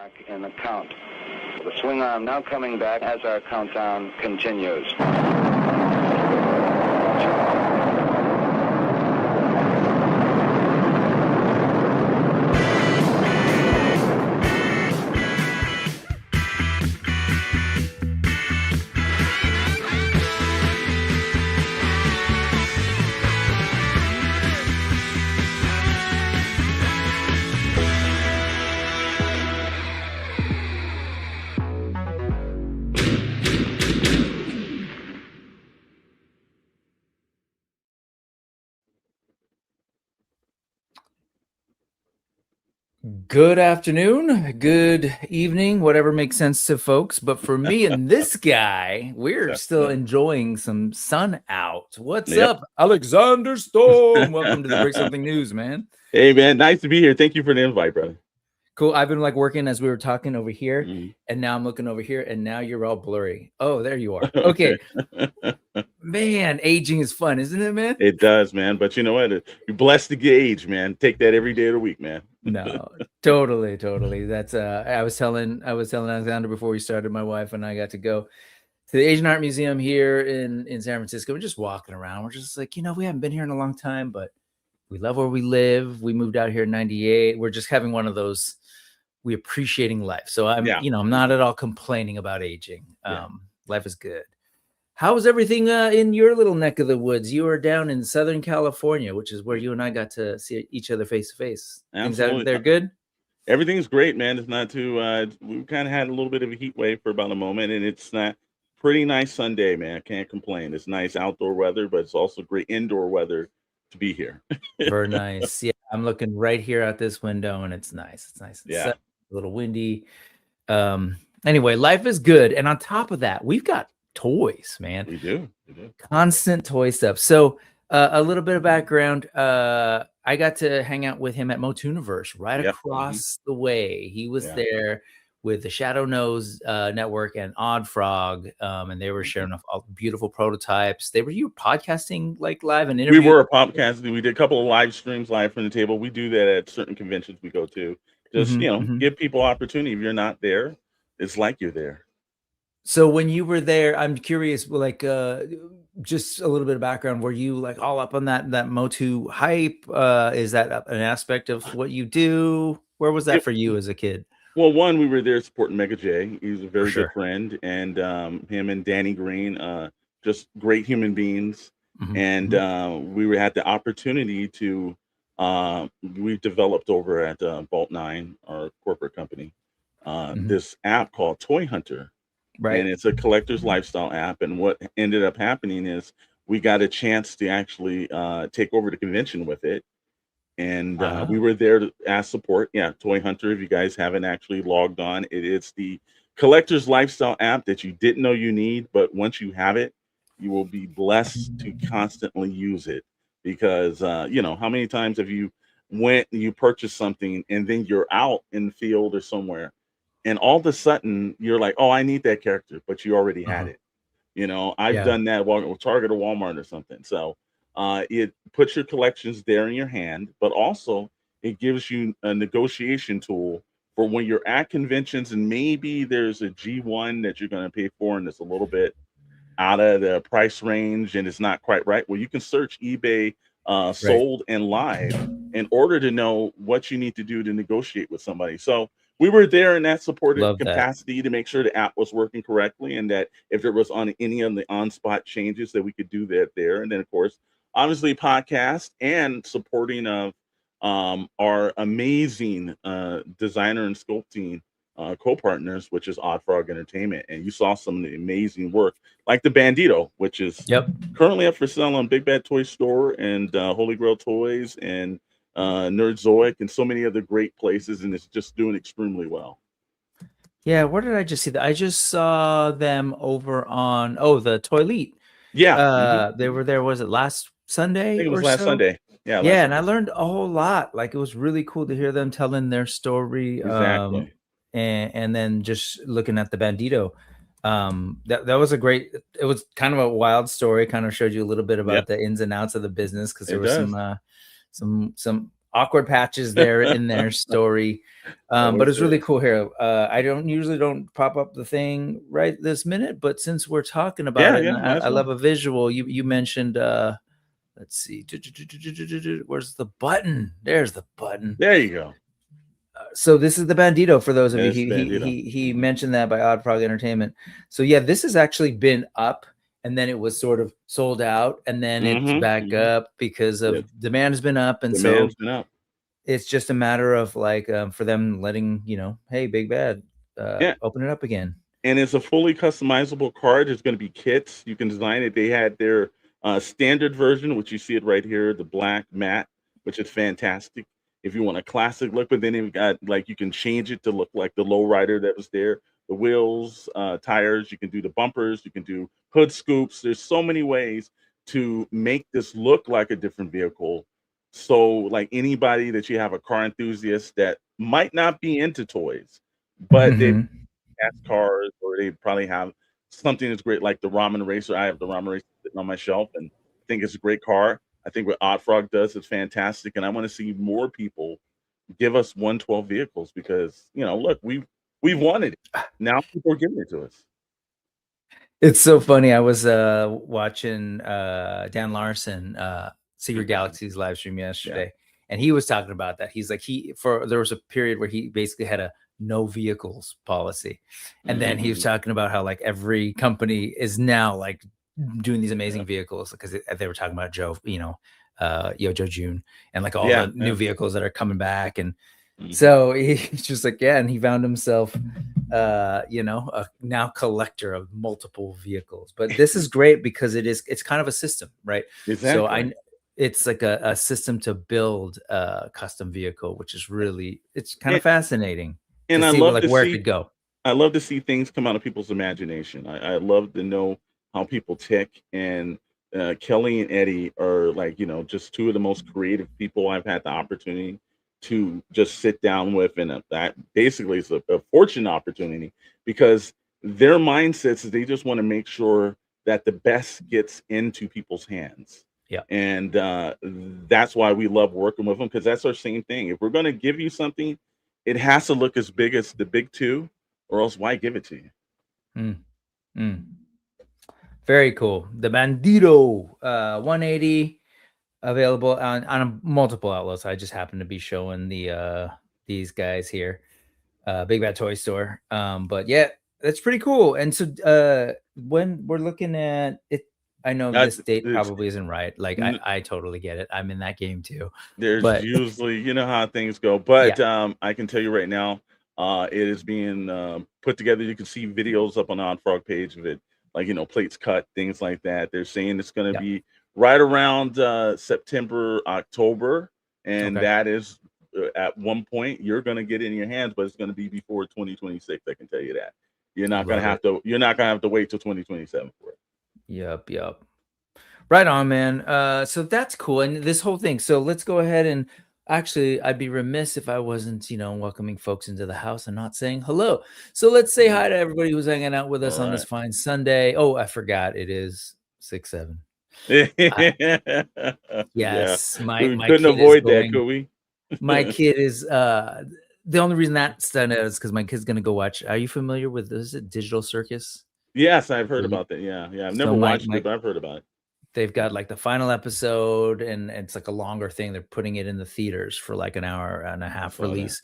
back in the count. The swing arm now coming back as our countdown continues. Good afternoon, good evening, whatever makes sense to folks. But for me and this guy, we're still enjoying some sun out. What's up, Alexander Storm? Welcome to the Brick Something News, man. Hey, man, nice to be here. Thank you for the invite, brother. Cool. I've been like working as we were talking over here, and now I'm looking over here, and now you're all blurry. Oh, there you are. Okay. Man, aging is fun, isn't it, man? It does, man. But you know what? You're blessed to get age, man. Take that every day of the week, man. No, totally. That's I was telling Alexander before we started, my wife and I got to go to the Asian Art Museum here in San Francisco. We're just walking around. We're just like, we haven't been here in a long time, but we love where we live. We moved out here in '98. We're just having one of those, we appreciating life. So I'm not at all complaining about aging. Life is good. How was everything in your little neck of the woods? You were down in Southern California, which is where you and I got to see each other face to face. Things out there good? Everything's great, man. It's not too, we kind of had a little bit of a heat wave for about a moment, and it's not pretty nice Sunday, man. I can't complain. It's nice outdoor weather, but it's also great indoor weather to be here. Very nice. Yeah, I'm looking right here out this window, and it's nice. It's nice. It's a little windy. Anyway, life is good. And on top of that, we've got toys, man. We do. Constant toy stuff. So a little bit of background. I got to hang out with him at Motooniverse right across the way. He was there with the Shadowe Knows Network and Odd Frog, and they were sharing all beautiful prototypes. You were podcasting like live and interviewing? We were podcasting. We did a couple of live streams live from the table. We do that at certain conventions we go to. Just give people opportunity. If you're not there, it's like you're there. So when you were there, I'm curious, like just a little bit of background. Were you like all up on that Moto hype? Is that an aspect of what you do? Where was that for you as a kid? Well, one, we were there supporting Mega J. He's a very good friend, and him and Danny Green, just great human beings. And we had the opportunity to, we developed over at Bolt 9, our corporate company, this app called Toy Hunter. Right. And it's a collector's lifestyle app. And what ended up happening is we got a chance to actually take over the convention with it. And we were there to ask support. Yeah, Toy Hunter, if you guys haven't actually logged on, it is the collector's lifestyle app that you didn't know you need. But once you have it, you will be blessed to constantly use it. Because, how many times have you went and you purchased something and then you're out in the field or somewhere, and all of a sudden you're like, oh, I need that character, but you already had it. I've done that with Target or Walmart or something. So it puts your collections there in your hand, but also it gives you a negotiation tool for when you're at conventions and maybe there's a G1 that you're going to pay for and it's a little bit out of the price range and it's not quite right. Well, you can search eBay sold and live in order to know what you need to do to negotiate with somebody. So we were there in that supportive capacity to make sure the app was working correctly, and that if there was on any of the on-spot changes that we could do that there. And then, of course, obviously podcast and supporting of our amazing designer and sculpting co-partners, which is Odd Frog Entertainment. And you saw some of the amazing work, like the Bandito, which is currently up for sale on Big Bad Toy Store and Holy Grail Toys and Nerdzoic and so many other great places, and it's just doing extremely well. Yeah, where did I just see that? I just saw them over on the Toilette. Yeah, they were there. Was it last Sunday? I think it was last Sunday. Yeah, and I learned a whole lot. Like, it was really cool to hear them telling their story. Exactly. And then just looking at the Bandito. That was it was kind of a wild story. Kind of showed you a little bit about the ins and outs of the business, because there was some awkward patches there in their story. But it's really cool here. I usually don't pop up the thing right this minute, but since we're talking about it, and I love a visual. You mentioned let's see, where's the button? There's the button. There you go. So this is the Bandito for those of you. He mentioned that by Odd Frog Entertainment. So yeah, this has actually been up, and then it was sort of sold out, and then it's back up because of demand has been up, and so it's just a matter of like for them letting hey, Big Bad, open it up again. And it's a fully customizable card. There's going to be kits. You can design it. They had their standard version, which you see it right here, the black matte, which is fantastic. If you want a classic look, but then you've got like you can change it to look like the lowrider that was there. The wheels, tires, you can do the bumpers, you can do hood scoops. There's so many ways to make this look like a different vehicle. So like anybody that you have a car enthusiast that might not be into toys, but they have cars, or they probably have something that's great, like the Ramen Racer. I have the Ramen Racer sitting on my shelf, and I think it's a great car. I think what Odd Frog does is fantastic, and I want to see more people give us 112 vehicles because look, we've wanted it. Now people are giving it to us. It's so funny. I was watching Dan Larson, Secret Galaxy's live stream yesterday, and he was talking about that. He's like there was a period where he basically had a no vehicles policy, and then he was talking about how like every company is now like doing these amazing vehicles because they were talking about Joe June and like all the new vehicles that are coming back, and so he's just like and he found himself a now collector of multiple vehicles. But this is great because it's kind of a system, right? Exactly. So it's like a system to build a custom vehicle, which is really it's kind of fascinating. And I love where it could go. I love to see things come out of people's imagination. I love to know how people tick, and Kelly and Eddie are like, just two of the most creative people I've had the opportunity to just sit down with. And that basically is a fortunate opportunity because their mindsets is they just want to make sure that the best gets into people's hands. Yeah. And that's why we love working with them, because that's our same thing. If we're going to give you something, it has to look as big as the big two, or else why give it to you? Very cool. The Bandito 180 available on multiple outlets. I just happen to be showing these guys here, Big Bad Toy Store. But yeah, that's pretty cool. And so when we're looking at it, I know this date probably isn't right. Like I totally get it. I'm in that game too. There's usually, how things go. But I can tell you right now, it is being put together. You can see videos up on the Odd Frog page of it, like plates cut, things like that. They're saying it's going to be right around September, October, and that is at one point you're going to get it in your hands, but it's going to be before 2026. I can tell you that. You're not going to have to. You're not going to have to wait till 2027 for it. Yep. Right on, man. So that's cool. And this whole thing. So let's go ahead and actually, I'd be remiss if I wasn't, welcoming folks into the house and not saying hello. So let's say hi to everybody who's hanging out with us on this fine Sunday. Oh, I forgot. It is 6/7. Yes. My couldn't avoid that, could we? My kid is the only reason that stand out is because my kid's gonna go watch. Are you familiar with this? Is it Digital Circus? Yes, I've heard about that. Yeah. I've never watched it, but I've heard about it. They've got like the final episode, and it's like a longer thing. They're putting it in the theaters for like an hour and a half release.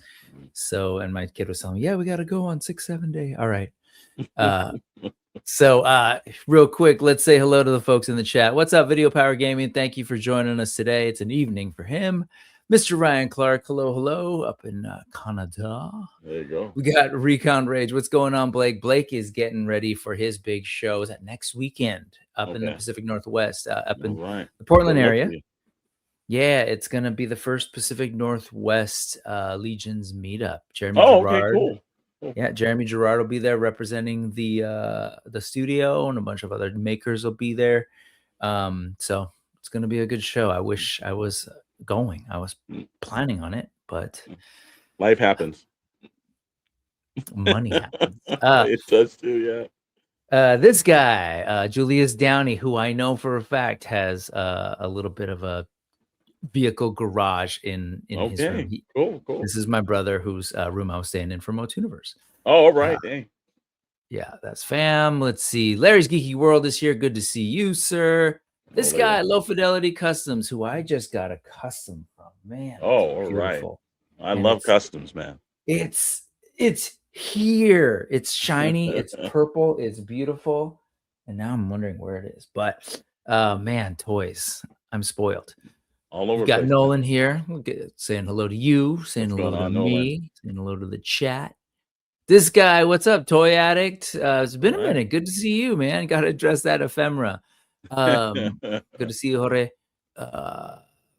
So, and my kid was telling me, we got to go on 6/7 day. All right. So real quick, let's say hello to the folks in the chat. What's up, Video Power Gaming? Thank you for joining us today. It's an evening for him. Mr. Ryan Clark, hello, up in Canada. There you go. We got Recon Rage. What's going on, Blake? Blake is getting ready for his big show. Is that next weekend up in the Pacific Northwest, up in the Portland area? Yeah, it's going to be the first Pacific Northwest Legions meetup. Jeremy Gerard. Cool. Yeah, Jeremy Gerard will be there representing the studio, and a bunch of other makers will be there. So it's going to be a good show. I wish I was going. I was planning on it, but life happens. Money happens. It does too, yeah. This guy, Julius Downey, who I know for a fact has a little bit of a vehicle garage in his room. Okay. Cool. Cool. This is my brother whose room I was staying in for Mo2N.E.W.S. Oh, all right. Hey. Yeah, that's fam. Let's see. Larry's Geeky World is here. Good to see you, sir. This guy, Low Fidelity Customs, who I just got a custom from. Man, oh, all beautiful. Right. I love customs, man. It's here. It's shiny. It's purple. It's beautiful. And now I'm wondering where it is. But man, toys. I'm spoiled. All over. We've got Nolan here. Saying hello to you. Saying hello to me. Nolan? Saying hello to the chat. This guy, what's up, Toy Addict? It's been a minute. Good to see you, man. Got to address that ephemera. Good to see you, Jorge.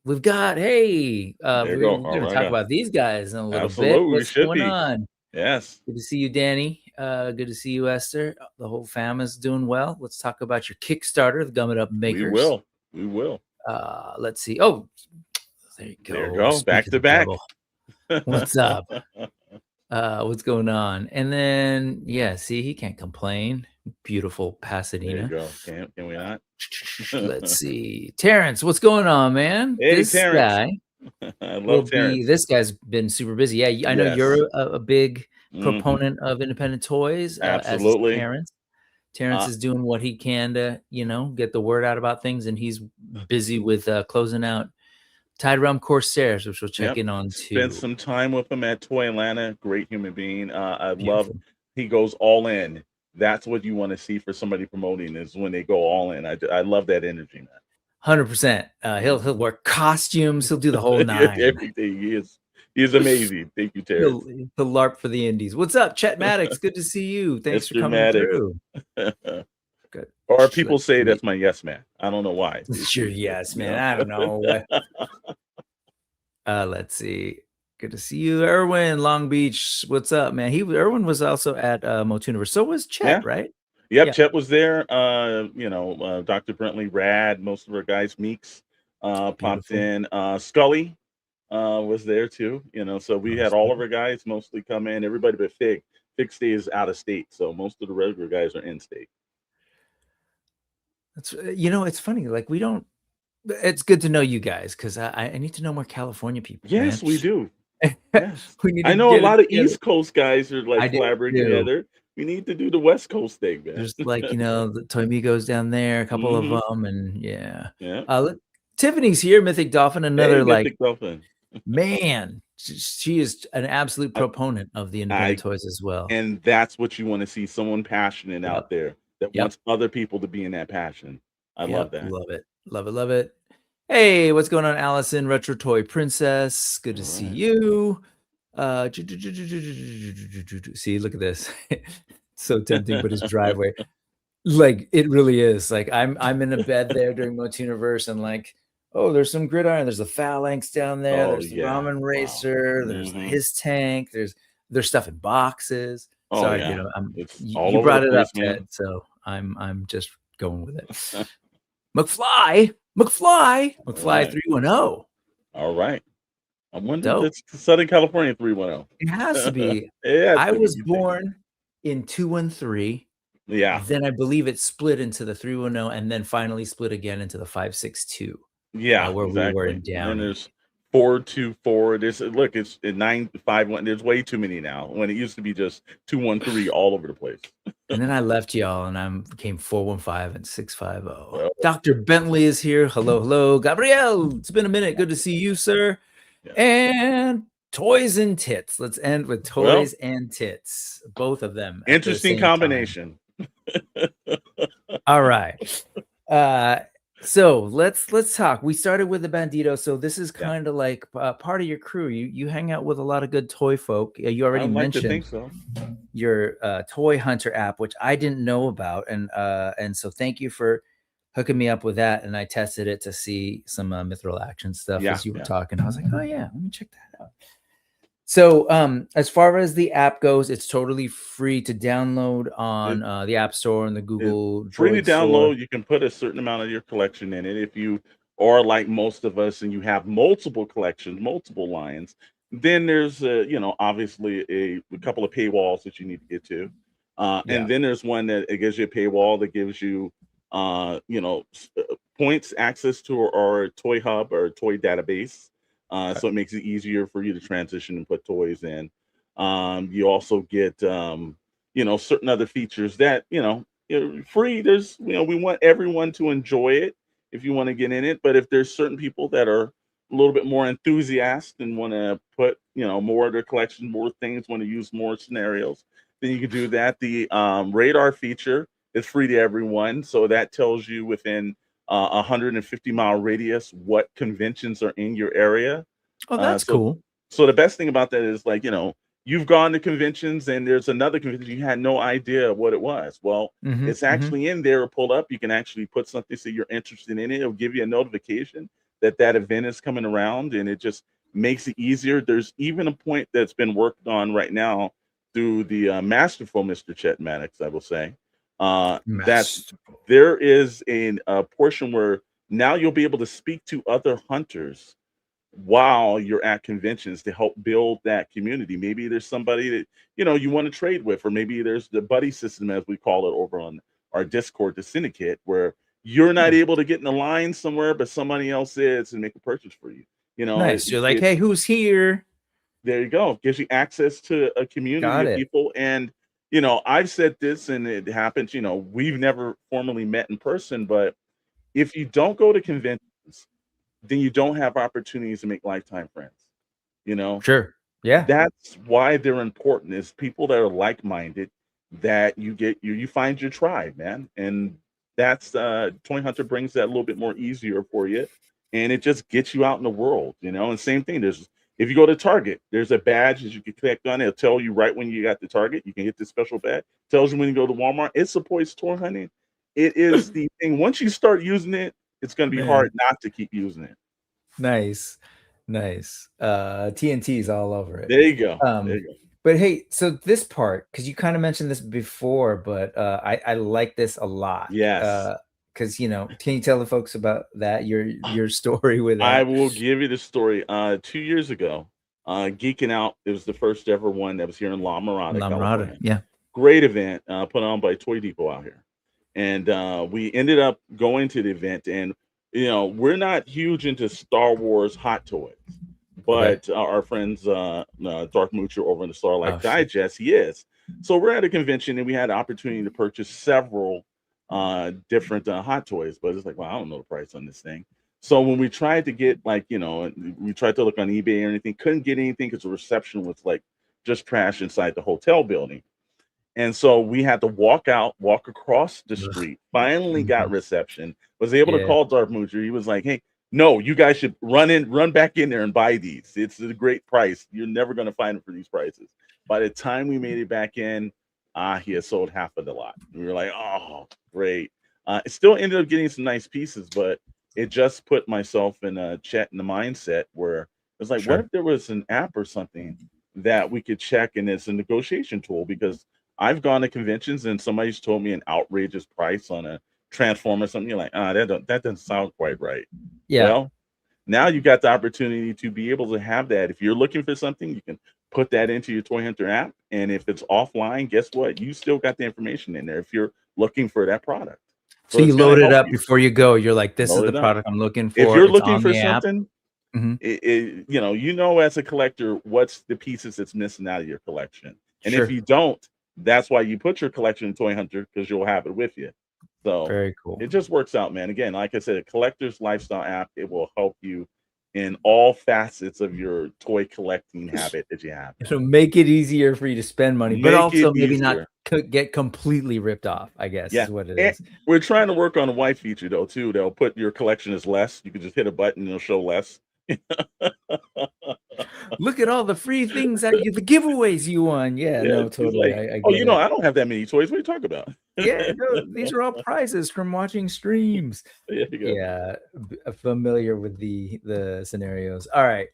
We've got, we're going to talk about these guys in a little bit. What's going on? Yes. Good to see you, Danny. Good to see you, Esther. The whole fam is doing well. Let's talk about your Kickstarter, the Gum It Up Makers. We will. Let's see. Oh, there you go. There you go. Back to back. What's up? What's going on? And then, see, he can't complain. Beautiful Pasadena. There you go. Can we not? Let's see. Terrence, what's going on, man? Hey, this Terrence. Guy I love Terrence. This guy's been super busy. Yeah, I know you're a big proponent of independent toys. Absolutely. As Terrence is doing what he can to, get the word out about things, and he's busy with closing out Tide Realm Corsairs, which we'll check in on too. Spent some time with him at Toy Atlanta. Great human being. I love. He goes all in. That's what you want to see for somebody promoting, is when they go all in. I love that energy, man. 100%. He'll wear costumes. He'll do the whole nine. Everything. He is amazing. Thank you, Terrence. The LARP for the Indies. What's up, Chet Maddox? Good to see you. Thanks for coming through. Good. Or people say that's my yes man. I don't know why. It's your yes man. I don't know. Let's see. Good to see you, Erwin, Long Beach. What's up, man? Erwin was also at Mo2N.E.W.S. So was Chet, right? Yep, Chet was there. Dr. Brentley, Rad, most of our guys, Meeks popped in. Scully was there too. So we had all of our guys mostly come in. Everybody but Fig. Fig stays out of state, so most of the regular guys are in state. That's it's funny. Like we don't. It's good to know you guys, because I need to know more California people. Yes, man. we do. Yes. I know a lot of East Coast guys are like collaborating together. We need to do the West Coast thing, man. There's the Toy Migos down there, a couple of them, and Tiffany's here, Mythic Dolphin, another Mythic Dolphin. Man, she is an absolute proponent of the independent toys as well. And that's what you want to see, someone passionate out there that wants other people to be in that passion. I love that. Love it. Hey, what's going on, Allison? Retro Toy Princess. Good to see you. See, look at this. So tempting, but his driveway. Like, it really is. Like, I'm in a bed there during Mo2N.E.W.S. and like, oh, there's some gridiron. There's the phalanx down there. There's the ramen racer. Wow. There's his tank. There's stuff in boxes. Sorry, you brought it up, Ted. So I'm just going with it. McFly 310. All right. I wonder if it's Southern California 310. It has to be. I was born in 213. Yeah. Then I believe it split into the 310 and then finally split again into the 562. Yeah, where we were in Downey. And there's 424. It's 951. There's way too many now. When it used to be just 213 all over the place. And then I left y'all and I became 415 and 650. Well, Dr. Bentley is here. Hello. Gabriel, it's been a minute. Good to see you, sir. Yeah. And Toys and Tits. Let's end with Toys and Tits. Both of them. Interesting combination. All right. So let's talk. We started with the Bandito. So this is kind of like part of your crew. You hang out with a lot of good toy folk. You already mentioned your Toy Hunter app, which I didn't know about, and so thank you for hooking me up with that. And I tested it to see some mithril action stuff as you were talking. I was like, oh yeah, let me check that out. So as far as the app goes, it's totally free to download on the App Store and the Google free Droid to download Store. You can put a certain amount of your collection in it. If you are like most of us and you have multiple collections, multiple lines, then there's obviously a couple of paywalls that you need to get to, and then there's one that it gives you a paywall that gives you points access to our toy hub or toy database. So it makes it easier for you to transition and put toys in. You also get, certain other features that, free. There's, we want everyone to enjoy it if you want to get in it. But if there's certain people that are a little bit more enthusiastic and want to put, more of their collection, more things, want to use more scenarios, then you can do that. The radar feature is free to everyone. So that tells you within 150-mile radius what conventions are in your area. Oh, that's So cool. the best thing about that is, like, you've gone to conventions and there's another convention you had no idea what it was. Well, it's actually in there, pulled up. You can actually put something, so you're interested in it. It'll give you a notification that that event is coming around, and it just makes it easier. There's even a point that's been worked on right now through the masterful Mr. Chet Maddox, I will say. That's there is a portion where now you'll be able to speak to other hunters while you're at conventions to help build that community. Maybe there's somebody that you want to trade with, or maybe there's the buddy system, as we call it over on our Discord, the syndicate, where you're not able to get in the line somewhere, but somebody else is and make a purchase for you. Nice. You're like, hey, who's here? There you go. Gives you access to a community of people. And I've said this, and it happens. We've never formally met in person, but if you don't go to conventions, then you don't have opportunities to make lifetime friends. Sure. Yeah. That's why they're important, is people that are like-minded, that you find your tribe, man. And that's Toy Hunter brings that a little bit more easier for you, and it just gets you out in the world. And same thing, if you go to Target, there's a badge that you can click on. It'll tell you right when you got the Target. You can get this special badge. Tells you when you go to Walmart. It supports toy hunting. It is the thing. Once you start using it, it's going to be hard not to keep using it. Nice. TNT's all over it. There you go. There you go. But hey, so this part, because you kind of mentioned this before, but I like this a lot. Yes. Because can you tell the folks about that, your story with that? I will give you the story. 2 years ago, Geeking Out, it was the first ever one that was here in La Mirada, California. Yeah. Great event put on by Toy Depot out here. And we ended up going to the event, and we're not huge into Star Wars hot toys, but our friends Darth Moocher over in the Sarlacc Digest, he is. So we're at a convention, and we had the opportunity to purchase several different hot toys, but it's like, well, I don't know the price on this thing. So when we tried to get, we tried to look on eBay or anything, couldn't get anything because the reception was like just trash inside the hotel building. And so we had to walk across the street, finally got reception, was able to call Darth Moocher. He was like, hey, no, you guys should run back in there and buy these. It's a great price. You're never going to find them for these prices. By the time we made it back in, he had sold half of the lot. We were like, oh, great. It still ended up getting some nice pieces, but it just put myself in a chat in the mindset where it was like, what if there was an app or something that we could check, and it's a negotiation tool? Because I've gone to conventions and somebody's told me an outrageous price on a Transformer or something. You're like, that doesn't sound quite right. Yeah. Well, now you got the opportunity to be able to have that. If you're looking for something, you can put that into your Toy Hunter app. And if it's offline, guess what? You still got the information in there if you're looking for that product. So you load it up before you go. You're like, this is the product I'm looking for. If you're looking for something, as a collector, what's the pieces that's missing out of your collection? And if you don't, that's why you put your collection in Toy Hunter, because you'll have it with you. So very cool. It just works out, man. Again, like I said, a collector's lifestyle app. It will help you in all facets of your toy collecting habit that you have. So make it easier for you to spend money, but also maybe not get completely ripped off, I guess, is what it is. We're trying to work on a white feature, though, too. They'll put your collection as less. You can just hit a button and it'll show less. Look at all the free things the giveaways you won. No, totally. Like, I don't have that many toys. What are you talking about? These are all prizes from watching streams. There you go. Yeah, familiar with the scenarios. All right.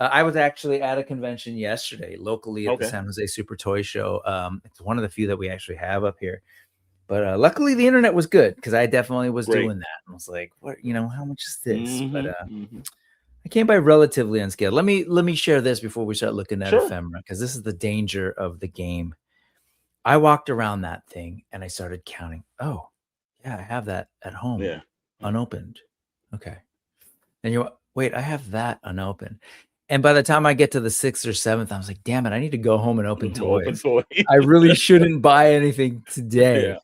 I was actually at a convention yesterday locally at the San Jose Super Toy Show. It's one of the few that we actually have up here. But luckily the internet was good, because I definitely was doing that. I was like, what, how much is this? But I came by relatively unscaled. Let me share this before we start looking at ephemera, because this is the danger of the game. I walked around that thing and I started counting. Oh, Yeah, I have that at home, Yeah. unopened. Okay. And you're wait, I have that unopened. And by the time I get to the 6th or 7th, I was like, damn it, I need to go home and open Open toys. toy. I really shouldn't buy anything today.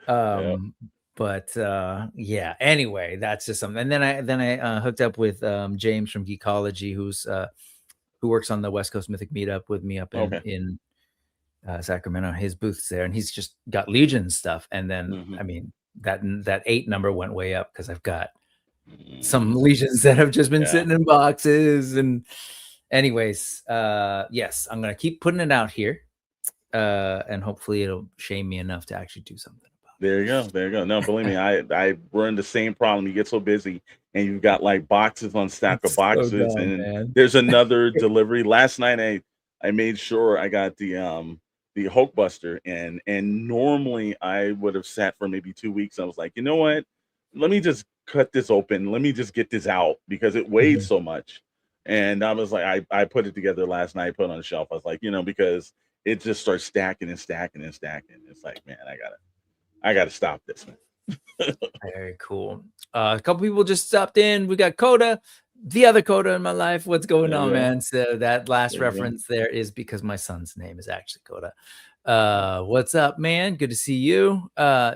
Yeah. But yeah, anyway, that's just something. And then I hooked up with James from Geekology, who works on the West Coast Mythic Meetup with me up in Sacramento. His booth's there, and he's just got Legion stuff. And then I mean that 8 number went way up because I've got some Legions that have just been sitting in boxes. And anyways, yes, I'm gonna keep putting it out here, and hopefully it'll shame me enough to actually do something. There you go. There you go. No, believe me, I run the same problem. You get so busy and you've got like boxes on stack of boxes, So dumb, and man. there's another delivery. Last night I made sure I got the Hulkbuster, and normally I would have sat for maybe 2 weeks. I was like, you know what? Let me just cut this open. Let me just get this out because it weighed so much. And I was like, I put it together last night, put it on the shelf. I was like, because it just starts stacking and stacking and stacking. It's like, man, I gotta stop this, man. Very cool. A couple people just stopped in. We got Coda, the other Coda in my life. What's going on, man? So that last reference there is because my son's name is actually Coda. What's up, man? Good to see you.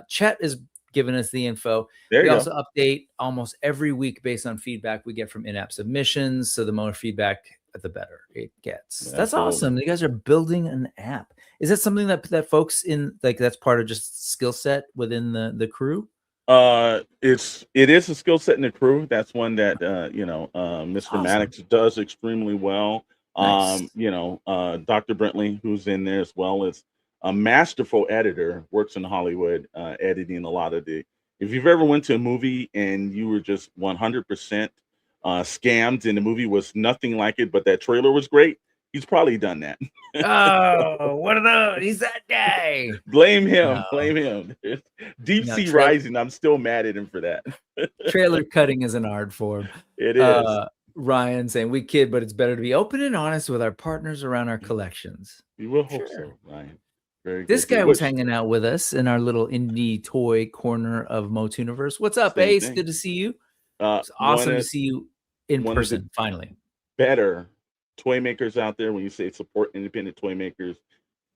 Chet is giving us the info. We also update almost every week based on feedback we get from in-app submissions. So the more feedback, the better it gets. That's awesome. You guys are building an app. Is that something that folks in like that's part of just skill set within the crew? It is a skill set in the crew. That's one that Mr. Maddox does extremely well. Nice. Dr. Brentley, who's in there as well, is a masterful editor, works in Hollywood, editing a lot of the. If you've ever went to a movie and you were just 100% scammed and the movie was nothing like it, but that trailer was great, he's probably done that. Oh, what are those? He's that guy. Blame him. Blame him. Deep Sea Rising. I'm still mad at him for that. Trailer cutting is an art form. It is. Ryan saying we kid, but it's better to be open and honest with our partners around our collections. We will hope so, Ryan. Very this good. guy was hanging out with us in our little indie toy corner of Motooniverse. What's up, Ace? Good to see you. It's awesome to see you in person, finally. Better toy makers out there, when you say support independent toy makers,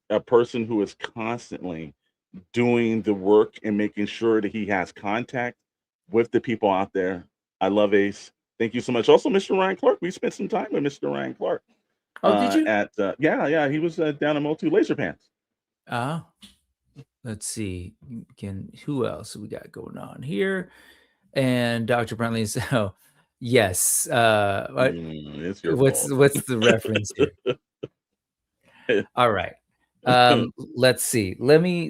a person who is constantly doing the work and making sure that he has contact with the people out there. I love Ace. Thank you so much. Also, Mr. Ryan Clark. We spent some time with Mr. Ryan Clark. Oh, did you? He was down at Motu Laser Pants. Let's see. Who else we got going on here? And Dr. Brentley. So, yes. It's your what's the reference here? All right. Let's see.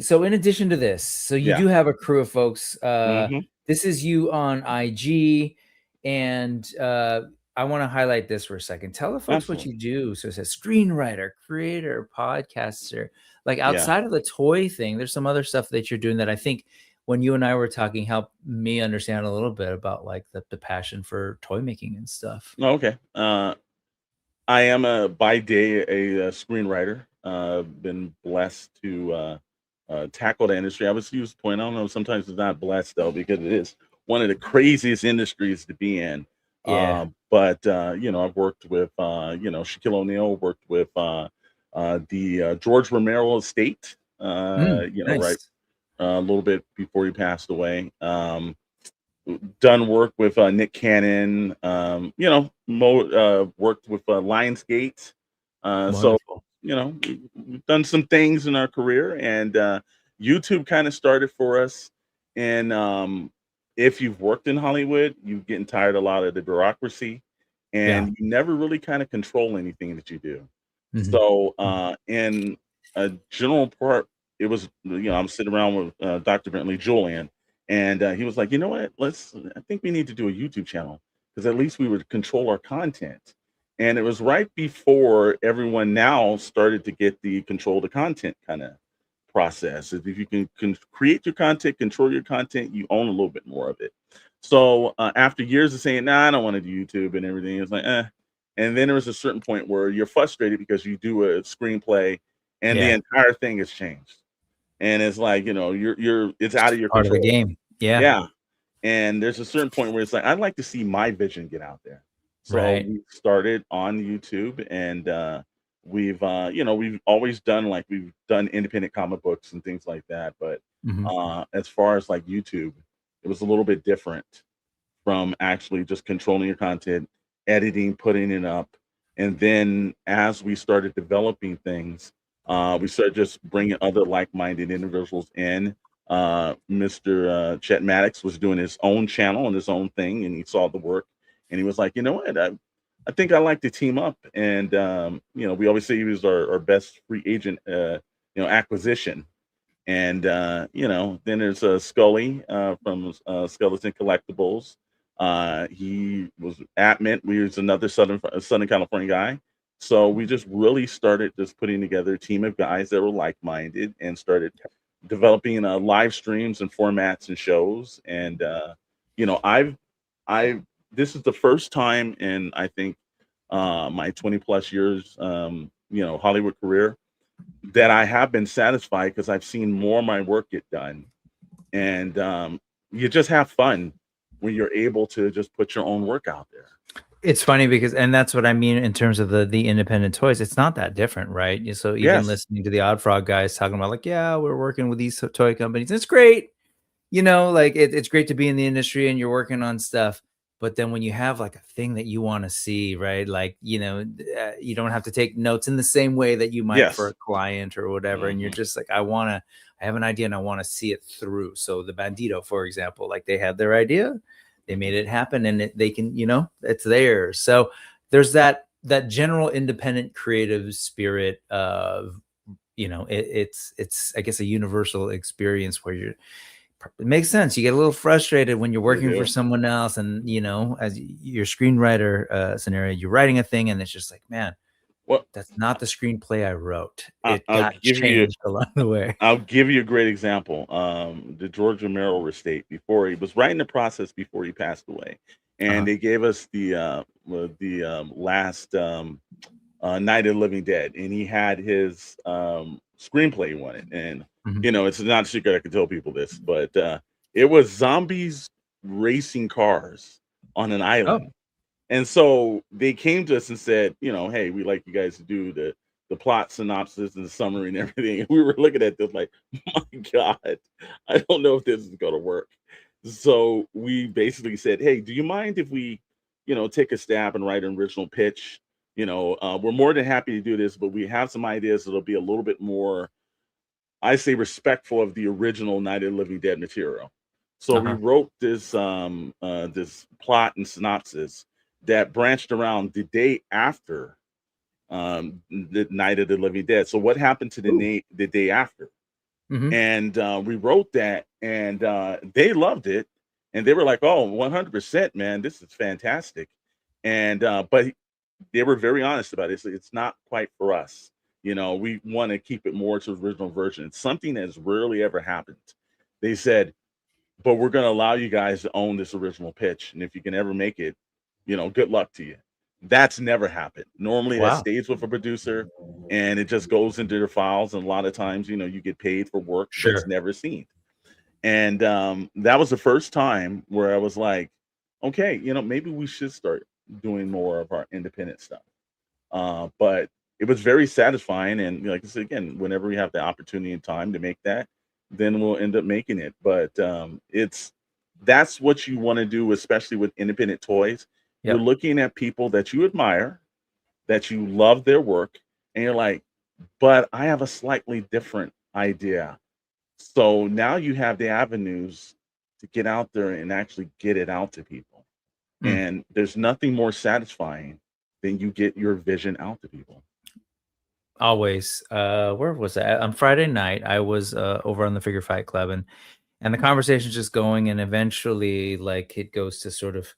So in addition to this, so you do have a crew of folks. This is you on IG, and I want to highlight this for a second. Tell the folks what you do. So it says screenwriter, creator, podcaster. Like outside of the toy thing, there's some other stuff that you're doing that I think when you and I were talking helped me understand a little bit about like the passion for toy making and stuff. Okay. I am by day a screenwriter. Been blessed to tackle the industry. I was used to point. I don't know. Sometimes it's not blessed though, because it is one of the craziest industries to be in. But I've worked with Shaquille O'Neal. Worked with the George Romero estate. Nice. A little bit before he passed away. Done work with Nick Cannon. Worked with Lionsgate. So we've done some things in our career, and YouTube kind of started for us. And if you've worked in Hollywood, you're getting tired of a lot of the bureaucracy, and you never really kind of control anything that you do. So in a general part, it was, I'm sitting around with Dr. Bentley Julian, and he was like, you know what, I think we need to do a YouTube channel, because at least we would control our content. And it was right before everyone now started to get the control the content kind of process. If you can create your content, control your content, you own a little bit more of it. So after years of saying, nah, I don't want to do YouTube and everything, it's like, And then there was a certain point where you're frustrated because you do a screenplay and the entire thing has changed. And it's like, it's out of your part control. of the game. Yeah. And there's a certain point where it's like, I'd like to see my vision get out there. So Right. we started on YouTube, and we've we've always done, like, we've done independent comic books and things like that. But Mhm. as far as like YouTube, it was a little bit different from actually just controlling your content, editing, putting it up. And then as we started developing things, we started just bringing other like-minded individuals in. Mr. Chet Maddox was doing his own channel and his own thing, and he saw the work, and he was like, you know what, I think I like to team up. And we always say he was our best free agent, acquisition. And then there's Scully from Skeleton Collectibles. He was at Mint. We was another Southern California guy. So we just really started just putting together a team of guys that were like-minded, and started developing live streams and formats and shows. And I've this is the first time in, I think, my 20 plus years Hollywood career, that I have been satisfied, because I've seen more of my work get done. And you just have fun when you're able to just put your own work out there. It's funny because, and that's what I mean in terms of the independent toys. It's not that different, right? So even Yes. listening to the Odd Frog guys talking about, like, yeah, we're working with these toy companies. It's great, like it's great to be in the industry and you're working on stuff. But then when you have like a thing that you want to see, right? Like, you don't have to take notes in the same way that you might for a Yes. client or whatever. And you're just like, I have an idea and I want to see it through. So the Bandito, for example, like they had their idea, they made it happen, and they can, it's theirs. So there's that general independent creative spirit of, it's I guess a universal experience where it makes sense. You get a little frustrated when you're working for someone else, and as your screenwriter scenario, you're writing a thing and it's just like, man, that's not the screenplay I wrote. It got changed along the way. I'll give you a great example. The George Romero estate, before he was right in the process before he passed away, and they gave us the last Night of the Living Dead, and he had his screenplay he wanted. And it's not a secret, I can tell people this, but it was zombies racing cars on an island. And so they came to us and said, hey, we'd like you guys to do the plot synopsis and the summary and everything. And we were looking at this like, my God, I don't know if this is going to work. So we basically said, hey, do you mind if we, take a stab and write an original pitch? We're more than happy to do this, but we have some ideas that'll be a little bit more, I say, respectful of the original Night of the Living Dead material. So we wrote this this plot and synopsis that branched around the day after the Night of the Living Dead. So what happened to the day after? And we wrote that, and they loved it, and they were like, oh, 100%, man, this is fantastic. And but they were very honest about it. It's not quite for us. We want to keep it more to the original version. It's something that's rarely ever happened. They said, but we're going to allow you guys to own this original pitch, and if you can ever make it, good luck to you. That's never happened. Normally that stays with a producer, and it just goes into their files. And a lot of times, you get paid for work that's never seen. And that was the first time where I was like, okay, maybe we should start doing more of our independent stuff. But it was very satisfying. And like I said, again, whenever we have the opportunity and time to make that, then we'll end up making it. But that's what you want to do, especially with independent toys. You're looking at people that you admire, that you love their work, and you're like, but I have a slightly different idea. So now you have the avenues to get out there and actually get it out to people. And there's nothing more satisfying than you get your vision out to people. Always. Where was that? On Friday night, I was over on the Figure Fight Club, and the conversation's just going, and eventually, like, it goes to sort of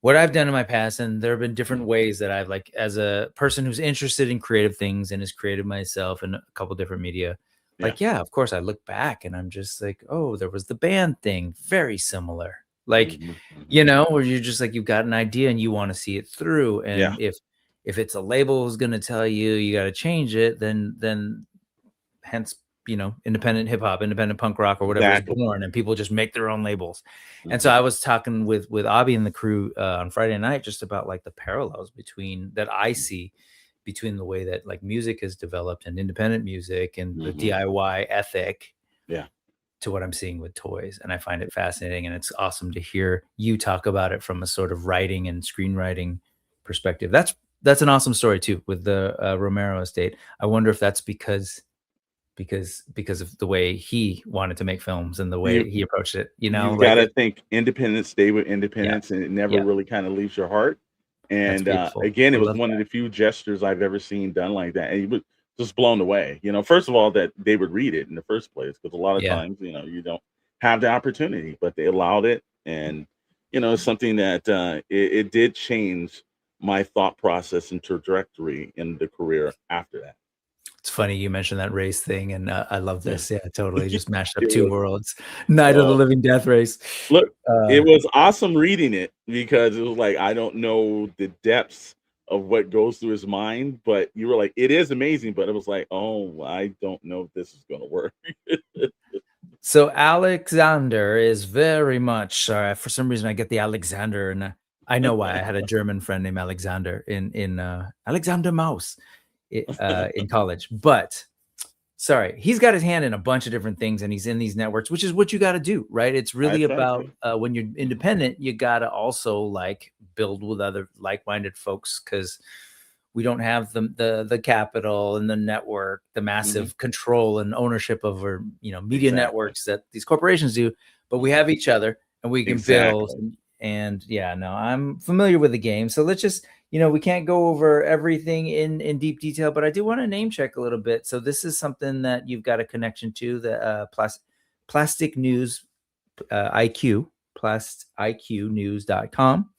what I've done in my past. And there have been different ways that I've, like, as a person who's interested in creative things and has created myself in a couple different media, like, of course, I look back and I'm just like, oh, there was the band thing, very similar. Like, where you're just like, you've got an idea and you want to see it through. And if it's a label who's going to tell you got to change it, then hence you know, independent hip hop, independent punk rock, or whatever is born, and people just make their own labels. And so I was talking with Abby and the crew on Friday night just about like the parallels between that I see between the way that like music is developed and independent music and the DIY ethic, to what I'm seeing with toys. And I find it fascinating, and it's awesome to hear you talk about it from a sort of writing and screenwriting perspective. That's an awesome story too, with the Romero estate. I wonder if that's because of the way he wanted to make films and the way he approached it. You know, you gotta think independence, stay with independence, and it never really kind of leaves your heart. And again, it was one of the few gestures I've ever seen done like that, and he was just blown away. You know, first of all, that they would read it in the first place, because a lot of times, you know, you don't have the opportunity, but they allowed it. And you know, it's something that it did change my thought process and trajectory in the career after that. It's funny you mentioned that race thing, and I love this. Yeah, totally. Just mashed up two worlds. Night of the Living Death race. Look, it was awesome reading it, because it was like, I don't know the depths of what goes through his mind, but you were like, it is amazing, but it was like, oh, I don't know if this is going to work. So Alexander is very much, for some reason I get the Alexander, and I know why. I had a German friend named Alexander in Alexander Maus in college. But sorry, he's got his hand in a bunch of different things, and he's in these networks, which is what you got to do, right? It's really about when you're independent, you got to also like build with other like-minded folks, because we don't have the capital and the network, the massive control and ownership over, you know, media networks that these corporations do, but we have each other, and we can build. And yeah, no, I'm familiar with the game. So let's just, you know, we can't go over everything in deep detail, but I do want to name check a little bit. So this is something that you've got a connection to, the Plastic News IQ, plastiqnews.com.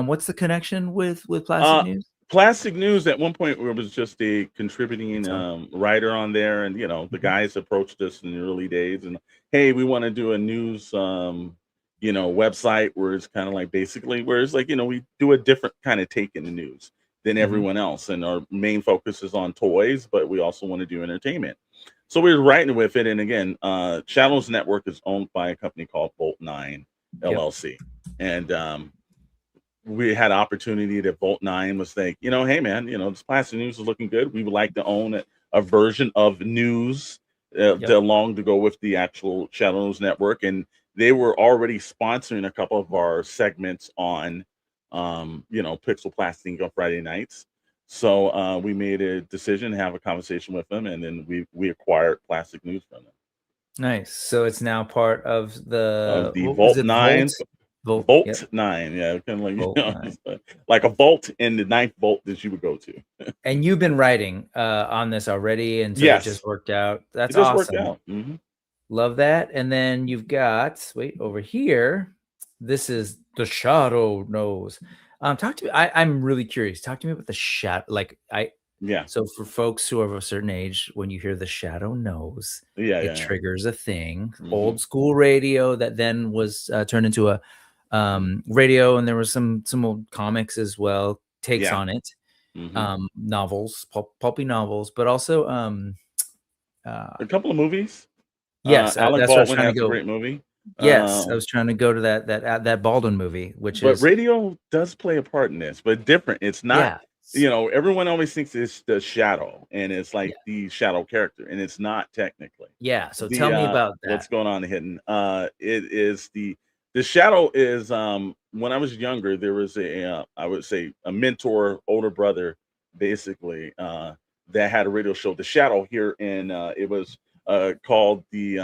What's the connection with Plastic News? Plastic News at one point was just a contributing writer on there, and you know, the guys approached us in the early days, and hey, we want to do a news you know, website where it's kind of like basically where it's like, you know, we do a different kind of take in the news than everyone else, and our main focus is on toys, but we also want to do entertainment. So we were writing with it, and again, Shadowe Knows Network is owned by a company called Volt 9 LLC, and we had an opportunity that Volt 9 was like, you know, hey man, you know, this Plastic News is looking good. We would like to own a version of news to go with the actual Shadowe Knows Network, and they were already sponsoring a couple of our segments on, you know, Pixel Plastic on Friday nights. So we made a decision to have a conversation with them, and then we acquired Plastic News from them. Nice. So it's now part of the Volt 9. Volt 9, yeah, kind of like, you know, like a vault in the 9th vault that you would go to. And you've been writing on this already, and so it just worked out. That's awesome. Worked out. Love that. And then you've got over here. This is the Shadowe Knows. Talk to me. I'm really curious. Talk to me about the shadow. So for folks who are of a certain age, when you hear the Shadowe Knows, it triggers a thing. Old school radio that then was turned into a radio, and there was some old comics as well, takes on it. Novels, pulpy novels, but also a couple of movies. Yes, Alec Baldwin has a great movie. Yes, I was trying to go to that Baldwin movie, but radio does play a part in this, but different. It's not, you know, everyone always thinks it's the Shadow, and it's like the Shadow character, and it's not technically. Yeah, so tell me about that. What's going on hidden? It is the Shadow is when I was younger, there was I would say a mentor, older brother, basically, that had a radio show, The Shadow, here in it was called the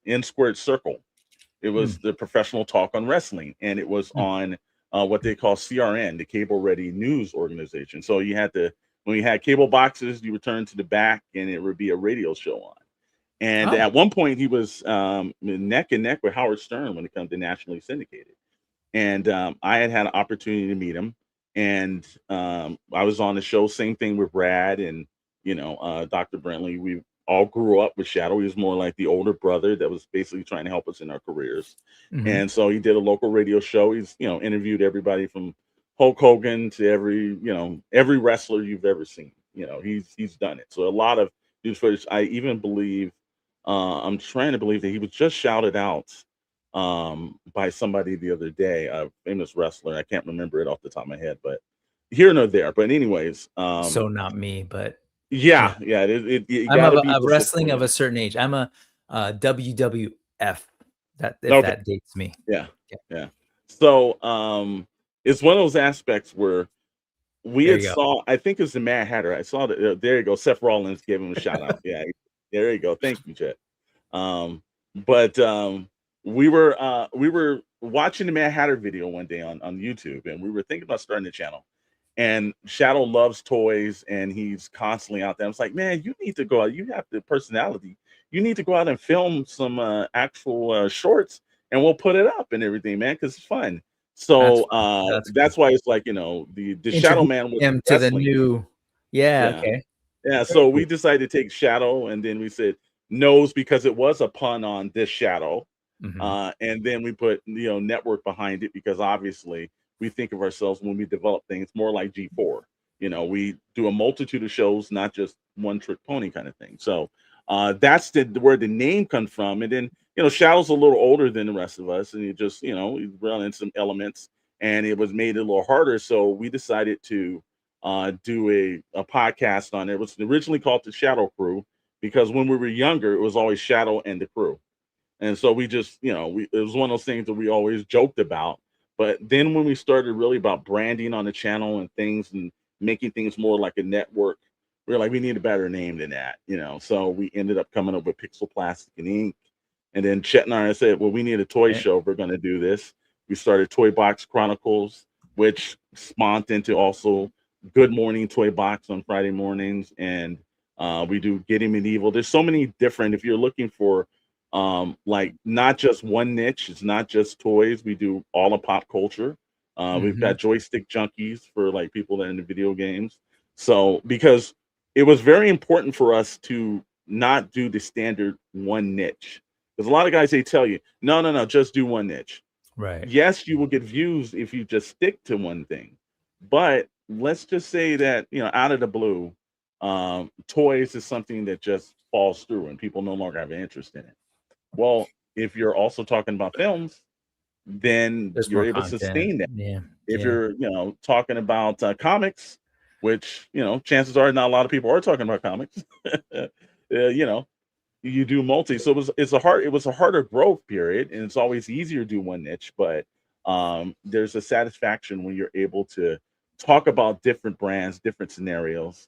N Squared Circle. It was the professional talk on wrestling, and it was on what they call CRN, the Cable Ready News Organization. So you had to, when you had cable boxes, you would turn to the back, and it would be a radio show on. And at one point, he was neck and neck with Howard Stern when it comes to nationally syndicated. And I had an opportunity to meet him, and I was on the show. Same thing with Brad and, you know, Dr. Brentley. We all grew up with Shadow. He was more like the older brother that was basically trying to help us in our careers. And so he did a local radio show. He's, you know, interviewed everybody from Hulk Hogan to every wrestler you've ever seen. You know, he's done it. So a lot of news footage. I even believe I'm trying to believe that he was just shouted out by somebody the other day, a famous wrestler. I can't remember it off the top of my head, but here nor there. But anyways, So not me, but yeah. yeah, you I'm got to of be a wrestling of disciplined. a certain age. I'm a WWF. That if Okay. that dates me. Yeah, Yeah. yeah. So it's one of those aspects where we There had you go. saw, I think it's the Mad Hatter. I saw that. There you go. Seth Rollins gave him a shout out. Yeah, there you go. Thank you, Chet. But we were watching the Mad Hatter video one day on YouTube, and we were thinking about starting the channel. And Shadow loves toys, and he's constantly out there. I was like, man, you need to go out. You have the personality. You need to go out and film some actual shorts, and we'll put it up and everything, man, because it's fun. That's So fun. That's cool. that's why it's like, you know, the Shadow Introduce Man with him to the wrestling. new. Yeah. Yeah. Okay. Yeah, Very so we cool. decided to take Shadow, and then we said Knows because it was a pun on this Shadow. Mhm. And then we put, you know, network behind it because obviously we think of ourselves when we develop things more like G4. You know, we do a multitude of shows, not just one trick pony kind of thing. So that's where the name comes from. And then, you know, Shadow's a little older than the rest of us, and he just, you know, he run in some elements, and it was made it a little harder. So we decided to do a podcast on it. It was originally called the Shadow Crew because when we were younger, it was always Shadow and the Crew. And so we just, you know, it was one of those things that we always joked about. But then when we started really about branding on the channel and things and making things more like a network, we were like, we need a better name than that, you know. So we ended up coming up with Pixel Plastic and Ink. And then Chet and I said, well, we need a toy Okay. show. We're going to do this. We started Toy Box Chronicles, which spawned into also Good Morning Toy Box on Friday mornings. And we do Getting Medieval. There's so many different, if you're looking for like not just one niche, it's not just toys. We do all of pop culture. We've got Mhm. joystick junkies for like people that are into video games. So because it was very important for us to not do the standard one niche. Because a lot of guys they tell you, no, just do one niche. Right. Yes, you will get views if you just stick to one thing. But let's just say that, you know, out of the blue, toys is something that just falls through and people no longer have an interest in it. Well, if you're also talking about films, then There's you're more able to content. sustain that. Yeah. If Yeah. you're, you know, talking about comics, which, you know, chances are not a lot of people are talking about comics. You know, you do multi. So it was a harder growth period, and it's always easier to do one niche, but there's a satisfaction when you're able to talk about different brands, different scenarios,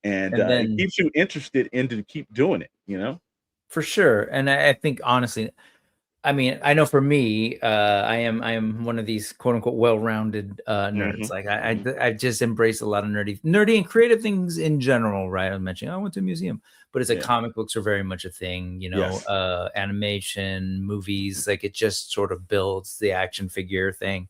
and And it then keeps you interested in to keep doing it, you know? for sure. And I think honestly, I mean, I know for me, I am one of these quote unquote well-rounded nerds. Hmm. Like I just embrace a lot of nerdy and creative things in general, right? I mentioned I went to a museum, but it's like Yeah. comic books are very much a thing, you know, Yes. animation, movies, like it just sort of builds the action figure thing.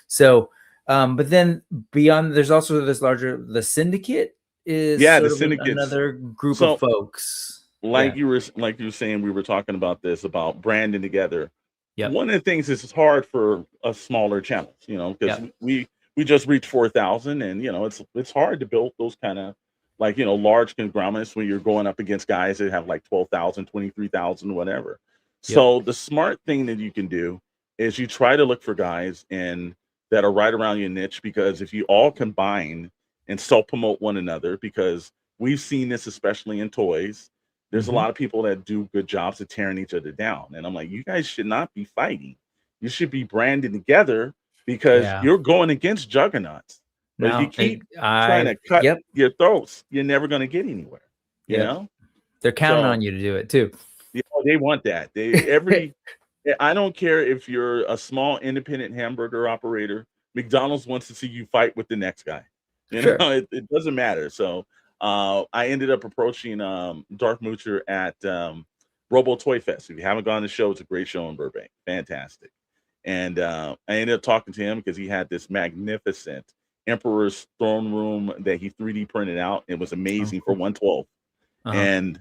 So, but then beyond, there's also this the syndicate is Yeah, the sort of syndicates. another group of So folks. Yeah. like you were saying, we were talking about this about branding together. Yep. One of the things is it's hard for us smaller channels, you know, because Yep. we just reached 4,000, and you know it's hard to build those kind of like, you know, large conglomerates when you're going up against guys that have like 12,000, 23,000, whatever. Yep. So the smart thing that you can do is you try to look for guys and that are right around your niche, because if you all combine and self promote one another, because we've seen this especially in toys, there's a Mhm. lot of people that do good jobs at tearing each other down. And I'm like, you guys should not be fighting. You should be branding together because Yeah. you're going against juggernauts. But if you No, keep trying to cut yep. your throats, you're never going to get anywhere, you Yep. know? They're counting So on you to do it too. you know, they want that. I don't care if you're a small independent hamburger operator. McDonald's wants to see you fight with the next guy. You know, Sure. it doesn't matter. So I ended up approaching Dark Moocher at Robo Toy Fest. If you haven't gone to the show, it's a great show in Burbank. Fantastic. And I ended up talking to him because he had this magnificent Emperor's Throne Room that he 3D printed out. It was Oh, amazing for cool. 112. Uh-huh. And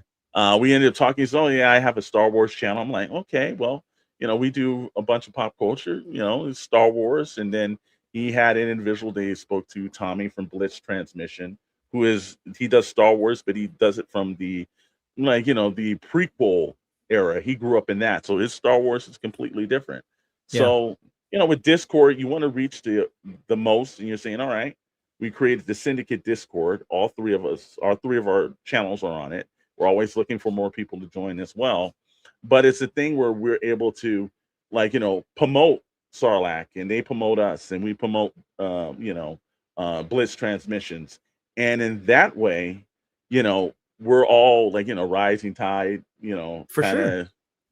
we ended up talking. So, oh, yeah, I have a Star Wars channel. I'm like, okay, well, you know, we do a bunch of pop culture, you know, it's Star Wars. And then he had an individual that he spoke to, Tommy from Blitz Transmission, he does Star Wars, but he does it from the, like, you know, the prequel era. He grew up in that, so his Star Wars is completely different. Yeah. So with Discord, you want to reach the most, and you're saying, all right, we created the Syndicate Discord. All three of us, all three of our channels are on it. We're always looking for more people to join as well. But it's a thing where we're able to, promote Sarlacc, and they promote us, and we promote, Blitz transmissions. And in that way, we're all rising tide, For kind sure. of.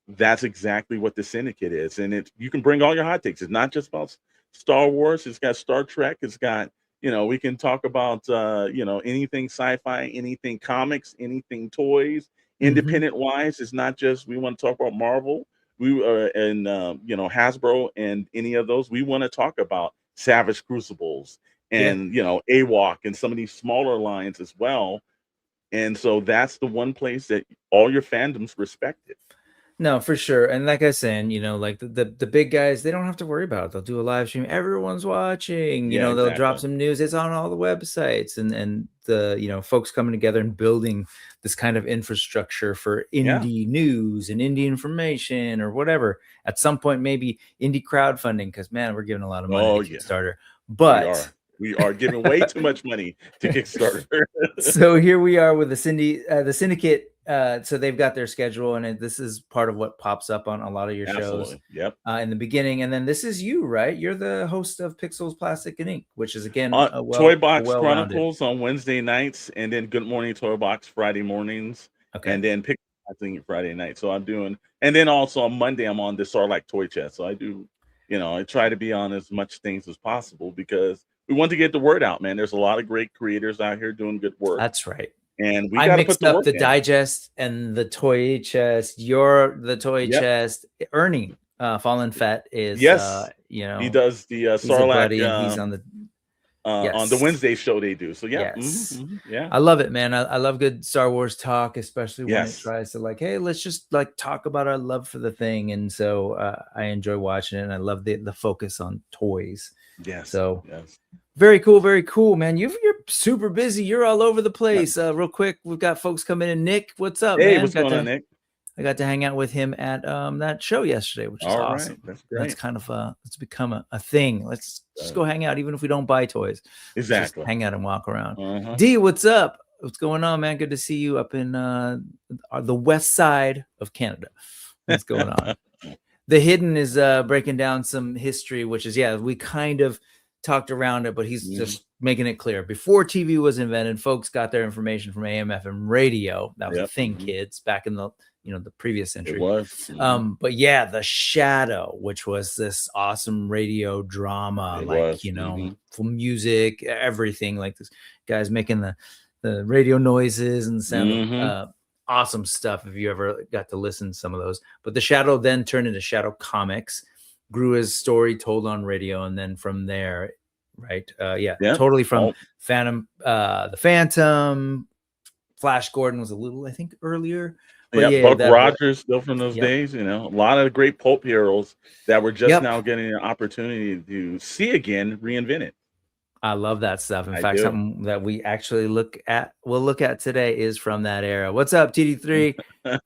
That's exactly what the Syndicate is. And you can bring all your hot takes. It's not just about Star Wars. It's got Star Trek. It's got, we can talk about, anything sci-fi, anything comics, anything toys, independent wise. It's not just, we want to talk about Marvel. And Hasbro and any of those. We want to talk about Savage Crucibles and, AWOC and some of these smaller lines as well. And so that's the one place that all your fandoms respect it. No, for sure. And like I was saying, like the big guys, they don't have to worry about it. They'll do a live stream. Everyone's watching. They'll drop some news. It's on all the websites, and the folks coming together and building this kind of infrastructure for indie news and indie information or whatever. At some point, maybe indie crowdfunding, because man, we're giving a lot of money to Kickstarter. But we are giving way too much money to Kickstarter. So here we are with the Syndicate. So they've got their schedule, and this is part of what pops up on a lot of your shows. Yep. In the beginning, and then this is you, right? You're the host of Pixels, Plastic, and Ink, which is again Toy Box Chronicles on Wednesday nights, and then Good Morning Toy Box Friday mornings, and then Pixels Plastic Friday night. So I'm doing, and then also on Monday I'm on the Sarlacc Toy Chest. So I do, I try to be on as much things as possible because we want to get the word out, man. There's a lot of great creators out here doing good work. That's right. And we I mixed up the digest and the toy chest. You're the toy chest. Ernie, Fallen Fett is he does the Sarlacc. He's on the Wednesday show they do. So I love it, man. I love good Star Wars talk, especially when it tries to hey, let's just talk about our love for the thing. And so I enjoy watching it, and I love the focus on toys. So very cool, man. You're super busy. You're all over the place. Real quick, we've got folks coming in. Nick, what's up, man? What's going on, Nick? I got to hang out with him at that show yesterday, which is awesome. Right. That's great. That's kind of it's become a thing. Let's just go hang out, even if we don't buy toys. Exactly. Just hang out and walk around. D, what's up? What's going on, man? Good to see you up in the west side of Canada. What's going on? The Hidden is breaking down some history, which is we kind of talked around it, but he's just making it clear. Before TV was invented, folks got their information from AM, FM radio. That was a thing, kids, back in the the previous century. It was. But the Shadow, which was this awesome radio drama, full music, everything, like this guy's making the radio noises and sound awesome stuff if you ever got to listen to some of those. But the Shadow then turned into Shadow Comics, grew his story told on radio, and then from there, totally from Phantom, the Phantom. Flash Gordon was a little, I think, earlier. Buck Rogers still from those days. A lot of great pulp heroes that were just now getting an opportunity to see again, reinvented. I love that stuff. In fact, something that we actually look at today is from that era. What's up, TD3?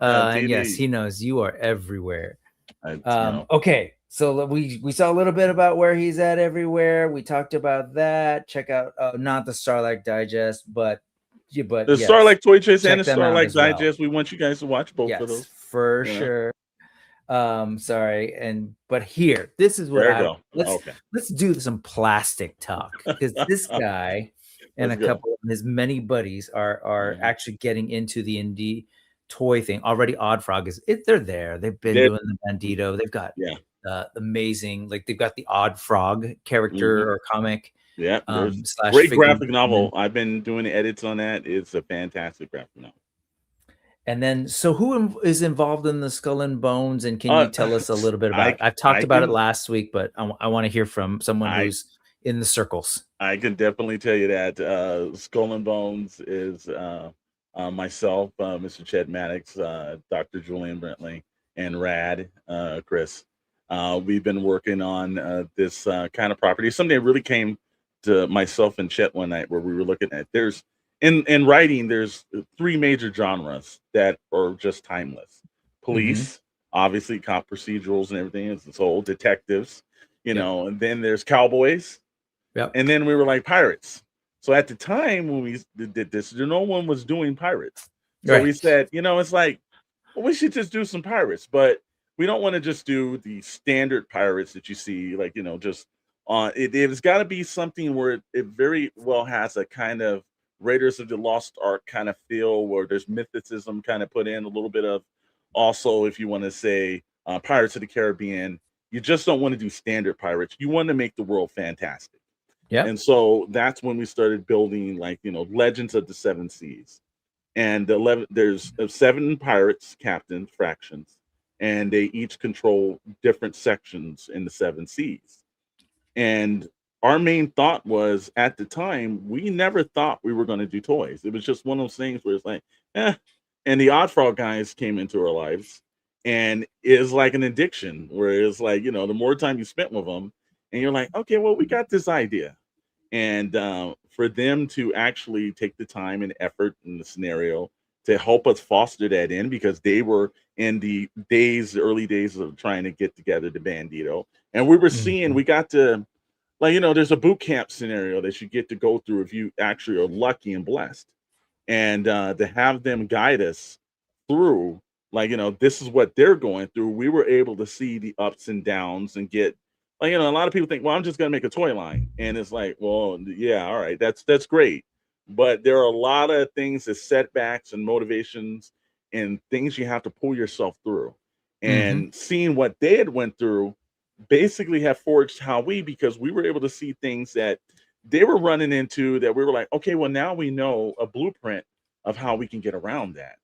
And yes, he knows you are everywhere. Okay. So we saw a little bit about where he's at everywhere. We talked about that. Check out not the Sarlacc Digest, but the Sarlacc Toy Chase and the Sarlacc Digest. We want you guys to watch both of those for sure. But here, this is what let's do some plastic talk, because this guy and a couple of his many buddies are actually getting into the indie toy thing already. Odd Frog they're there. They've been doing the Bandito. They've got amazing, they've got the Odd Frog character or comic. Great graphic novel. I've been doing the edits on that. It's a fantastic graphic novel. And then, so who is involved in the Skull and Bones? And can you tell us a little bit about it? I've talked about it last week, but I want to hear from someone who's in the circles. I can definitely tell you that Skull and Bones is myself, Mr. Chet Maddox, Dr. Julian Brentley, and Rad, Chris. We've been working on this kind of property. Something that really came to myself and Chet one night where we were looking at. There's in writing, there's three major genres that are just timeless: police, obviously cop procedurals and everything. It's this whole detectives, you Yep. know, and then there's cowboys. Yep. And then we were like pirates. So at the time when we did this, no one was doing pirates. So we said, you know, it's like, well, we should just do some pirates, but we don't want to just do the standard pirates that you see, like, you know, just on it's got to be something where it very well has a kind of Raiders of the Lost Ark kind of feel, where there's mythicism kind of put in a little bit of, also, if you want to say Pirates of the Caribbean. You just don't want to do standard pirates. You want to make the world fantastic. Yeah. And so that's when we started building, like, you know, Legends of the Seven Seas. And there's 7 pirates, captains, fractions, and they each control different sections in the 7 seas. And our main thought was, at the time, we never thought we were going to do toys. It was just one of those things where it's like, And the Odd Frog guys came into our lives, and it's like an addiction, where it's like, you know, the more time you spent with them, and you're like, okay, well, we got this idea. And for them to actually take the time and effort in the scenario to help us foster that in, because they were in the early days of trying to get together the Bandito. And we were seeing, we got to, like, you know, there's a boot camp scenario that you get to go through if you actually are lucky and blessed. And to have them guide us through, like, you know, this is what they're going through. We were able to see the ups and downs and get, like, you know, a lot of people think, well, I'm just going to make a toy line. And it's like, well, yeah, all right, that's great. But there are a lot of things as setbacks and motivations and things you have to pull yourself through. And seeing what they had went through basically have forged how because we were able to see things that they were running into, that we were like, okay, well, now we know a blueprint of how we can get around that.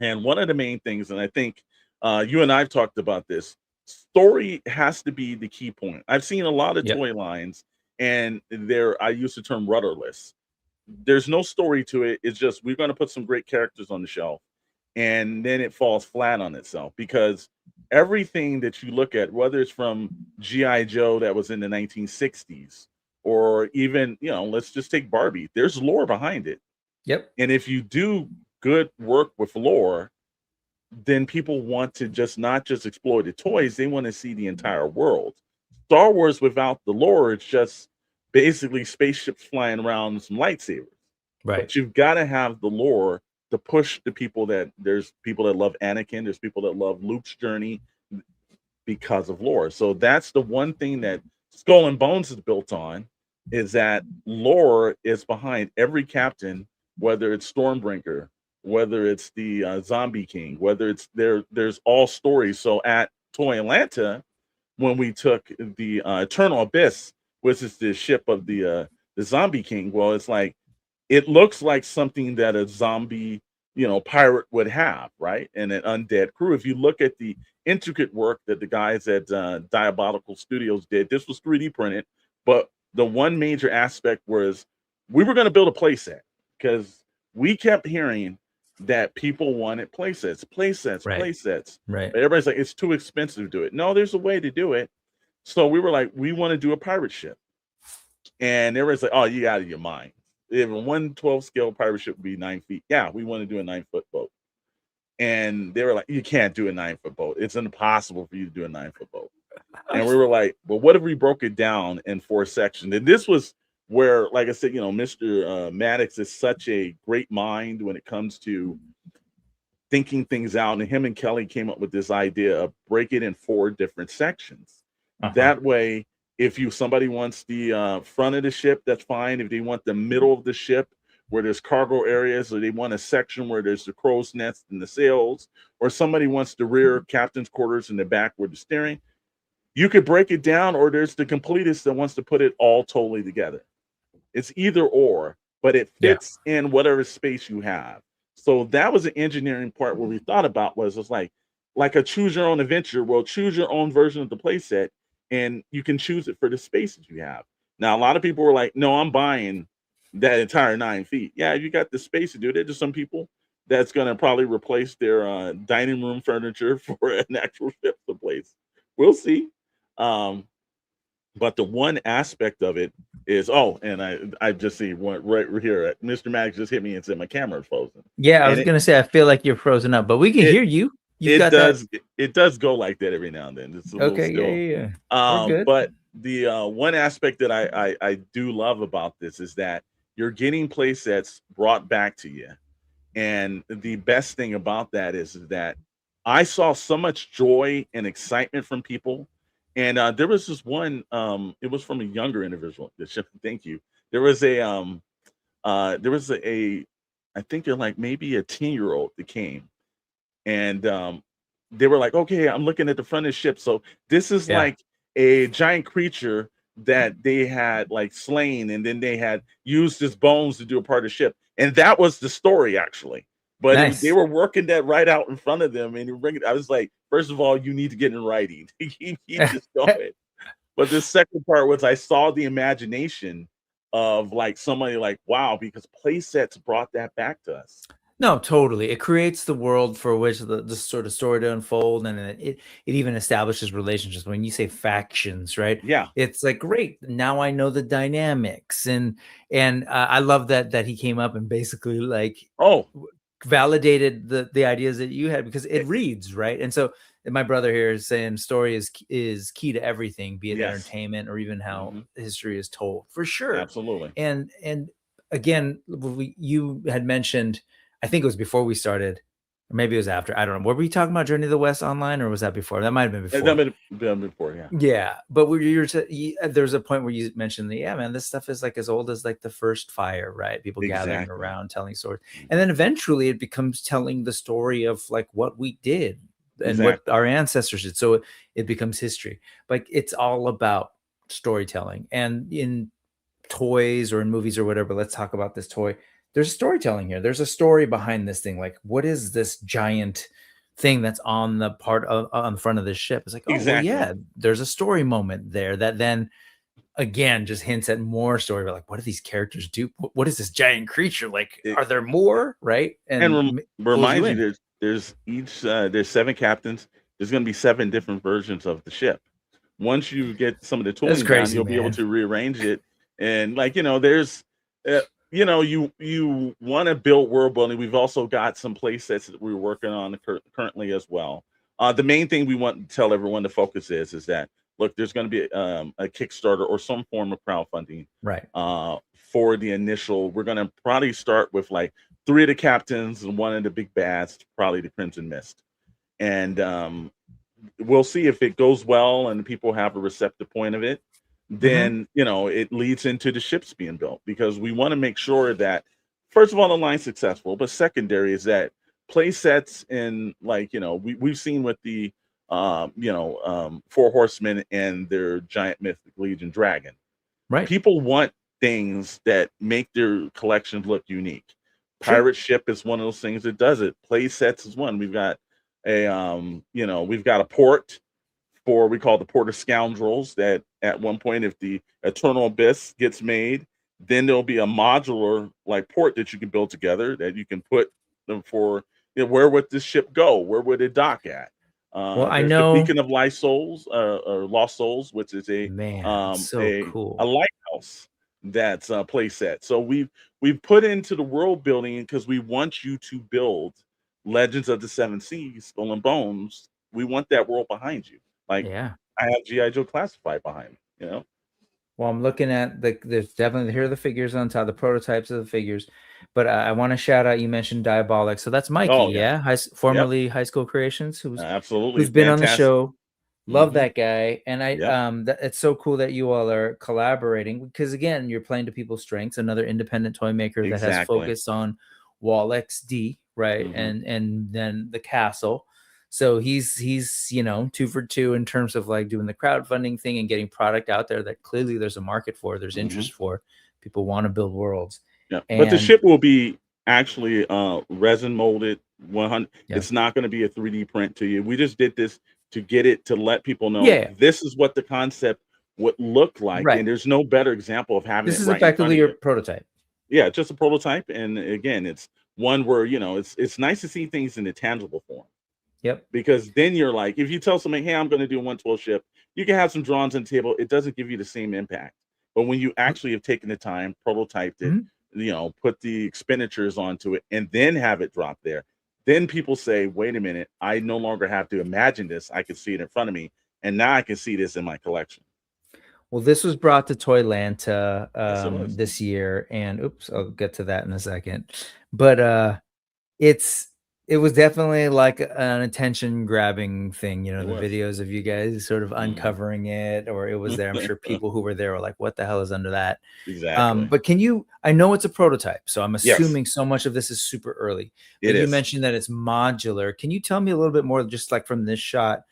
And one of the main things, and I think you and I've talked about this, story has to be the key point. I've seen a lot of toy lines, and I use the term rudderless. There's no story to it. It's just, we're going to put some great characters on the shelf, and then it falls flat on itself, because everything that you look at, whether it's from G.I. Joe that was in the 1960s, or even, you know, let's just take Barbie, there's lore behind it. Yep. And if you do good work with lore, then people want to not just explore the toys, they want to see the entire world. Star Wars without the lore, it's just basically spaceships flying around and some lightsabers. Right. But you've got to have the lore to push the people there's people that love Anakin, there's people that love Luke's journey because of lore. So that's the one thing that Skull and Bones is built on, is that lore is behind every captain, whether it's Stormbreaker, whether it's the Zombie King, whether it's there's all stories. So at Toy Atlanta, when we took the Eternal Abyss, which is the ship of the Zombie King, well, it's like, it looks like something that a zombie, you know, pirate would have, right? And an undead crew. If you look at the intricate work that the guys at Diabolical Studios did, this was 3D printed, but the one major aspect was, we were going to build a playset, because we kept hearing that people wanted playsets. Right. But everybody's like, it's too expensive to do it. No, there's a way to do it. So we were like, we want to do a pirate ship. And everybody's like, oh, you out of your mind. Even 1/12 scale pirate ship would be 9 feet. Yeah, we want to do a 9-foot boat. And they were like, you can't do a 9-foot boat. It's impossible for you to do a 9-foot boat. And we were like, well, what if we broke it down in 4 sections? And this was where, like I said, you know, Mr. Maddox is such a great mind when it comes to thinking things out. And him and Kelly came up with this idea of break it in 4 different sections. That way, if somebody wants the front of the ship, that's fine. If they want the middle of the ship where there's cargo areas, or they want a section where there's the crow's nest and the sails, or somebody wants the rear captain's quarters in the back where the steering, you could break it down. Or there's the completist that wants to put it all totally together. It's either or, but it fits in whatever space you have. So that was the engineering part where we thought about, was it's like a choose your own adventure. Well, choose your own version of the playset, and you can choose it for the space that you have. Now, a lot of people were like, no, I'm buying that entire 9 feet. Yeah, you got the space to do it. There's some people that's going to probably replace their dining room furniture for an actual ship to place. We'll see. But the one aspect of it is, and I just see one right here. Mr. Maddox just hit me and said my camera is frozen. Yeah, I was going to say, I feel like you're frozen up, but we can hear you. You've It got that. does. It does go like that every now and then. It's a little Okay, yeah, still. yeah, yeah. We're good. But the one aspect that I do love about this is that you're getting play sets brought back to you. And the best thing about that is that I saw so much joy and excitement from people. And there was this one, it was from a younger individual. Thank you. There was a I think they're like maybe a 10-year-old that came, and they were like, okay, I'm looking at the front of the ship. So this is Yeah. like a giant creature that they had like slain, and then they had used his bones to do a part of the ship. And that was the story, actually. But they Nice. were working that right out in front of them. And I was like, first of all, you need to get in writing. Keep this going. But the second part was I saw the imagination of like somebody like, wow, because play sets brought that back to us. No, totally. It creates the world for which the sort of story to unfold, and it even establishes relationships. When you say factions, right? Yeah. It's like, great. Now I know the dynamics, and I love that he came up and basically like Oh, validated the ideas that you had, because it reads right. And so my brother here is saying story is key to everything, be it yes. entertainment or even how history is told, for sure. Absolutely. And again, you had mentioned, I think it was before we started, or maybe it was after. I don't know. Were we talking about Journey to the West online, or was that before? That might have been before. That might have been before, yeah. Yeah, but there's a point where you mentioned that, yeah, man, this stuff is like as old as like the first fire, right? People gathering around telling stories, and then eventually it becomes telling the story of like what we did and what our ancestors did. So it becomes history. Like it's all about storytelling, and in toys or in movies or whatever. Let's talk about this toy. There's storytelling here. There's a story behind this thing. Like, what is this giant thing that's on the front of this ship? It's like, oh, well, yeah, there's a story moment there that then again just hints at more story about like, what do these characters do? What is this giant creature like? Are there more? Right? And remind you, there's 7 captains. There's going to be 7 different versions of the ship. Once you get some of the tooling down, you'll be able to rearrange it. And like, there's you want to build world building. We've also got some play sets that we're working on currently as well. The main thing we want to tell everyone to focus is that, look, there's going to be a Kickstarter or some form of crowdfunding, right? For the initial. We're going to probably start with like 3 of the captains and 1 of the big bads, probably the Crimson Mist, and we'll see if it goes well and people have a receptive point of it. Then it leads into the ships being built, because we want to make sure that, first of all, the line's successful, but secondary is that play sets, and like we've seen with the 4 Horsemen and their giant mythic legion dragon, right? People want things that make their collections look unique. Pirate ship is one of those things that does it. Play sets is one. We've got we've got a port for, we call the Port of Scoundrels, that at one point, if the Eternal Abyss gets made, then there'll be a modular like port that you can build together that you can put them for, where would this ship go? Where would it dock at? Well, I know the Beacon of Light Souls, or Lost Souls, which is a cool. a lighthouse that's a play set. So we've put into the world building, because we want you to build Legends of the Seven Seas, Skull and Bones. We want that world behind you. Like, I have G.I. Joe Classified behind me, Well, I'm looking at there's definitely, here are the figures on top, the prototypes of the figures. But I want to shout out, you mentioned Diabolic. So that's Mikey, formerly High School Creations, who's been on the show. Love that guy. And it's so cool that you all are collaborating, because again, you're playing to people's strengths. Another independent toy maker that has focused on Wall XD, right? And then the castle. So he's 2 for 2 in terms of like doing the crowdfunding thing and getting product out there that clearly there's a market for, there's interest for. People want to build worlds. Yeah, but the ship will be actually resin molded 100. It's not going to be a 3D print to you. We just did this to get it, to let people know this is what the concept would look like, and there's no better example of having this is effectively your prototype. Yeah, just a prototype. And again, it's one where it's nice to see things in a tangible form. Yep. Because then you're like, if you tell somebody, hey, I'm going to do a 112 ship, you can have some drawings on the table. It doesn't give you the same impact. But when you actually have taken the time, prototyped it, put the expenditures onto it, and then have it drop there, then people say, wait a minute, I no longer have to imagine this. I can see it in front of me. And now I can see this in my collection. Well, this was brought to Toylanta Yes, it was. this year, and oops, I'll get to that in a second. But it was definitely like an attention grabbing thing, you know, the videos of you guys sort of uncovering it, or it was there. I'm sure people who were there were like, what the hell is under that? Exactly. But I know it's a prototype, so I'm assuming so much of this is super early. But you mentioned that it's modular. Can you tell me a little bit more, just like from this shot,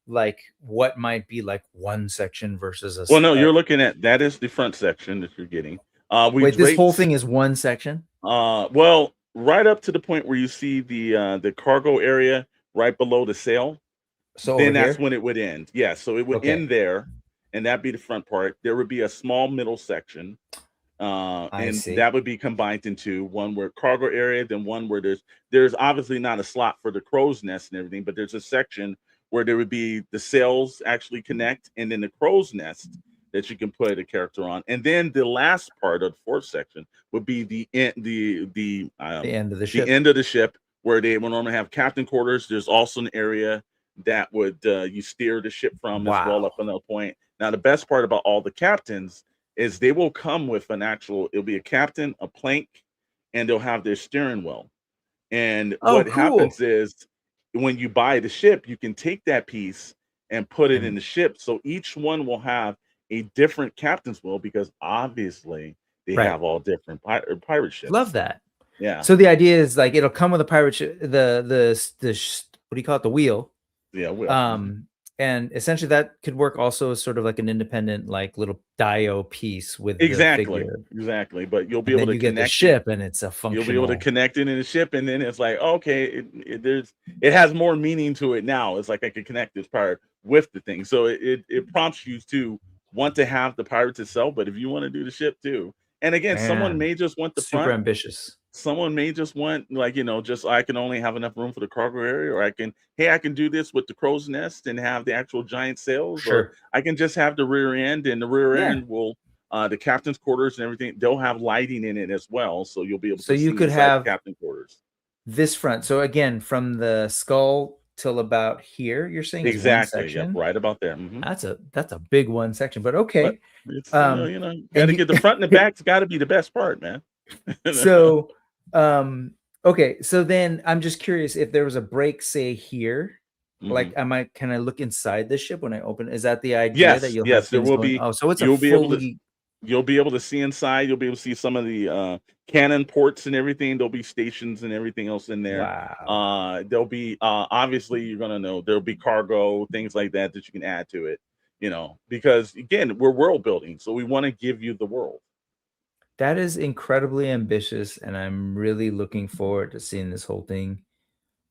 like what might be like one section versus a well, no, you're looking at that is the front section that you're getting. Wait, this whole thing is one section? Well, right up to the point where you see the cargo area right below the sail. So then that's when it would end. Yeah, so it would end there, and that'd be the front part. There would be a small middle section, and that would be combined into one where cargo area, then one where there's obviously not a slot for the crow's nest and everything, but there's a section where there would be the sails actually connect, and then the crow's nest that you can put a character on, and then the last part of the fourth section would be the end of the ship, where they would normally have captain quarters. There's also an area that would you steer the ship from as well up until a point. Now, the best part about all the captains is they will come with it'll be a captain, a plank, and they'll have their steering wheel. And what happens is, when you buy the ship, you can take that piece and put it in the ship. So each one will have a different captain's wheel, because obviously they have all different pirate ships. Love that. Yeah. So the idea is like it'll come with a pirate ship, the what do you call it? The wheel. Yeah. Wheel. And essentially that could work also as sort of like an independent, like little dio piece with exactly, the figure. Exactly. But you'll be able to connect the ship, and it's a functional. You'll be able to connect it in the ship, and then it's like, okay, it has more meaning to it now. It's like I can connect this pirate with the thing, so it prompts you to want to have the pirates itself, but if you want to do the ship too, and again, someone may just want the super front. Ambitious. Someone may just want, like, just I can only have enough room for the cargo area, or I can do this with the crow's nest and have the actual giant sails, or I can just have the rear end, and the rear end will the captain's quarters and everything, they'll have lighting in it as well, so you'll be able to see you could have captain quarters. This front, so again, from the skull till about here, you're saying exactly, one section? Yep, right about there. That's a big one section, but okay. But it's, you got to get the front and the back's got to be the best part, man. So okay, so then I'm just curious, if there was a break, say here, like can I look inside the ship when I open? Is that the idea? That you'll yes, there will be. Oh, so it's you'll be able to see inside. You'll be able to see some of the cannon ports and everything. There'll be stations and everything else in there. Wow. There'll be obviously, you're gonna know there'll be cargo, things like that you can add to it, because again, we're world building, so we want to give you the world. That is incredibly ambitious, and I'm really looking forward to seeing this whole thing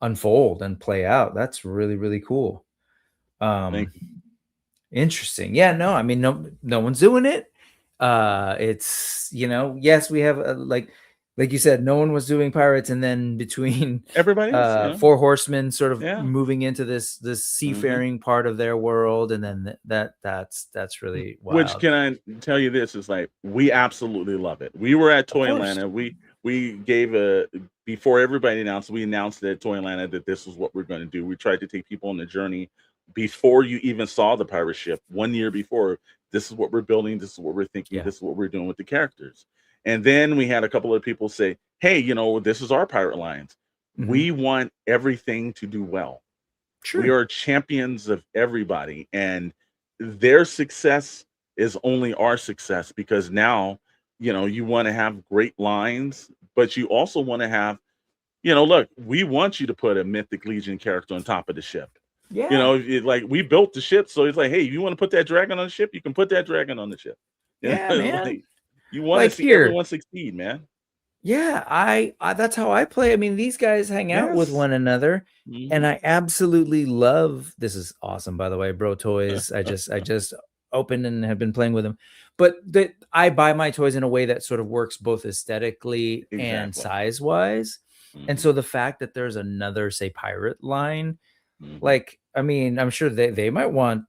unfold and play out. That's really, really cool. Thank you. Interesting. Yeah, no, I mean, no one's doing it. It's, yes, we have like you said, no one was doing pirates, and then between everybody, Four Horsemen sort of moving into this seafaring part of their world, and then that's really wild. Which, can I tell you, this is like, we absolutely love it. We were at Toylanta. We gave before everybody announced, we announced at Toylanta that this was what we're going to do. We tried to take people on the journey before you even saw the pirate ship. 1 year before, this is what we're building, this is what we're thinking, this is what we're doing with the characters. And then we had a couple of people say, hey, this is our pirate lines. We want everything to do well. We are champions of everybody, and their success is only our success, because now, you want to have great lines, but you also want to have, look, we want you to put a Mythic Legion character on top of the ship. Like, we built the ship, so it's like, hey, you want to put that dragon on the ship, you can put that dragon on the ship. Man. Like, you want to see everyone succeed, man. Yeah, I that's how I play. I mean, these guys hang out with one another, and I absolutely love. This is awesome, by the way, Bro Toys. I just opened and have been playing with them, but I buy my toys in a way that sort of works both aesthetically and size wise. And so the fact that there's another, say, pirate line, like, I mean, I'm sure they might want,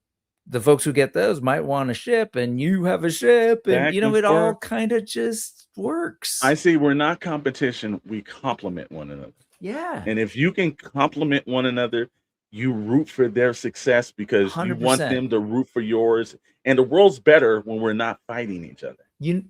the folks who get those might want a ship, and you have a ship, and it all kind of just works. I see, we're not competition, we complement one another. Yeah. And if you can complement one another, you root for their success because you want 100%. them to root for yours. And the world's better when we're not fighting each other. You,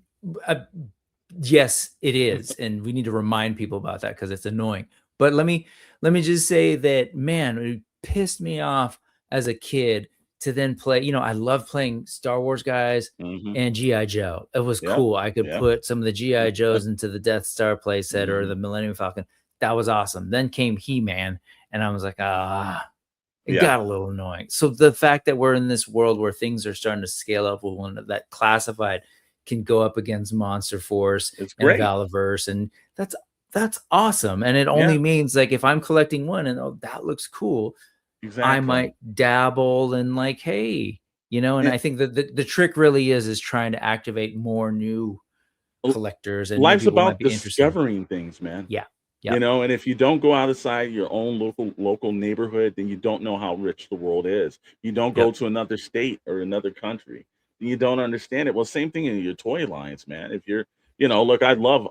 yes, it is, and we need to remind people about that because it's annoying. But let me just say that, man, it pissed me off as a kid to then play. You know, I love playing Star Wars guys and GI Joe. It was cool. I could put some of the GI Joes into the Death Star playset or the Millennium Falcon. That was awesome. Then came He-Man, and I was like, it got a little annoying. So the fact that we're in this world where things are starting to scale up with one that classified can go up against Monster Force and Valaverse, and that's awesome. And it only means, like, if I'm collecting one and that looks cool, I might dabble and, like, hey, you know. And I think that the trick really is trying to activate more new collectors, and life's people about might be discovering things, man. Yeah. You know, and if you don't go outside your own local neighborhood, then you don't know how rich the world is. You don't go to another state or another country, then you don't understand it. Well, same thing in your toy lines, man. If you're, you know, look, I love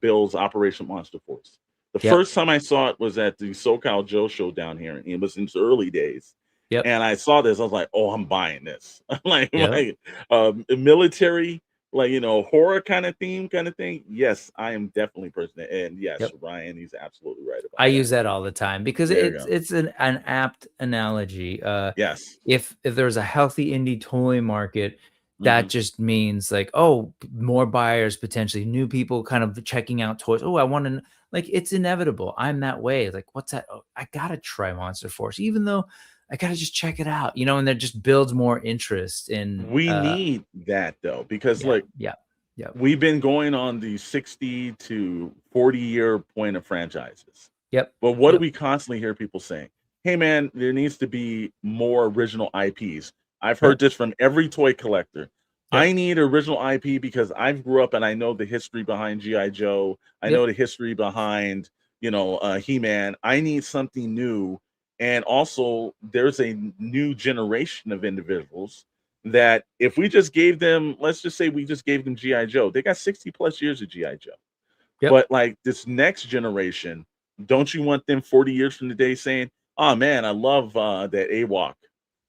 Bill's Operation Monster Force. The first time I saw it was at the SoCal Joe show down here, and it was in its early days. And I saw this, I was like, oh, I'm buying this. like military, like, you know, horror kind of theme kind of thing. Yes, I am definitely person. And yes, Ryan, he's absolutely right about I use that all the time because it's an apt analogy. Yes. If there's a healthy indie toy market, that just means, like, oh, more buyers, potentially new people kind of checking out toys. Oh, I want to, like, it's inevitable. I'm that way. Like, what's that? Oh, I gotta try Monster Force, even though I gotta just check it out, you know. And that just builds more interest in. We need that though, because we've been going on the 60 to 40 year point of franchises. But what do we constantly hear people saying? Hey man, there needs to be more original IPs. I've heard this from every toy collector. I need original IP because I grew up and I know the history behind GI Joe. I know the history behind, you know, He-Man. I need something new. And also, there's a new generation of individuals that if we just gave them, let's just say we just gave them GI Joe, they got 60 plus years of GI Joe. But like this next generation, don't you want them 40 years from today saying, oh man, I love that AWOC.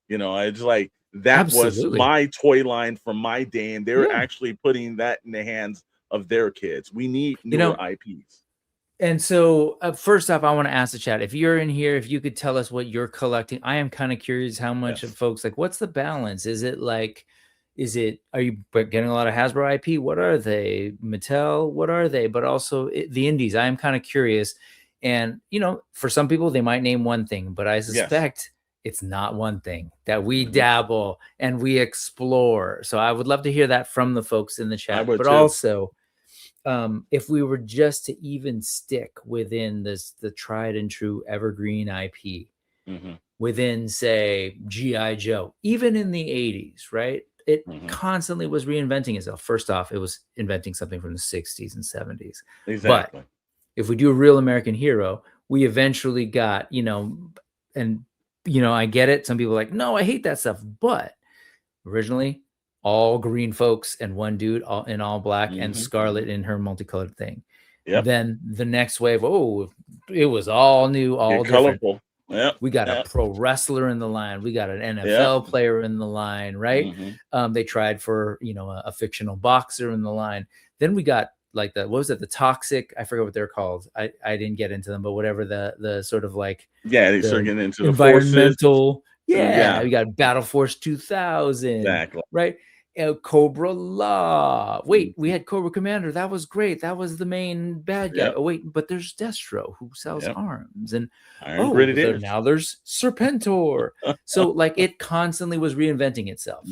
You know, it's like that was my toy line from my day, and they're actually putting that in the hands of their kids. We need newer IPs. And so, first off, I want to ask the chat, if you're in here, if you could tell us what you're collecting. I am kind of curious how much of folks, like, what's the balance? Is it like, are you getting a lot of Hasbro IP? What are they? Mattel? What are they? But also the indies. I am kind of curious. And, you know, for some people, they might name one thing, but I suspect it's not one thing, that we dabble and we explore. So I would love to hear that from the folks in the chat. But also, if we were just to even stick within the tried and true evergreen IP, within, say, GI Joe, even in the 80s, right? It constantly was reinventing itself. First off, it was inventing something from the 60s and 70s. But if we do a Real American Hero, we eventually got, you know, and, you know, I get it. Some people are like, no, I hate that stuff. But originally, all green folks and one dude in all black and Scarlet in her multicolored thing. Then the next wave, it was all new, all different. Colorful. We got a pro wrestler in the line. We got an NFL player in the line, right? They tried for, you know, a fictional boxer in the line. Then we got, like, what was it? The Toxic, I forget what they're called. I didn't get into them, but whatever the sort of like, they start getting into the environmental. We got Battle Force 2000, right? Cobra Law. Wait, we had Cobra Commander. That was great. That was the main bad guy. Oh wait, but there's Destro who sells arms, and now there's Serpentor. So, like, it constantly was reinventing itself.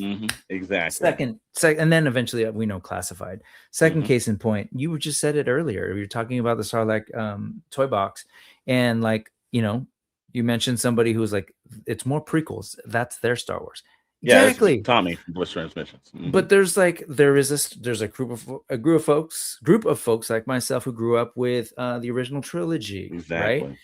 Second, and then eventually we know classified. Second case in point, you just said it earlier. You were talking about the Sarlacc toy box, and, like, you know, you mentioned somebody who's like, it's more prequels. That's their Star Wars. Exactly. Tommy from Bliss Transmissions. But there's a group of folks like myself who grew up with the original trilogy, right?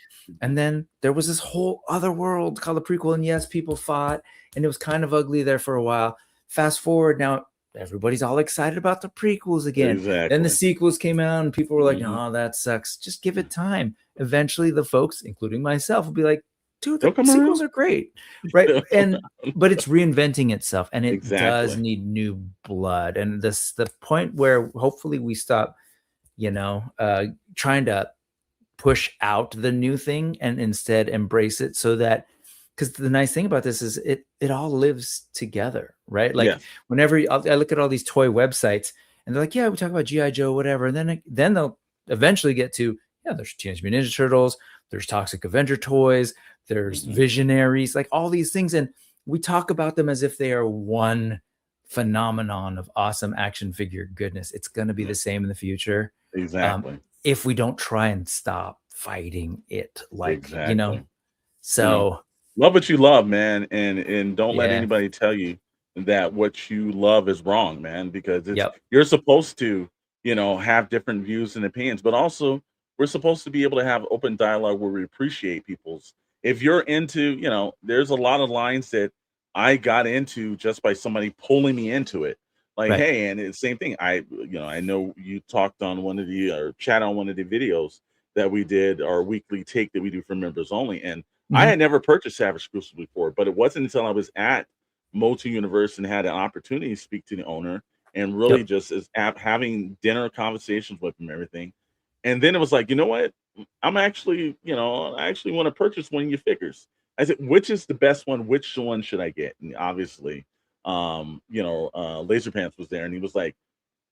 And then there was this whole other world called the prequel, and yes, people fought, and it was kind of ugly there for a while. Fast forward now, everybody's all excited about the prequels again. Exactly. Then the sequels came out and people were like, Mhm. "No, that sucks." Just give it time. Eventually the folks, including myself, will be like, "Dude, the They'll come sequels around. are great." Right? But it's reinventing itself, and it does Exactly. need new blood. And the point where hopefully we stop, trying to push out the new thing and instead embrace it, so that, because the nice thing about this is it all lives together, right? Like Yes. whenever I look at all these toy websites and they're like, yeah, we talk about GI Joe, whatever, and then they'll eventually get to, yeah, there's Teenage Mutant Ninja Turtles, there's Toxic Avenger toys, there's Mhm. Visionaries, like all these things, and we talk about them as if they are one phenomenon of awesome action figure goodness. It's going to be the same in the future. Exactly. If we don't try and stop fighting it, like, Exactly. so Love what you love, man, and don't let yeah, anybody tell you that what you love is wrong, man, because yep, you're supposed to, have different views and opinions, but also we're supposed to be able to have open dialogue where we appreciate people's. If you're into, there's a lot of lines that I got into just by somebody pulling me into it. Like, right, hey, and it's the same thing. I know you talked on one of the or chat on one of the videos that we did, our weekly take that we do for members only, and I mhm, had never purchased Savage Exclusive before, but it wasn't until I was at Moto Universe and had an opportunity to speak to the owner and really yep, just having dinner conversations with him and everything. And then it was like, you know what? I'm actually, I actually want to purchase one of your figures. I said, which is the best one? Which one should I get? And obviously, Laser Pants was there, and he was like,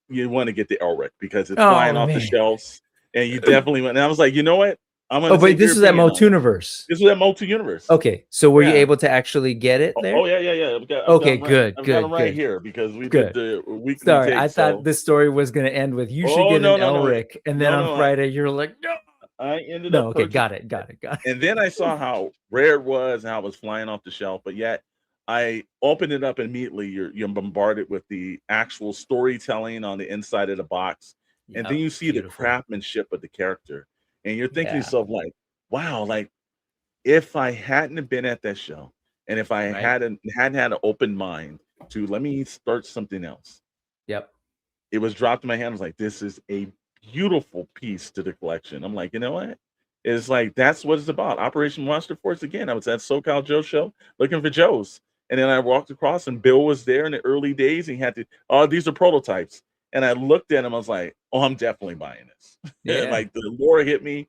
you want to get the Elric because it's oh flying off the man, shelves, and you definitely want. And I was like, you know what? I'm oh, gonna but take your this is at opinion on it. Motuniverse. This was at Multi Universe. Okay, so were you Yeah. able to actually get it there? Oh yeah, yeah, yeah. Okay, good, I've got them good, right good, here because we did good. the weekly Sorry, take. I thought So, this story was going to end with you should oh get an no, no, no, Elric, and then no, on no. Friday you're like, no, I ended no. up Okay, purchasing got it. it, and then I saw how rare it was and how it was flying off the shelf. But yet, I opened it up immediately. You're bombarded with the actual storytelling on the inside of the box, and then Yep, you see the beautiful. craftsmanship of the character, and you're thinking to Yeah, yourself like, wow, like if I hadn't have been at that show, and if I right. hadn't had an open mind to let me start something else, Yep. it was dropped in my hand. I was like, this is a beautiful piece to the collection. I'm like, you know what? It's like that's what it's about. Operation Monster Force again. I was at SoCal Joe show looking for Joe's. And then I walked across and Bill was there in the early days. And he had to, oh, these are prototypes. And I looked at him, I was like, oh, I'm definitely buying this. Yeah. Like the lore hit me.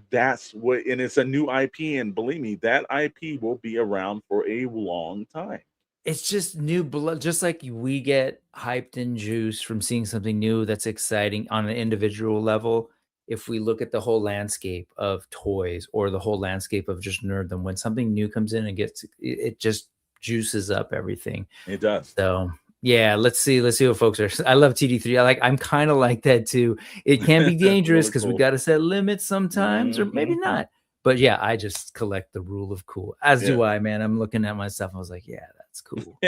That's what, and it's a new IP, and believe me, that IP will be around for a long time. It's just new blood, just like we get hyped and juiced from seeing something new that's exciting on an individual level. If we look at the whole landscape of toys or the whole landscape of just nerddom, when something new comes in and it just juices up everything. It does. So yeah, let's see what folks are. I love TD3. I'm kind of like that too. It can be dangerous Really because we cool. got to set limits sometimes, or maybe Mhm. not. But yeah, I just collect the rule of cool, as do Yeah. I, man. I'm looking at myself. I was like, yeah, that's cool.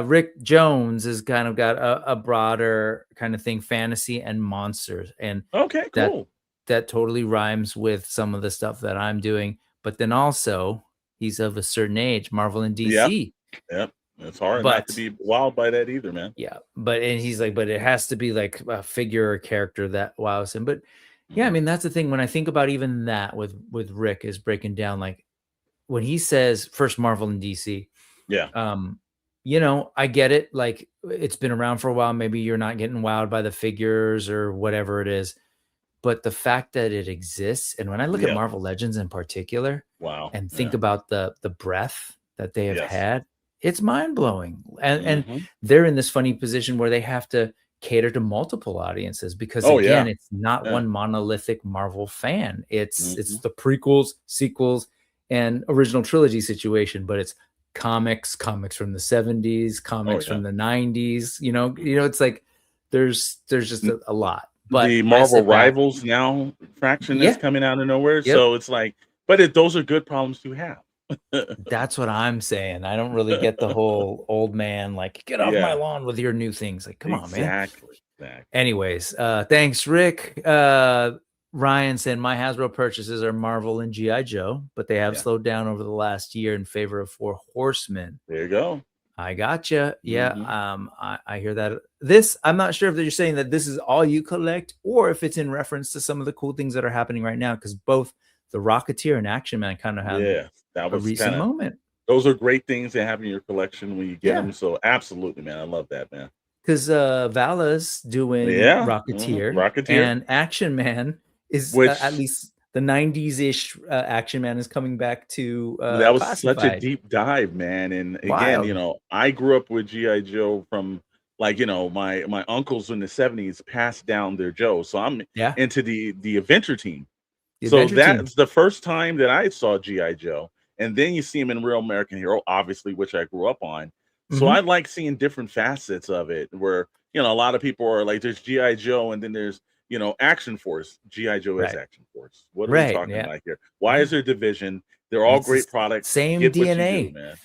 Rick Jones has kind of got a broader kind of thing, fantasy and monsters, and Okay, that cool. that totally rhymes with some of the stuff that I'm doing. But then also, he's of a certain age, Marvel and Yep. DC. Yep. It's hard not to But be wild by that either, man. yeah, and he's like, but it has to be like a figure or character that wows him. But yeah, I Mhm. mean, that's the thing. When I think about even that with Rick is breaking down, like when he says first Marvel and DC, Yeah. I get it. Like it's been around for a while. Maybe you're not getting wowed by the figures or whatever it is. But the fact that it exists, and when I look at Yeah. Marvel Legends in particular Wow. and think Yeah. about the breadth that they have Yes. had, it's mind-blowing. And Mhm. they're in this funny position where they have to cater to multiple audiences because Oh, again, yeah. it's not Yeah. one monolithic Marvel fan. It's Mhm. the prequels, sequels, and original trilogy situation, but it's comics from the 70s, Oh, comics yeah. from the 90s, it's like there's just N a lot. But The I Marvel sit back. Rivals now faction that's Yeah. coming out of nowhere, Yep. so it's like but those are good problems to have. That's what I'm saying. I don't really get the whole old man, like, get off my Yeah. lawn with your new things. Like, come on, man. Exactly. Exactly. Anyways, thanks, Rick. Ryan said my Hasbro purchases are Marvel and GI Joe, but they have Yeah. slowed down over the last year in favor of Four Horsemen. There you go. I gotcha. Yeah. Hmm. I hear that. This, I'm not sure if you're saying that this is all you collect or if it's in reference to some of the cool things that are happening right now, because both the Rocketeer and Action Man kind of had Yeah, that a was recent kind of, moment. those are great things to have in your collection when you get Yeah. them. So absolutely, man, I love that, man. Because Vala's doing Yeah, Rocketeer Rocketeer, and Action Man is at which least the 90s ish Action Man is coming back to that was such a Classified. deep dive, man. And again, Wild. I grew up with GI Joe from, like, my uncles in the '70s passed down their Joe, so I'm Yeah. into the Adventure Team. The So Adventure Team. that's the first time that I saw GI Joe, and then you see him in Real American Hero, obviously, which I grew up on. So Mhm. I like seeing different facets of it, where a lot of people are like, "There's GI Joe, and then there's Action Force." GI Joe is Right. Action Force. What are we Right. talking Yeah. about here? Why is Yeah. there division? They're all It's the great products. same Get what you do, DNA. man.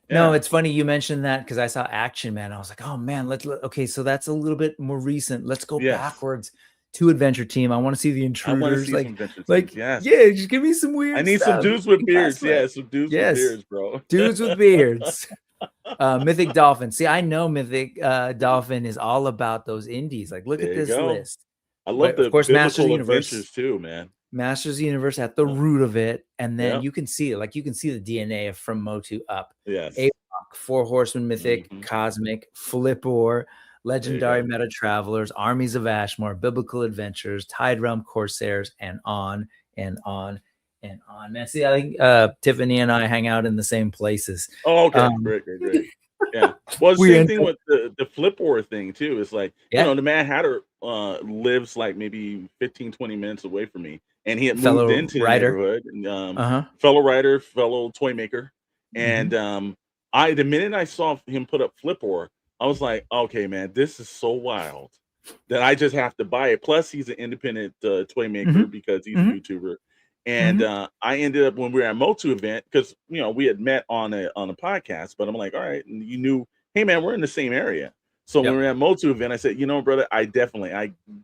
No, Yeah, it's funny you mentioned that because I saw Action Man. I was like, oh man, okay, so that's a little bit more recent. Let's go yes. backwards to Adventure Team. I want to see the I want to Intruders. see some Adventure Teams. Like, Yes, yeah, just give me some I weird need some stuff dudes with in beards. Classified. Yeah, some dudes with Yes, beards, bro. dudes with beards. Mythic Dolphin. See, I know Mythic Dolphin is all about those indies. Like, look There at you this go. list. I love But of the course, Masters of the biblical Universe. adventures too, man. Masters of the Universe at the Yeah. root of it, and then Yeah. you can see it. Like you can see the DNA of from Motu up. Yes. Awok, Four Horsemen, Mythic, Mhm. Cosmic, Flipor, Legendary go. Meta Travelers, Armies of Ashmore, Biblical Adventures, Tide Realm Corsairs, and on and on and on. Man, see, I think Tiffany and I hang out in the same places. Oh, okay. Great. Yeah. Well, the We same end thing up, with the flip war thing too. It's like, yeah, the Mad Hatter lives like maybe 15, 20 minutes away from me. And he had moved fellow into the writer. neighborhood, and Uh-huh. fellow writer, fellow toy maker. Mhm. And the minute I saw him put up flip war, I was like, okay, man, this is so wild that I just have to buy it. Plus, he's an independent toy maker Mhm. because he's a Mhm. YouTuber. And Mhm. I ended up, when we were at Motu event, because we had met on a podcast, but I'm like, all right, and you knew, hey man, we're in the same area. So when we Yep. were at Motu event, I said, brother, I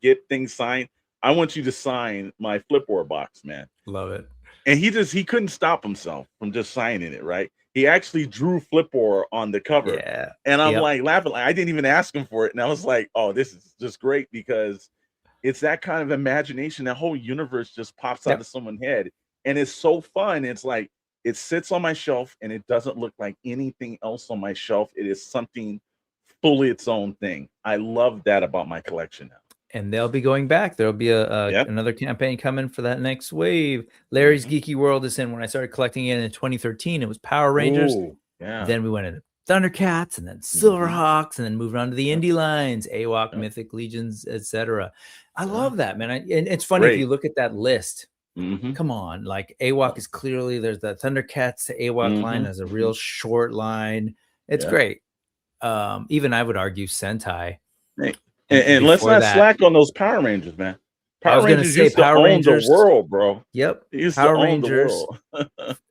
get things signed. I want you to sign my Flipboard box, man. Love it. And he couldn't stop himself from just signing it, right? He actually drew Flipboard on the cover. Yeah. And I'm Yep. like laughing, like I didn't even ask him for it. And I was like, oh, this is just great, because it's that kind of imagination. That whole universe just pops out Yep. of someone's head, and it's so fun. It's like it sits on my shelf, and it doesn't look like anything else on my shelf. It is something fully its own thing. I love that about my collection now. And they'll be going back. There'll be Yep. another campaign coming for that next wave. Larry's Mhm. Geeky World is in. When I started collecting it in 2013, it was Power Rangers. Ooh, yeah. Then we went into Thundercats, and then Mhm. Silverhawks, and then moving on to the Yep. indie lines, Awok, Yep. Mythic Legions, etc. I Yeah. love that, man. And it's funny if you Great. look at that list. Mhm. Come on, like Awok is clearly, there's the Thundercats to Awok line Mhm. as a real short line. It's Yeah. great. Even I would argue Sentai. Hey, And and let's before not that, slack on those Power Rangers, man. I Power was gonna Rangers say used to Power own the Rangers. world, bro. Yep, They used to Power own the Rangers world.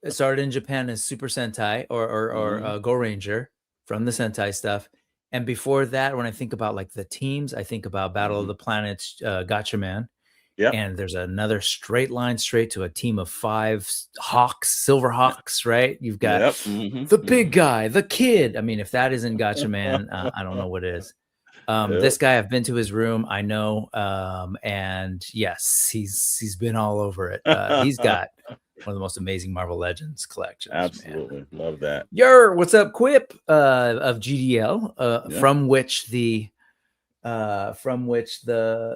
it started in Japan as Super Sentai or Go Ranger from the Sentai stuff. And before that, when I think about like the teams, I think about Battle of the Planets, Gotcha Man. Yeah. And there's another straight line straight to a team of 5 Hawks, Silver Hawks, right? You've got the big guy, the kid. I mean, if that isn't Gotcha Man, I don't know what is. This guy, I've been to his room, I know, and yes, he's been all over it. He's got one of the most amazing Marvel Legends collections. Absolutely, Man. love that. What's up, Quip of GDL, from which the Flipor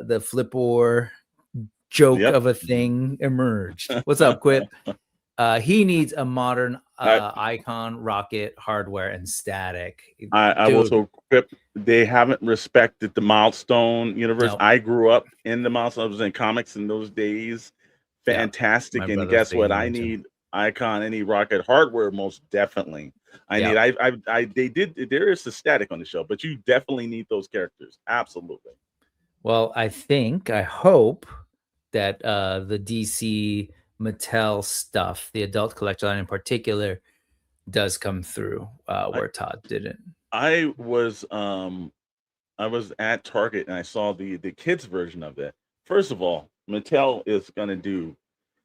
joke of a thing emerged. What's up, Quip? He needs a modern icon, rocket, hardware, and static. I will also Quip. They haven't respected the Milestone universe. Nope. I grew up in the Milestone. I was in comics in those days. Fantastic. Yeah, and guess what? I need icon, any rocket hardware, most definitely. There is a static on the show, but you definitely need those characters. Absolutely. Well, I hope that the DC Mattel stuff, the adult collection line in particular, does come through where Todd didn't. I was at Target and I saw the kids version of that. First of all, Mattel is gonna do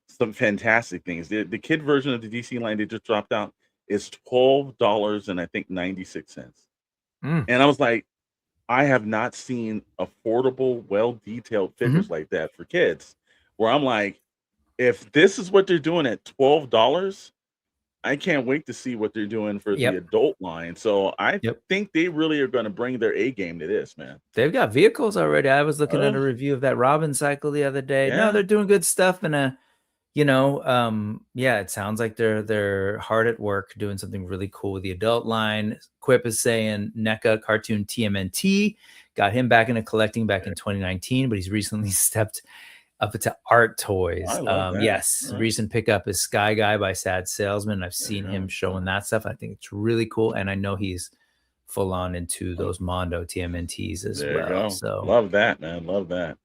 some fantastic things. The kid version of the DC line they just dropped out is $12 and I think 96 cents. Mm. And I was like, I have not seen affordable, well-detailed figures like that for kids. Where I'm like, if this is what they're doing at $12, I can't wait to see what they're doing for the Yep. adult line. So I Yep. think they really are going to bring their A game to this, man. They've got vehicles already. I was looking at Oh, a review of that Robin cycle the other day. No, yeah. they're doing good stuff in a, yeah, it sounds like they're hard at work doing something really cool with the adult line. Quip is saying NECA cartoon TMNT got him back into collecting back in 2019, but he's recently stepped up into art toys. I love that. Yes, Yeah. recent pickup is Sky Guy by Sad Salesman. I've seen him showing that stuff. I think it's really cool, and I know he's full on into those Mondo TMNTs as There you well. go. So Love that, man. Love that.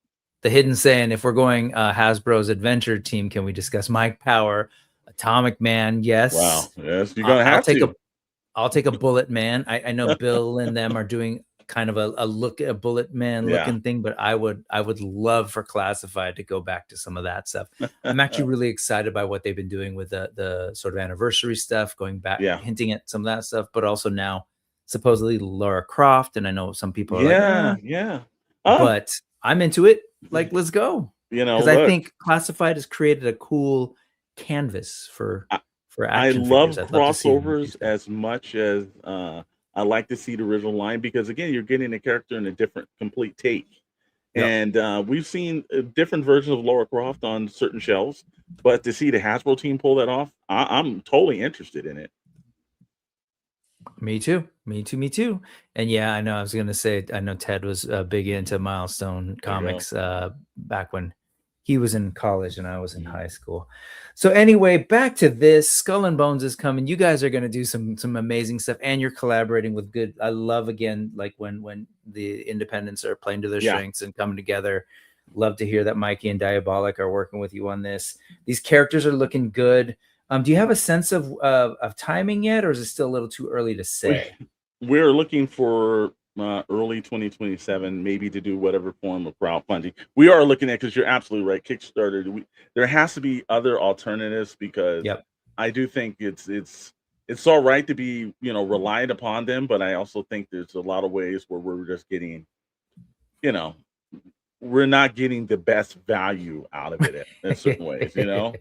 the Hidden saying, if we're going Hasbro's adventure team, can we discuss Mike Power, Atomic Man? Yes. Wow. Yes, you're gonna have to. I'll take a Bullet Man. I know Bill and them are doing kind of a Bullet Man looking thing, but I would love for Classified to go back to some of that stuff. I'm actually really excited by what they've been doing with the sort of anniversary stuff, going back, hinting at some of that stuff, but also now supposedly Lara Croft, and I know some people are but I'm into it. Like, let's go. Because I think Classified has created a cool canvas for action I love figures. crossovers as much as I like to see the original line, because again, you're getting a character in a different, complete take. And we've seen different versions of Lara Croft on certain shelves, but to see the Hasbro team pull that off, I'm totally interested in it. Me too. And yeah, I know I was going to say, I know Ted was big into Milestone Comics back when he was in college and I was in high school. So anyway, back to this. Skull and Bones is coming. You guys are going to do some amazing stuff, and you're collaborating with good. I love, again, like when the independents are playing to their strengths and coming together. Love to hear that Mikey and Diabolic are working with you on this. These characters are looking good. Do you have a sense of timing yet, or is it still a little too early to say? We're looking for early 2027, maybe, to do whatever form of crowdfunding. We are looking at, because you're absolutely right, Kickstarter. There has to be other alternatives, because I do think it's all right to be reliant upon them, but I also think there's a lot of ways where we're just getting, we're not getting the best value out of it in certain ways, But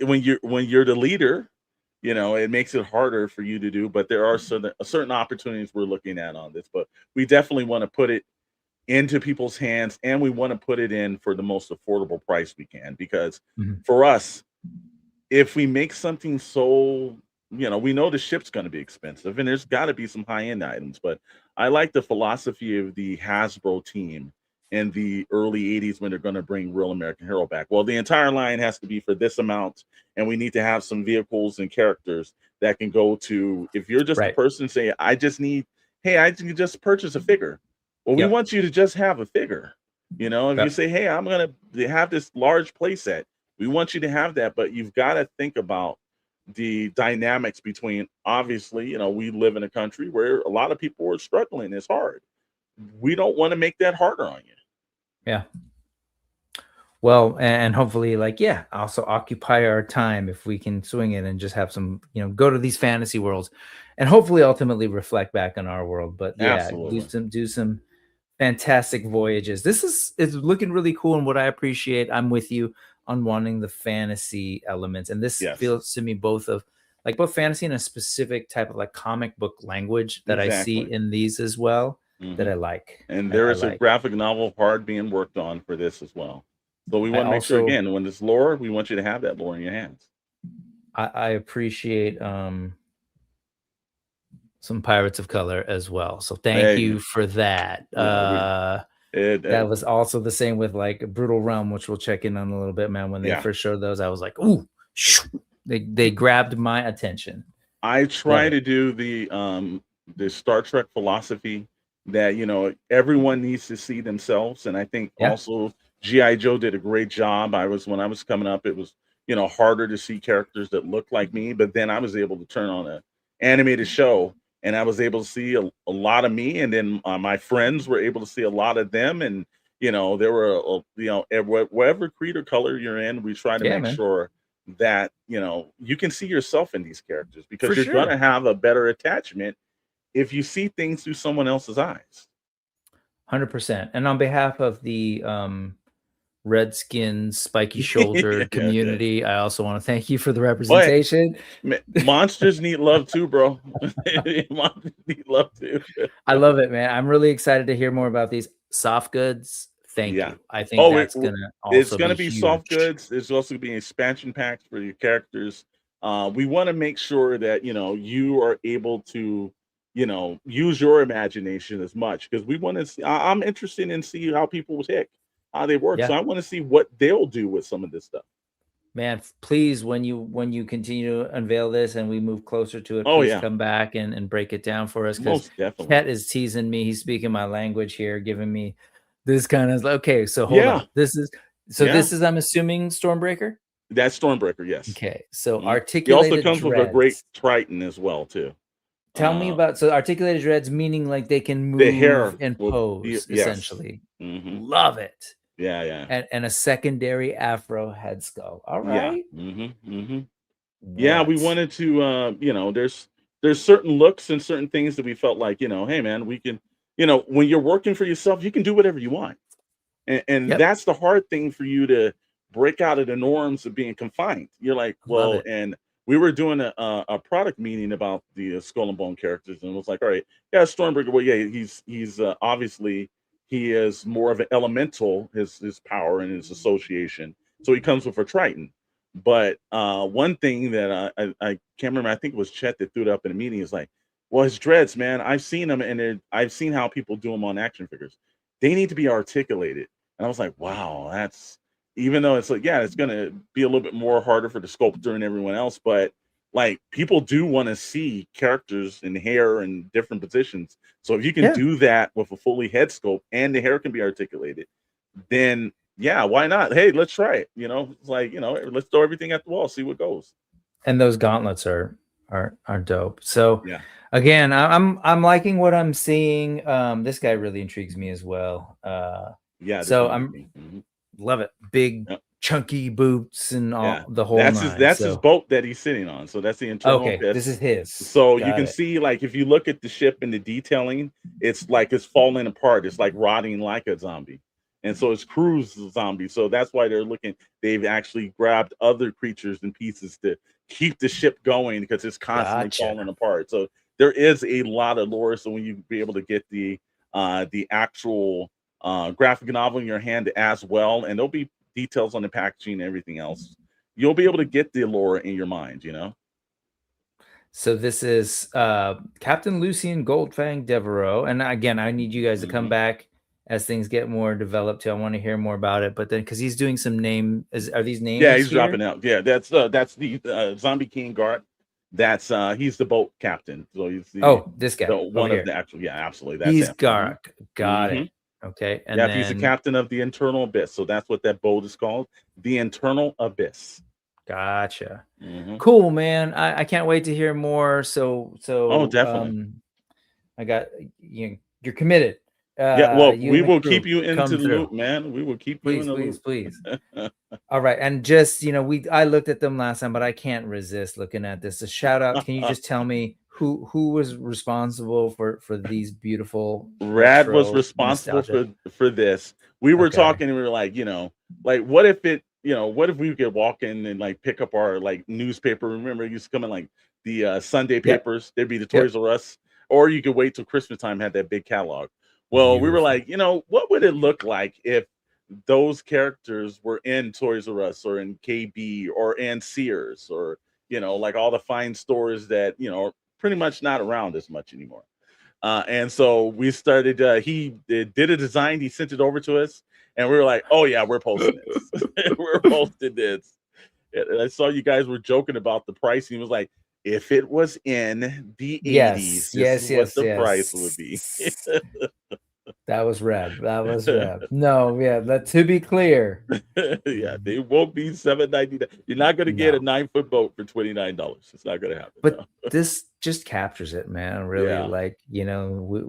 when you're the leader, it makes it harder for you to do. But there are certain opportunities we're looking at on this. But we definitely want to put it into people's hands, and we want to put it in for the most affordable price we can, because for us, if we make something so, we know the ship's going to be expensive, and there's got to be some high-end items. But I like the philosophy of the Hasbro team in the early 80s when they're going to bring Real American Hero back. Well, the entire line has to be for this amount, and we need to have some vehicles and characters that can go to, if you're just a person saying, I can just purchase a figure. Well, we want you to just have a figure. If you say, hey, I'm going to have this large play set, we want you to have that. But you've got to think about the dynamics between, obviously, we live in a country where a lot of people are struggling. It's hard. We don't want to make that harder on you. Yeah. Well, and hopefully, also occupy our time if we can swing it and just have some, go to these fantasy worlds, and hopefully ultimately reflect back on our world. But do some fantastic voyages. This is looking really cool, and what I appreciate, I'm with you on wanting the fantasy elements, and this feels to me both fantasy and a specific type of comic book language that I see in these as well. That I like. And there is a graphic novel hard being worked on for this as well. So we want to make sure, again, when it's lore, we want you to have that lore in your hands. I appreciate some Pirates of Color as well. So thank you for that. That was also the same with Brutal Realm, which we'll check in on a little bit, man. When they first showed those, I was like, ooh, they grabbed my attention. I try to do the Star Trek philosophy that everyone needs to see themselves, and I think also G.I. Joe did a great job. When I was coming up, it was harder to see characters that looked like me, but then I was able to turn on an animated show, and I was able to see a lot of me, and then my friends were able to see a lot of them, and there were whatever creed or color you're in, we try to make sure that, you know, you can see yourself in these characters, because For you're sure. gonna have a better attachment if you see things through someone else's eyes. 100%. And on behalf of the Redskins, spiky shouldered Yeah, yeah. community, I also want to thank you for the But representation. monsters need love too, bro. Monsters need love too. I love it, man. I'm really excited to hear more about these soft goods. Thank Yeah. you. I think Oh, that's gonna it's also gonna be be soft huge. goods. There's also be expansion packs for your characters. We want to make sure that, you know, you are able to, you know, use your imagination as much, because we want to see. I'm interested in see how people pick, how they work. Yeah. So I want to see what they'll do with some of this stuff. Man, please, when you continue to unveil this and we move closer to it, Oh please yeah, come back and break it down for us, because most definitely. Ket is teasing me. He's speaking my language here, giving me this kind of okay. So hold Yeah, on. This is yeah. I'm assuming Stormbreaker. That's Stormbreaker. Yes. Okay, so He also articulated comes with a great dreads. Triton as well too. Tell me about articulated dreads, meaning like they can The hair move and will be, pose, yes. essentially. Mhm. Love it. Yeah, yeah. And a secondary afro head skull. All Yeah. right. Yeah, we What? wanted to, you know, there's certain looks and certain things that we felt like, you know, hey man, we can, you know, when you're working for yourself, you can do whatever you want. And Yep. that's the hard thing for you to break out of the norms of being confined. You're like, Love well, it. and we were doing a product meeting about the Skull and Bone characters, and it was like, all right, yeah, Stormbreaker. Well, yeah, he's obviously he is more of an elemental, his power and his association. So he comes with a Triton. But one thing that I can't remember, I think it was Chet that threw it up in a meeting, is like, well, his dreads, man, I've seen them, and I've seen how people do them on action figures. They need to be articulated. And I was like, wow, that's, even though it's like, yeah, it's gonna be a little bit more harder for the sculptor and everyone else, but like people do want to see characters and hair in different positions. So if you can Yeah. do that with a fully head sculpt and the hair can be articulated, then yeah, why not? Hey, let's try it. You know, it's like, you know, let's throw everything at the wall, see what goes. And those gauntlets are dope. So Yeah. again, I'm liking what I'm seeing. This guy really intrigues me as well. Yeah. So I'm love it. Big Yep. chunky boots and all Yeah. the whole That's nine. his boat that he's sitting on. So that's the internal Okay, abyss. this is his. So you Got can it. see, like, if you look at the ship and the detailing, it's like it's falling apart. It's like rotting like a zombie. And so it's crew's zombie. So that's why they're looking. They've actually grabbed other creatures and pieces to keep the ship going, because it's constantly falling apart. So there is a lot of lore. So when you be able to get the actual graphic novel in your hand as well, and there'll be details on the packaging and everything else, you'll be able to get the lore in your mind, you know. So this is Captain Lucien Goldfang Devereaux. And again, I need you guys to come back as things get more developed too. I want to hear more about it. But then, because he's doing some are these names? Yeah, he's dropping out. Yeah, that's the Zombie King Guard. That's he's the boat captain. So he's this guy. One of the actual, yeah, absolutely. That's he's him. Gark. Got it. Okay. And yeah, he's the captain of the Internal Abyss. So that's what that boat is called. The Internal Abyss. Gotcha. Cool, man. I can't wait to hear more. So oh, definitely. I got you're committed. Yeah, well, we will keep you into the loop, man. We will keep you in the loop. Please. All right. And just, I looked at them last time, but I can't resist looking at this. A shout out. Can you just tell me who was responsible for these beautiful Rad was responsible for this. We were talking and we were like, like what if we could walk in and like pick up our like newspaper? Remember, it used to come in like the Sunday papers. There'd be the Toys R Us, or you could wait till Christmas time, had that big catalog. Well, we were like, what would it look like if those characters were in Toys R Us or in KB or in Sears, or like all the fine stores that are pretty much not around as much anymore. And so we started. He did a design. He sent it over to us, and we were like, "Oh yeah, we're posting this. We're posting this." And I saw you guys were joking about the price. He was like, "If it was in the 80s, this is what the price would be." That was rad. No, yeah. To be clear, yeah, they won't be $7.99. You're not going to get a 9-foot boat for $29. It's not going to happen. But this just captures it, man. Really, like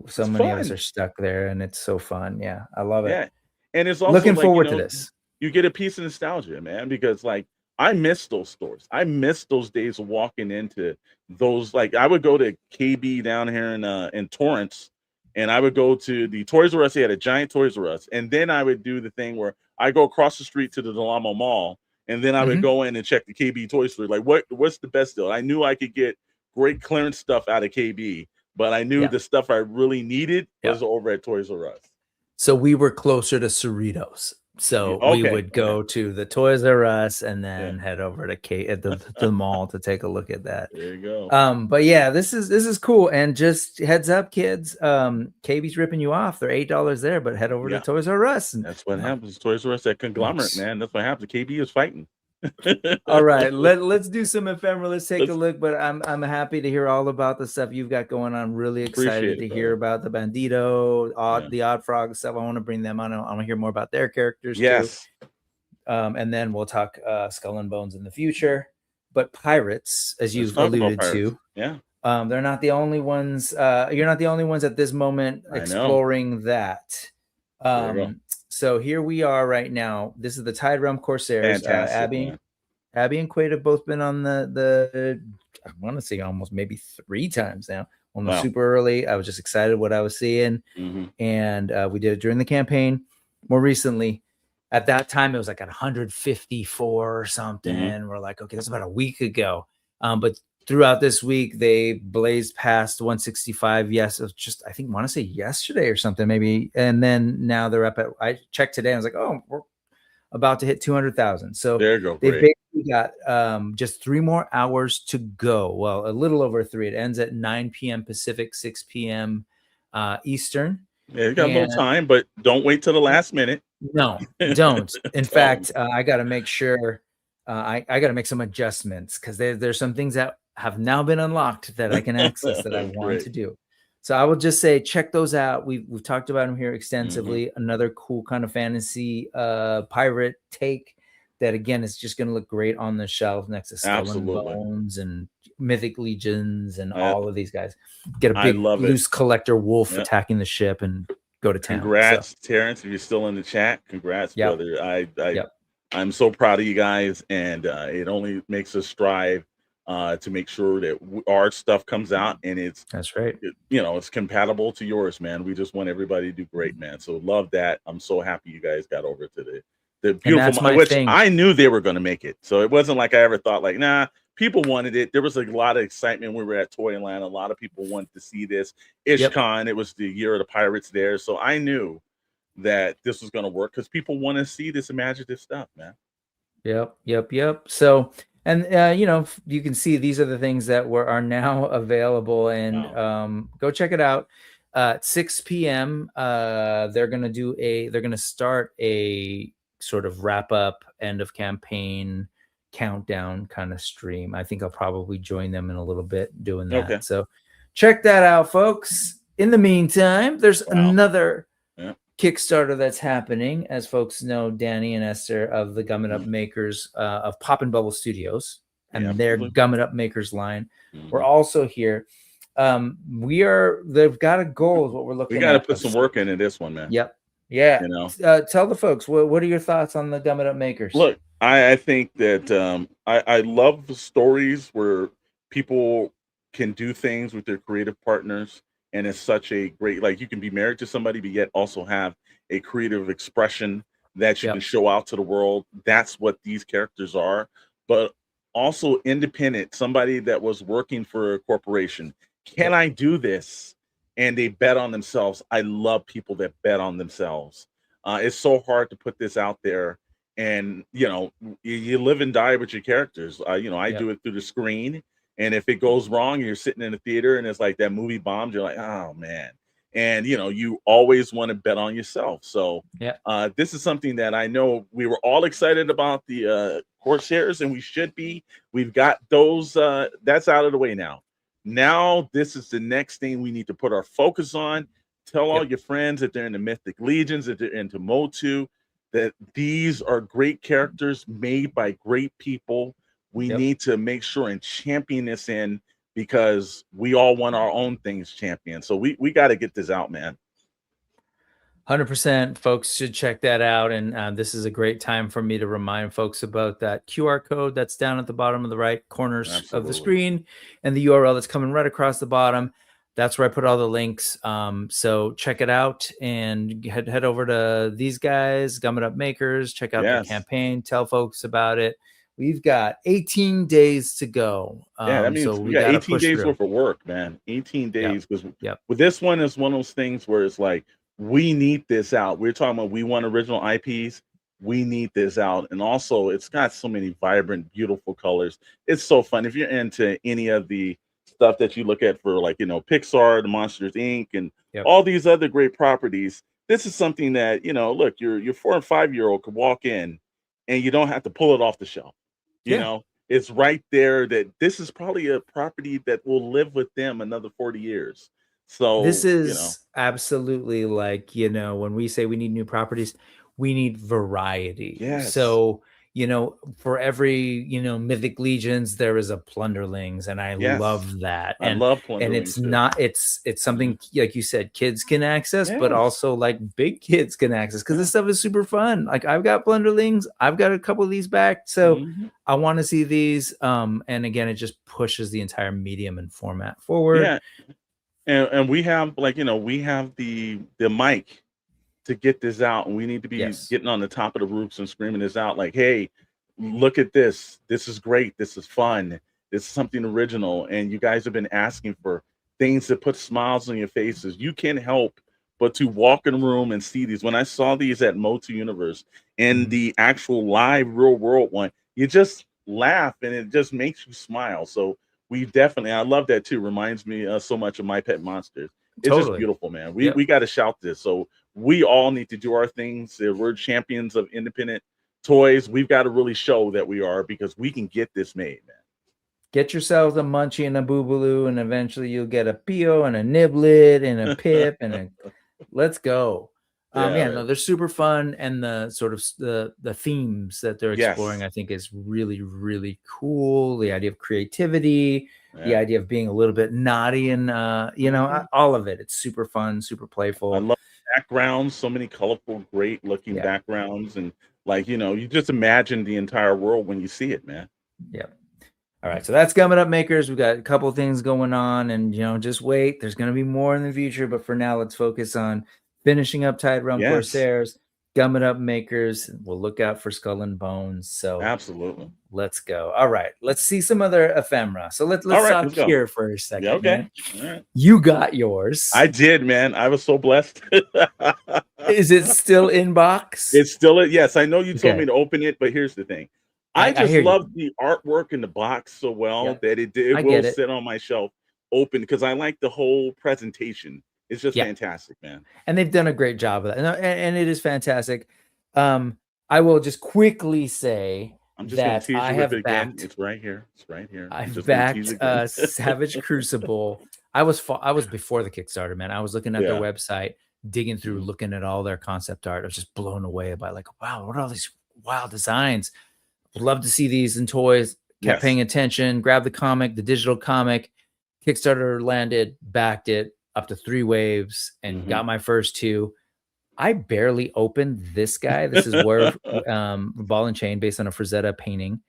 so many of us are stuck there, and it's so fun. Yeah, I love it. Yeah, and it's also looking forward to this. You get a piece of nostalgia, man, because like I miss those stores. I miss those days of walking into those. Like I would go to KB down here in Torrance, and I would go to the Toys R Us. They had a giant Toys R Us, and then I would do the thing where I go across the street to the Delamo Mall, and then I would go in and check the KB toy store. Like what's the best deal? I knew I could get great clearance stuff out of KB, but I knew the stuff I really needed was over at Toys R Us. So we were closer to Cerritos. So we would go to the Toys R Us and then head over to the mall to take a look at that. There you go. But yeah, this is cool. And just heads up, kids, KB's ripping you off. They're $8 there, but head over to Toys R Us. And, that's what happens. Toys R Us, that conglomerate, man. That's what happens. KB is fighting. All right, let's do some ephemera. Let's take a look. But I'm happy to hear all about the stuff you've got going on. Really excited to hear about the Bandito, the Odd Frog stuff. I want to bring them on. I want to hear more about their characters too. And then we'll talk Skull and Bones in the future. But pirates, as you've alluded to, they're not the only ones. You're not the only ones at this moment exploring that. So here we are right now. This is the Tide Realm Corsairs. Abby and Quaid have both been on the I want to say almost maybe 3 times now. On the super early. I was just excited what I was seeing. And we did it during the campaign. More recently, at that time, it was like at 154 or something. We're like, okay, that's about a week ago. But throughout this week, they blazed past 165. Yes, it was just, I think, want to say yesterday or something, maybe. And then now they're up at, I checked today. I was like, oh, we're about to hit 200,000. So there you go. They've basically got just 3 more hours to go. Well, a little over 3. It ends at 9 p.m. Pacific, 6 p.m. Eastern. Yeah, you got a little time, but don't wait till the last minute. No, don't. In fact, I got to make sure I got to make some adjustments because there's some things that have now been unlocked that I can access that I want to do. So I will just say, check those out. We've talked about them here extensively. Another cool kind of fantasy pirate take that, again, is just going to look great on the shelf next to Skull and Bones and Mythic Legions and all of these guys. Get a big loose collector wolf attacking the ship and go to town. Congrats, Terrence, if you're still in the chat. Congrats, brother. I'm so proud of you guys, and it only makes us strive to make sure that our stuff comes out and it's it's compatible to yours, man. We just want everybody to do great, man. So love that. I'm so happy you guys got over to the beautiful, which I knew they were going to make it. So it wasn't like I ever thought like, nah, people wanted it. There was a lot of excitement when we were at Toyland. A lot of people wanted to see this. IshCon, it was the year of the pirates there. So I knew that this was going to work because people want to see this imaginative stuff, man. Yep. So, and you can see these are the things that are now available, and go check it out. 6 p.m. They're going to start a sort of wrap up end of campaign countdown kind of stream. I think I'll probably join them in a little bit doing that. So check that out, folks. In the meantime, there's another Kickstarter that's happening. As folks know, Danny and Esther of the Gum It Up makers of Pop and Bubble Studios and their Gum It Up makers line. We're also here. They've got a goal is what we're looking at. We got to put some work into this one, man. Yeah. Tell the folks, what are your thoughts on the Gum It Up makers? Look, I think that I love the stories where people can do things with their creative partners. And it's such a great, like, you can be married to somebody, but yet also have a creative expression that you can show out to the world. That's what these characters are. But also independent, somebody that was working for a corporation. Can I do this? And they bet on themselves. I love people that bet on themselves. It's so hard to put this out there. And, you live and die with your characters. I do it through the screen. And if it goes wrong, you're sitting in the theater and it's like that movie bombs, you're like, oh, man. And, you always want to bet on yourself. So this is something that I know we were all excited about the Corsairs, and we should be. We've got those. That's out of the way now. Now, this is the next thing we need to put our focus on. Tell all your friends that they're in the Mythic Legions, that they're into Motu, that these are great characters made by great people. We need to make sure and champion this in, because we all want our own things championed. So we got to get this out, man. 100%. Folks should check that out. And this is a great time for me to remind folks about that QR code that's down at the bottom of the right corners of the screen, and the URL that's coming right across the bottom. That's where I put all the links. So check it out and head over to these guys, Gum It Up Makers. Check out their campaign. Tell folks about it. We've got 18 days to go. Yeah, that means so we got 18 days worth of work, man. 18 days. Because with this one, is one of those things where it's like, we need this out. We're talking about we want original IPs. We need this out. And also, it's got so many vibrant, beautiful colors. It's so fun. If you're into any of the stuff that you look at for, like, you know, Pixar, the Monsters Inc., and all these other great properties, this is something that, you know, look, your 4 and 5-year-old could walk in and you don't have to pull it off the shelf. You know, it's right there, that this is probably a property that will live with them another 40 years. So this is absolutely, like, you know, when we say we need new properties, we need variety. So, you know, for every, you know, Mythic Legions, there is a Plunderlings, and I love that. I love Plunderlings. And it's not, it's something, like you said, kids can access, but also like big kids can access, because this stuff is super fun. Like, I've got Plunderlings, I've got a couple of these back, so I want to see these. And again, it just pushes the entire medium and format forward. And we have, like, you know, we have the mic to get this out, and we need to be getting on the top of the roofs and screaming this out, like, hey, look at this. This is great. This is fun. This is something original. And you guys have been asking for things that put smiles on your faces. You can't help but to walk in a room and see these. When I saw these at Motu Universe and the actual live real world one, you just laugh and it just makes you smile. So we definitely, I love that too. Reminds me so much of My Pet Monsters. It's just beautiful, man. We got to shout this. So we all need to do our things. We're champions of independent toys. We've got to really show that we are, because we can get this made, man. Get yourselves a Munchie and a Boobaloo, and eventually you'll get a Pio and a Niblet and a Pip and a let's go. No, they're super fun, and the sort of the themes that they're exploring, I think, is really, really cool. The idea of creativity, the idea of being a little bit naughty, and you know, all of it. It's super fun, super playful. I love backgrounds, so many colorful, great looking backgrounds, and, like, you know, you just imagine the entire world when you see it, man. All right, so that's Gum It Up Makers. We've got a couple of things going on, and, you know, just wait. There's going to be more in the future, but for now, let's focus on finishing up Tide Realm Corsairs, Gum It Up Makers. We'll look out for Skull and Bones. So absolutely, let's go. All right, let's see some other ephemera. So let's stop here for a second. All right. You got yours. I did, man. I was so blessed. Is it still in box? It's still yes. I know you told me to open it, but here's the thing. I just love the artwork in the box so well that it will sit on my shelf open, because I like the whole presentation. It's just fantastic, man. And they've done a great job of that. And it is fantastic. I will just quickly say that I have backed. It's right here. It's right here. I've backed Savage Crucible. I was before the Kickstarter, man. I was looking at their website, digging through, looking at all their concept art. I was just blown away by, like, wow, what are all these wild designs? Would love to see these in toys. Kept paying attention, grabbed the comic, the digital comic. Kickstarter landed, backed it up to 3 waves, and got my first 2. I barely opened this guy. This is where Ball and Chain, based on a Frazetta painting.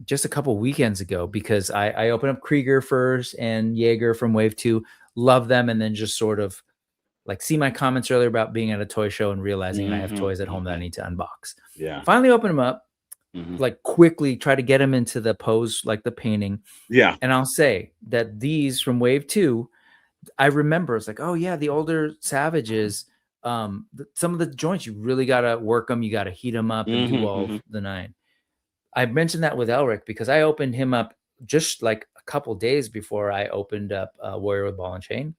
Just a couple weekends ago, because I opened up Krieger first and Jaeger from Wave 2. Love them, and then just sort of, like, see my comments earlier about being at a toy show and realizing I have toys at home that I need to unbox. Finally open them up. Like, quickly try to get them into the pose, like the painting. And I'll say that these from Wave 2, I remember it's like, oh yeah, the older Savages, some of the joints, you really got to work them. You got to heat them up and do all the 9. I mentioned that with Elric, because I opened him up just like a couple days before I opened up Warrior with Ball and Chain.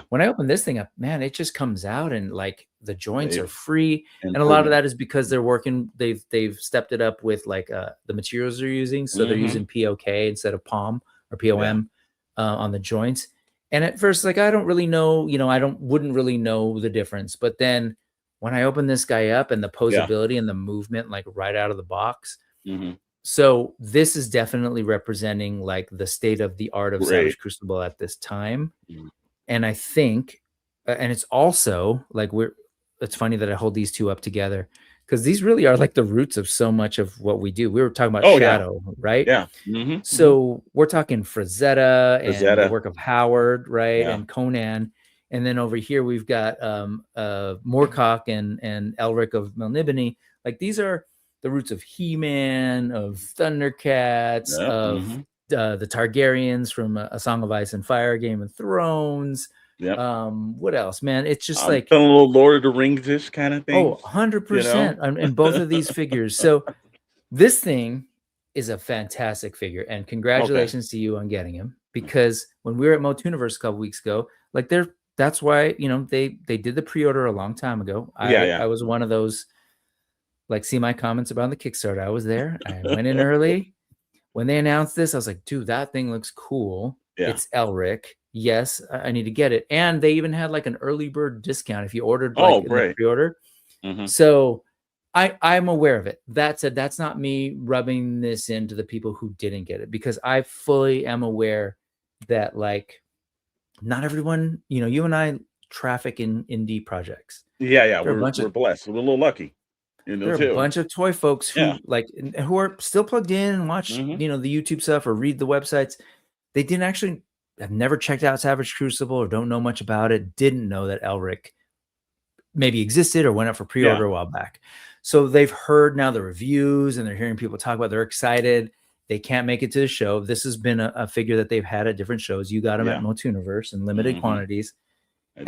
When I open this thing up, man, it just comes out, and, like, the joints are free, and a lot of that is because they're working. They've stepped it up with, like, the materials they're using, so they're using POK instead of POM or POM on the joints. And at first, like, I don't really know, you know, wouldn't really know the difference. But then when I open this guy up, and the posability and the movement, like, right out of the box. So this is definitely representing, like, the state of the art of Savage Crucible at this time. And I think, and it's also, like, it's funny that I hold these two up together because these really are like the roots of so much of what we do. We were talking about Shadowe, right? Yeah. So we're talking Frazetta and the Frazetta. work of Howard, right? Yeah. And Conan. And then over here we've got Moorcock and Elric of Melnibone. Like these are the roots of He-Man, of Thundercats, Yep. of the Targaryens from A Song of Ice and Fire, Game of Thrones. Yep. What else, man? It's just like a little Lord of the Rings-ish kind of thing. 100% in both of these figures. So this thing is a fantastic figure, and congratulations to you on getting him, because when we were at Motooniverse a couple weeks ago, like that's why, you know, they did the pre-order a long time ago. I was one of those, like, see my comments about the Kickstarter. I was there. I went in early. When they announced this, I was like, dude, that thing looks cool. Yeah. It's Elric. Yes, I need to get it. And they even had like an early bird discount if you ordered like in the pre-order. So I'm aware of it. That said, that's not me rubbing this into the people who didn't get it, because I fully am aware that, like, not everyone, you know, you and I traffic in indie projects. Yeah. We're blessed. We're a little lucky. You know, there are a bunch of toy folks who who are still plugged in and watch, you know, the YouTube stuff or read the websites. They didn't actually have never checked out Savage Crucible or don't know much about it. Didn't know that Elric maybe existed or went up for pre-order a while back. So they've heard now the reviews and they're hearing people talk about it. They're excited. They can't make it to the show. This has been a figure that they've had at different shows. You got them at Motooniverse in limited quantities.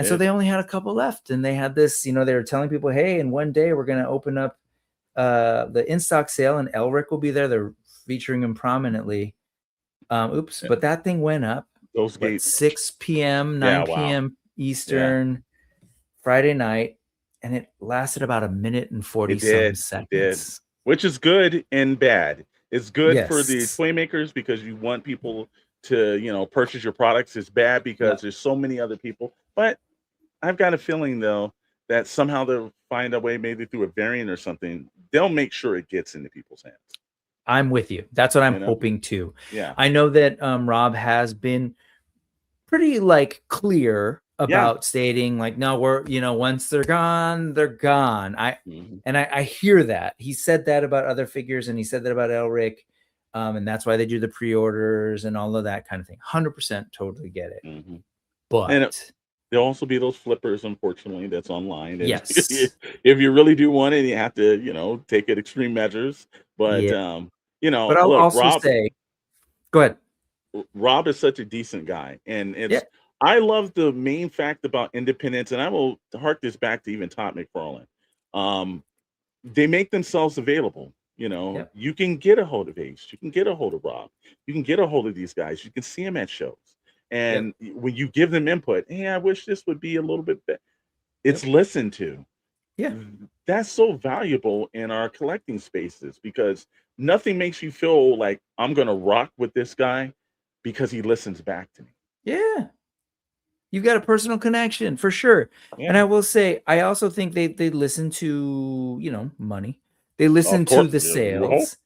So they only had a couple left, and they had this, you know, they were telling people, hey, in one day we're going to open up the in-stock sale and Elric will be there. They're featuring him prominently. But that thing went up. Those gates. 6 p.m., 9 p.m. Eastern, Friday night, and it lasted about a minute and 40 seconds. Which is good and bad. It's good for the toy makers because you want people to, you know, purchase your products. It's bad because there's so many other people. But I've got a feeling, though, that somehow they'll find a way, maybe through a variant or something, they'll make sure it gets into people's hands. I'm with you. That's what I'm hoping too. Yeah. I know that Rob has been pretty, like, clear about stating, like, no, we're, you know, once they're gone, they're gone. And I hear that. He said that about other figures, and he said that about Elric. And that's why they do the pre-orders and all of that kind of thing. 100% totally get it. But there'll also be those flippers, unfortunately, that's online. And yes. If you really do want it, you have to, you know, take it extreme measures. But, you know, but I'll also say, go ahead. Rob is such a decent guy. And I love the main fact about independence, and I will hark this back to even Todd McFarlane. They make themselves available. You know, you can get a hold of Ace, you can get a hold of Rob, you can get a hold of these guys, you can see them at shows. And when you give them input, hey, I wish this would be a little bit better, it's listened to. That's so valuable in our collecting spaces, because nothing makes you feel like I'm going to rock with this guy because he listens back to me. You've got a personal connection for sure. And I will say, I also think they listen to, you know, money. They listen to the sales.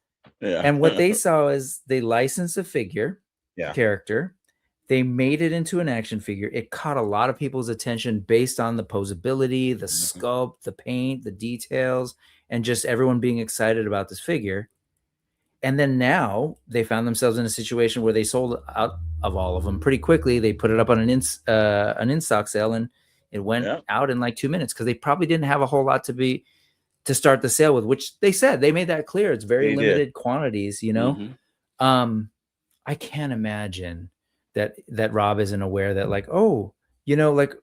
And what they saw is they licensed a figure character. They made it into an action figure. It caught a lot of people's attention based on the posability, the sculpt, the paint, the details, and just everyone being excited about this figure. And then now they found themselves in a situation where they sold out of all of them pretty quickly. They put it up on an in-stock sale, and it went out in like 2 minutes because they probably didn't have a whole lot to start the sale with, which they said they made that clear. It's very limited quantities, you know. I can't imagine that Rob isn't aware that, like, oh, you know, like,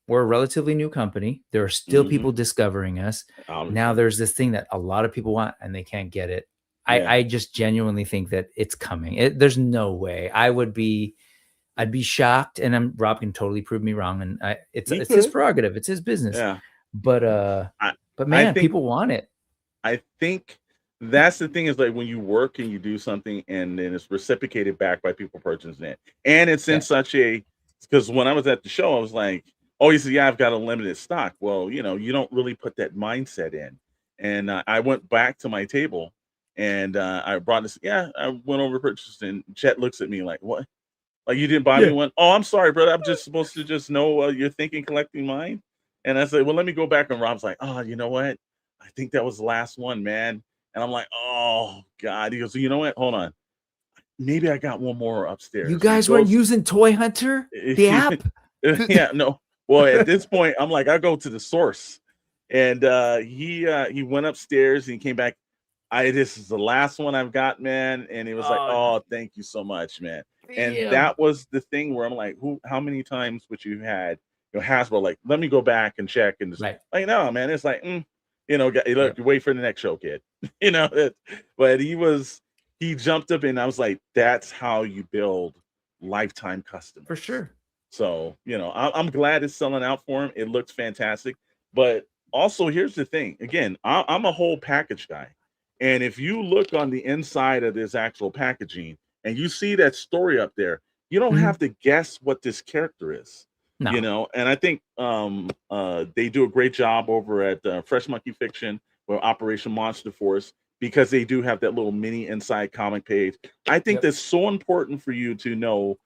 we're a relatively new company. There are still people discovering us. Now there's this thing that a lot of people want and they can't get it. I just genuinely think that it's coming. There's no way. I'd be shocked, and Rob can totally prove me wrong. And it's his prerogative. It's his business. But man, people want it. I think that's the thing, is like when you work and you do something and then it's reciprocated back by people purchasing it. And it's in such a, because when I was at the show, I was like, oh, he said, yeah, I've got a limited stock. Well, you know, you don't really put that mindset in. And I went back to my table and I brought this. I went over purchased, and Chet looks at me like, what? Like, you didn't buy me one? Oh, I'm sorry, brother. I'm just supposed to just know you're thinking collecting mine. And I said, well, let me go back. And Rob's like, oh, you know what? I think that was the last one, man. And I'm like, oh God. He goes, you know what? Hold on. Maybe I got one more upstairs. You So he guys weren't goes, using Toy Hunter, the app? yeah, no. Well, at this point, I'm like, I go to the source. And he went upstairs and he came back. This is the last one I've got, man. And he was like, oh, thank you so much, man. And that was the thing where I'm like, how many times would you had, Hasbro, like, let me go back and check. And just, like, no, man, it's like, look, wait for the next show, kid. But he jumped up and I was like, that's how you build lifetime customers. For sure. So, I'm glad it's selling out for him. It looks fantastic. But also, here's the thing. Again, I'm a whole package guy. And if you look on the inside of this actual packaging and you see that story up there, you don't have to guess what this character is. No. And I think they do a great job over at Fresh Monkey Fiction or Operation Monster Force, because they do have that little mini inside comic page. I think that's so important for you to know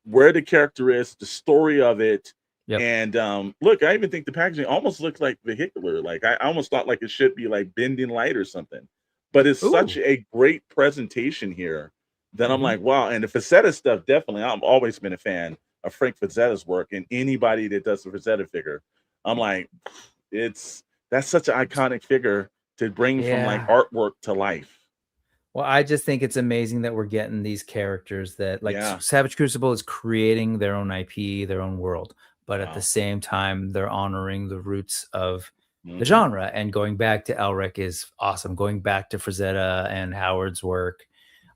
where the character is, the story of it. And look, I even think the packaging almost looks like vehicular. Like I almost thought like it should be like bending light or something. But it's such a great presentation here that I'm like, wow. And the Frazetta stuff, definitely. I've always been a fan of Frank Frazetta's work, and anybody that does the Frazetta figure, I'm like, that's such an iconic figure to bring from like artwork to life. Well, I just think it's amazing that we're getting these characters that Savage Crucible is creating their own IP, their own world, but at the same time, they're honoring the roots of the genre, and going back to Elric is awesome. Going back to Frazetta and Howard's work,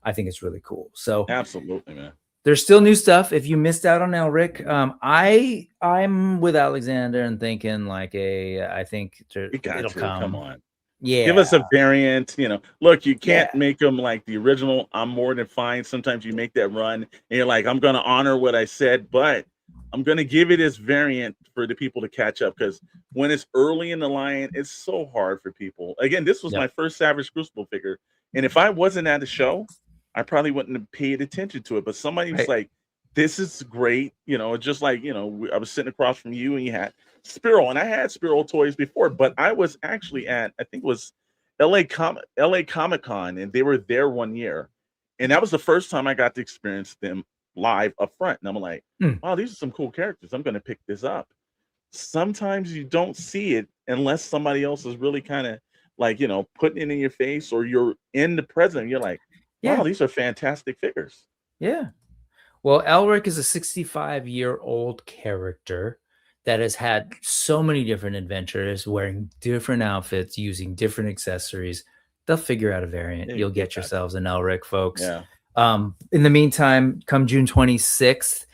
I think it's really cool. So absolutely, man. There's still new stuff. If you missed out on Elric, I'm with Alexander and thinking like I think it'll come. Come on. Yeah. Give us a variant, Look, you can't make them like the original. I'm more than fine. Sometimes you make that run and you're like, I'm going to honor what I said, but I'm going to give it as variant for the people to catch up, because when it's early in the line, it's so hard for people. Again, this was my first Savage Crucible figure. And if I wasn't at a show, I probably wouldn't have paid attention to it. But somebody was like, this is great. Just like, I was sitting across from you and you had Spiro, and I had Spiro toys before, but I was actually at, I think it was LA Comic-Con, and they were there one year. And that was the first time I got to experience them live up front. And I'm like, wow, these are some cool characters. I'm going to pick this up. Sometimes you don't see it unless somebody else is really kind of like, putting it in your face, or you're in the present. You're like, wow, these are fantastic figures. Yeah. Well, Elric is a 65-year-old character that has had so many different adventures, wearing different outfits, using different accessories. They'll figure out a variant. You'll get yourselves an Elric, folks. Yeah. In the meantime, come June 26th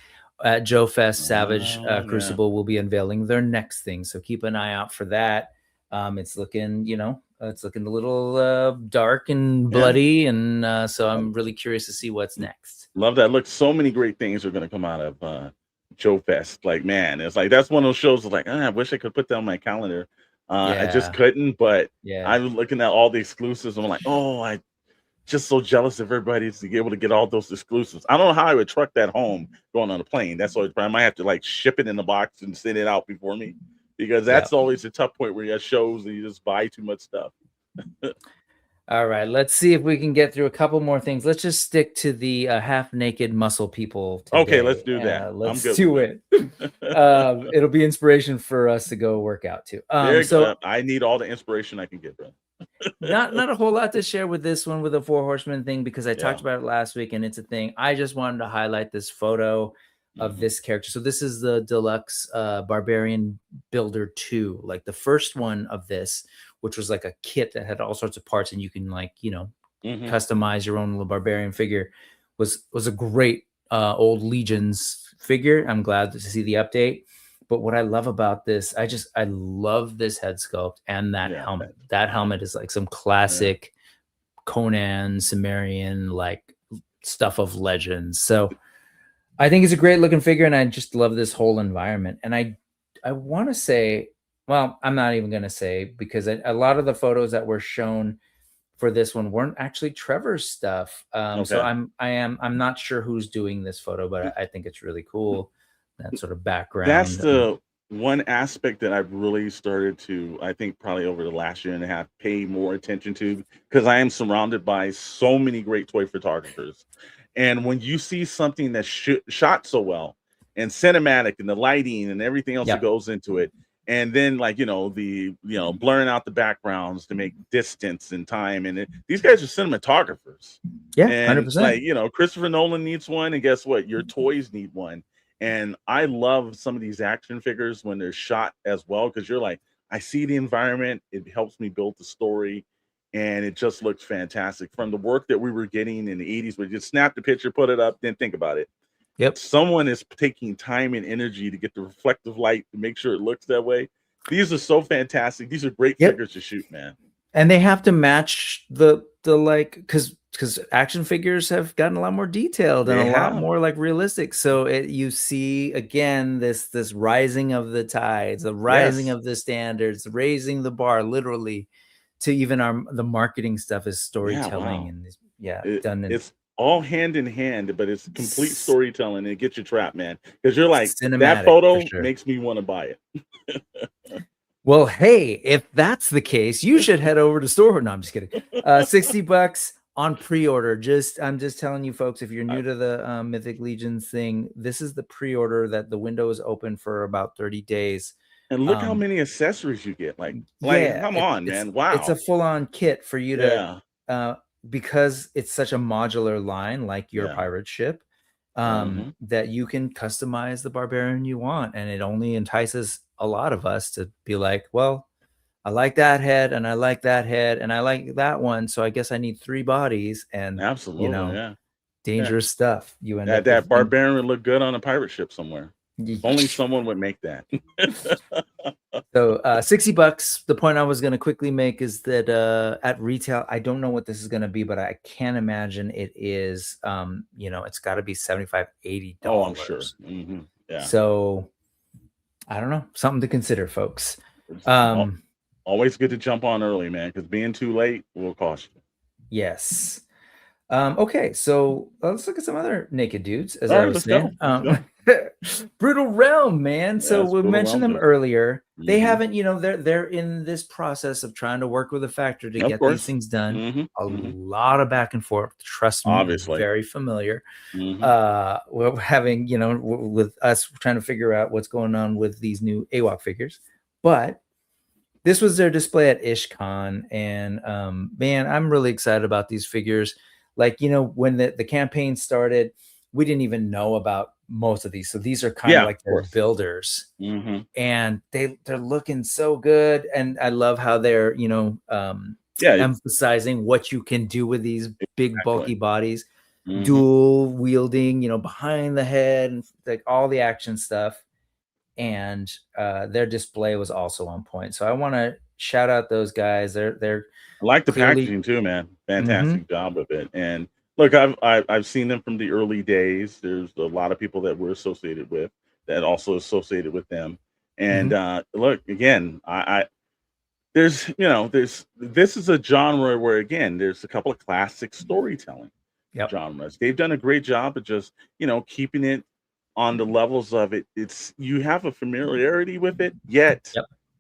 at Joe Fest, Savage Crucible will be unveiling their next thing. So keep an eye out for that. It's looking, it's looking a little dark and bloody. And so I'm really curious to see what's next. Love that. Look, so many great things are going to come out of Joe Fest. Like, man, it's like, that's one of those shows like, I wish I could put that on my calendar. I just couldn't, but I was looking at all the exclusives. I'm like, I just so jealous of everybody to be able to get all those exclusives. I don't know how I would truck that home going on a plane. That's always, I might have to like ship it in the box and send it out before me, because that's always a tough point where you have shows and you just buy too much stuff. All right, let's see if we can get through a couple more things. Let's just stick to the half-naked muscle people today. Okay, let's do that. Let's do it. It'll be inspiration for us to go work out too. So I need all the inspiration I can get, bro. not a whole lot to share with this one, with the Four Horsemen thing, because I talked about it last week and it's a thing. I just wanted to highlight this photo of this character. So this is the deluxe Barbarian Builder 2, like the first one of this, which was like a kit that had all sorts of parts, and you can like, customize your own little barbarian figure. Was a great old Legions figure. I'm glad to see the update. But what I love about this, I love this head sculpt and that helmet. That helmet is like some classic Conan, Cimmerian, like stuff of legends. So I think it's a great looking figure, and I just love this whole environment. And I want to say, well, I'm not even going to say, because a lot of the photos that were shown for this one weren't actually Trevor's stuff. So I'm not sure who's doing this photo, but I think it's really cool. That sort of background. one aspect that I've really started to, I think probably over the last year and a half, pay more attention to, because I am surrounded by so many great toy photographers. And when you see something that's shot so well and cinematic and the lighting and everything else that Yeah. goes into it, and then like blurring out the backgrounds to make distance and time, and these guys are cinematographers. Yeah, And 100%. Christopher Nolan needs one, and guess what? Your toys need one. And I love some of these action figures when they're shot as well, because you're like, I see the environment, it helps me build the story, and it just looks fantastic. From the work that we were getting in the 80s, where you just snap the picture, put it up, then think about it. Yep. Someone is taking time and energy to get the reflective light to make sure it looks that way. These are so fantastic. These are great figures to shoot, man. And they have to match the like, because action figures have gotten a lot more detailed and a lot more like realistic. So you see again this rising of the tides, the rising of the standards, raising the bar literally, to even the marketing stuff is storytelling. And done. It's all hand in hand, but it's complete storytelling, and it gets you trapped, man. Because you're like, that photo makes me want to buy it. Well, hey, if that's the case, you should head over to store. No, I'm just kidding. $60 on pre-order. I'm just telling you folks, if you're new to the Mythic Legions thing, this is the pre-order that the window is open for about 30 days. And look how many accessories you get. Like come on, man. Wow. It's a full-on kit for you to because it's such a modular line, like your pirate ship, that you can customize the barbarian you want. And it only entices a lot of us to be like, well, I like that head and I like that head and I like that one, so I guess I need 3 bodies. And absolutely, dangerous stuff. You end up with that barbarian would look good on a pirate ship somewhere. Only someone would make that. So $60. The point I was going to quickly make is that at retail, I don't know what this is going to be, but I can't imagine it is. It's got to be $75, $80. Oh, I'm sure. Yeah. So I don't know, something to consider, folks. Always good to jump on early, man, because being too late will cost you. Yes. Okay, so let's look at some other naked dudes, as I was saying. Brutal Realm, man. So we mentioned them earlier. They haven't, they're in this process of trying to work with a factory to get these things done. A lot of back and forth. Trust me, obviously, very familiar. We're having, with us trying to figure out what's going on with these new AWOC figures. But this was their display at IshCon, and man, I'm really excited about these figures. Like, when the campaign started, we didn't even know about most of these. So these are kind of like their builders. And they're looking so good. And I love how they're, emphasizing what you can do with these big, bulky bodies, dual wielding, behind the head, and like all the action stuff. And their display was also on point. So I want to shout out those guys. They're I like the packaging too, man. Fantastic job of it. And look, I've seen them from the early days. There's a lot of people that we're associated with that also associated with them. And look, again, this is a genre where, again, there's a couple of classic storytelling genres. They've done a great job of just, keeping it on the levels of it. You have a familiarity with it, yet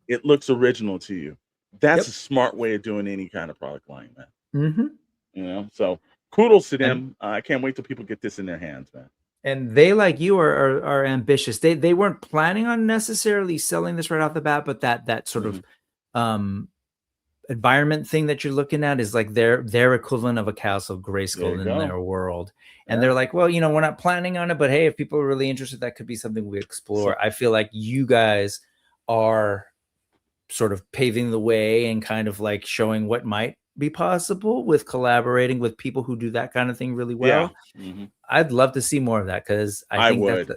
it looks original to you. That's a smart way of doing any kind of product line, man. So kudos to them. I can't wait till people get this in their hands, man. And they, like you, are ambitious. They weren't planning on necessarily selling this right off the bat, but that sort of environment thing that you're looking at is like their equivalent of a Castle Grayskull in their world. And they're like, well, we're not planning on it, but hey, if people are really interested, that could be something we explore. I feel like you guys are sort of paving the way and kind of like showing what might be possible with collaborating with people who do that kind of thing really well. I'd love to see more of that, because I would.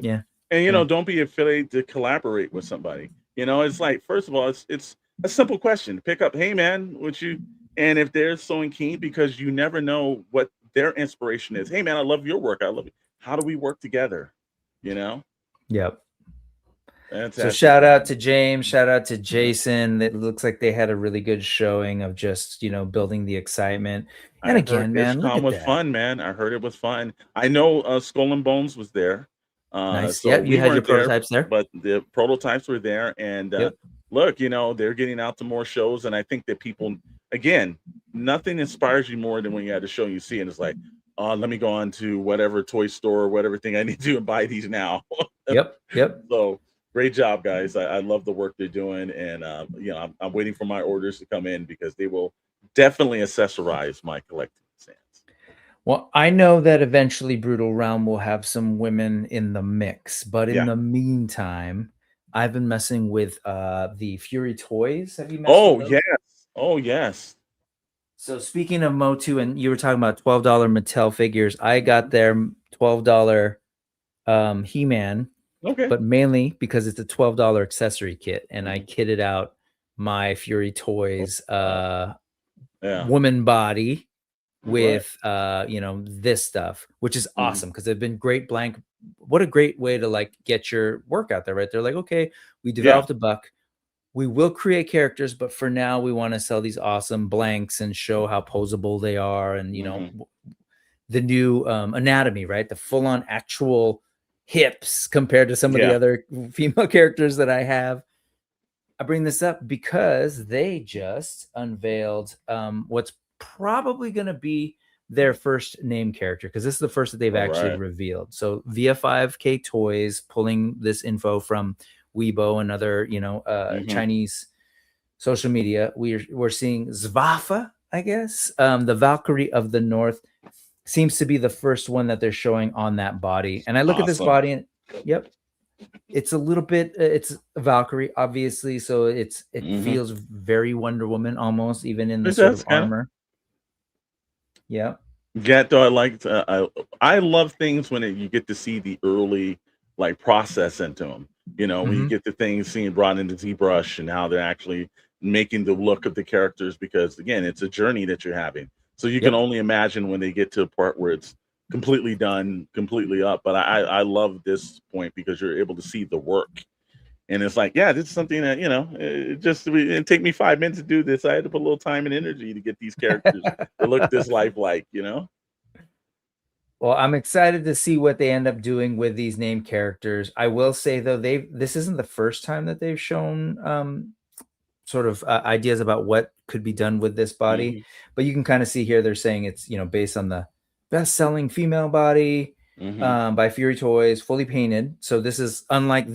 Yeah. And don't be afraid to collaborate with somebody. It's like, first of all, it's a simple question. Pick up, hey man, would you? And if they're so keen, because you never know what their inspiration is. Hey man, I love your work. I love it. How do we work together? Yep. So shout out to James, shout out to Jason. It looks like they had a really good showing of just, building the excitement. And again, man, IshCon was fun, man. I heard it was fun. I know Skull and Bones was there. Nice. So Yep, you we had your weren't there, prototypes there. but the prototypes were there. And Yep. look, they're getting out to more shows, and I think that people, again, nothing inspires you more than when you had a show you see, and it's like, let me go on to whatever toy store, whatever thing I need to do and buy these now. Yep. Yep. So great job, guys. I love the work they're doing, and I'm waiting for my orders to come in because they will definitely accessorize my collecting sands. Well, I know that eventually Brutal Realm will have some women in the mix, but in Yeah. the meantime, I've been messing with the Fury toys. Have you messed Oh with those? yes. Oh yes. So speaking of Motu, and you were talking about $12 Mattel figures, I got their $12 He-Man, Okay. but mainly because it's a $12 accessory kit, and I kitted out my Fury Toys Yeah. woman body with Right. this stuff, which is awesome because they've been great blank. What a great way to like get your work out there, right? They're like, okay, we developed a buck. We will create characters, but for now we want to sell these awesome blanks and show how posable they are. And, the new anatomy, right? The full on actual hips compared to some of the other female characters that I have. I bring this up because they just unveiled what's probably going to be their first name character, because this is the first that they've actually revealed. So VF5K Toys pulling this info from Weibo and other, Chinese social media. We're seeing Zvafa, I guess. The Valkyrie of the North seems to be the first one that they're showing on that body. And I look at this body and it's a little bit, it's Valkyrie, obviously. So it feels very Wonder Woman almost, even in the sort of armor. Yeah. Yeah, though I love things when you get to see the early like process into them. When you get the things being brought into ZBrush and how they're actually making the look of the characters, because again, it's a journey that you're having. So you can only imagine when they get to a part where it's completely done, completely up. But I love this point because you're able to see the work. And it's like, this is something that, it take me 5 minutes to do this. I had to put a little time and energy to get these characters to look this lifelike, Well, I'm excited to see what they end up doing with these named characters. I will say, though, this isn't the first time that they've shown sort of ideas about what could be done with this body. But you can kind of see here they're saying it's, based on the best-selling female body by Fury Toys, fully painted. So this is unlike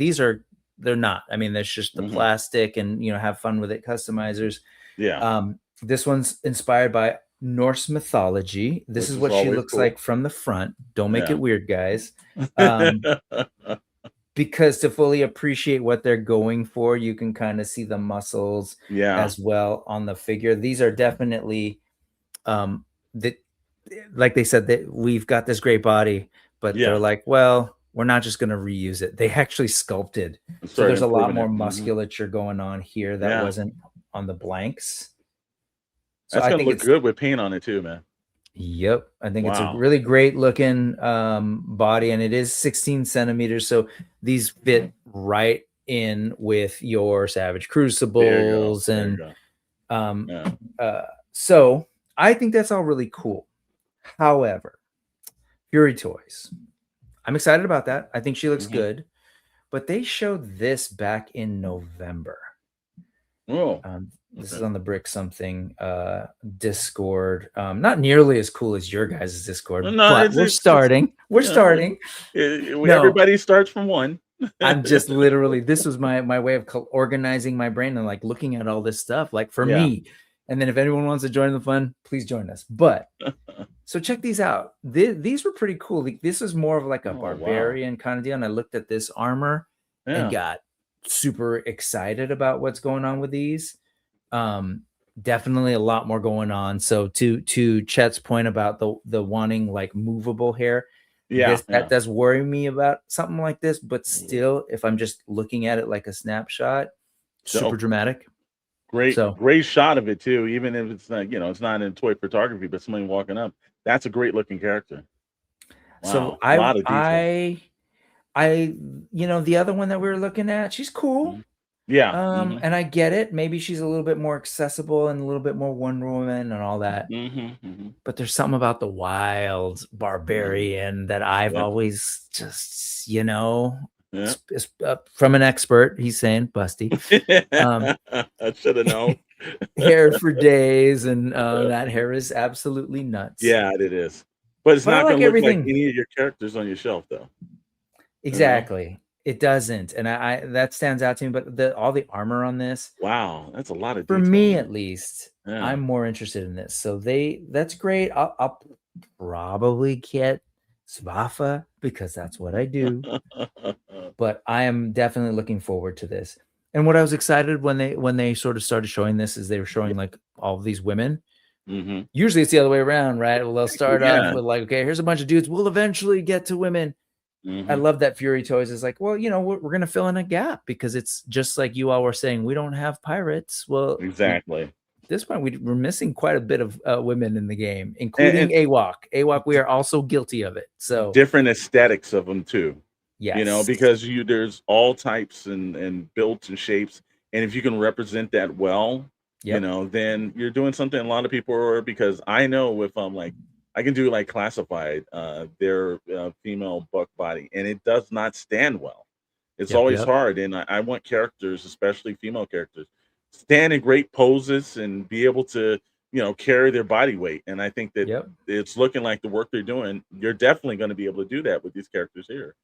they're not. I mean, there's just the plastic and, have fun with it, customizers. Yeah. This one's inspired by Norse mythology. This is what she looks like from the front. Don't make it weird, guys. Because to fully appreciate what they're going for, you can kind of see the muscles as well on the figure. These are definitely like they said, that we've got this great body, but they're like, well, we're not just going to reuse it. They actually sculpted. So there's a lot more musculature going on here that wasn't on the blanks. So that's going to look good with paint on it too, man. Yep. I think it's a really great looking body, and it is 16 centimeters. So these fit right in with your Savage Crucibles. So I think that's all really cool. However, Fury Toys, I'm excited about that. I think she looks good, but they showed this back in November. This is on the Brick Something Discord. Not nearly as cool as your guys' Discord, but we're starting. Everybody starts from one. I'm just literally, this was my way of organizing my brain and like looking at all this stuff, like for me. And then if anyone wants to join the fun, please join us. But so check these out. These were pretty cool. This is more of like a barbarian kind of deal. And I looked at this armor and got super excited about what's going on with these. Definitely a lot more going on. So to Chet's point about the wanting like movable hair, that does worry me about something like this. But still, if I'm just looking at it like a snapshot, super dramatic. Great shot of it too. Even if it's not, it's not in toy photography, but somebody walking up, that's a great looking character. Wow. So a lot of detail. the other one that we were looking at, she's cool. Yeah. And I get it. Maybe she's a little bit more accessible and a little bit more Wonder Woman and all that. But there's something about the wild barbarian that I've always just, you know, from an expert, he's saying, Busty. I should have known. Hair for days, and that hair is absolutely nuts. Yeah, it is. But it's not like going to look like everything. any of your characters on your shelf, though. Exactly. It doesn't, and I that stands out to me. But all the armor on this, wow, that's a lot of for detail, me man. at least. Yeah. I'm more interested in this, so that's great. I'll probably get Svafa because that's what I do. But I am definitely looking forward to this. And what I was excited when they sort of started showing this is they were showing like all of these women. Usually it's the other way around, right? Well, they'll start off with like, okay, here's a bunch of dudes. We'll eventually get to women. I love that Fury Toys is like, well, you know, we're going to fill in a gap because it's just like you all were saying, we don't have pirates. Well, exactly. At this point, we're missing quite a bit of women in the game, including AWOC. AWOC, we are also guilty of it. So different aesthetics of them too. Yes. You know, because there's all types and builds and shapes. And if you can represent that well, you know, then you're doing something a lot of people are, because I know if I'm like, I can do like classified, their female buck body, and it does not stand well. It's always hard. And I want characters, especially female characters, stand in great poses and be able to, you know, carry their body weight. And I think that it's looking like the work they're doing, you're definitely going to be able to do that with these characters here.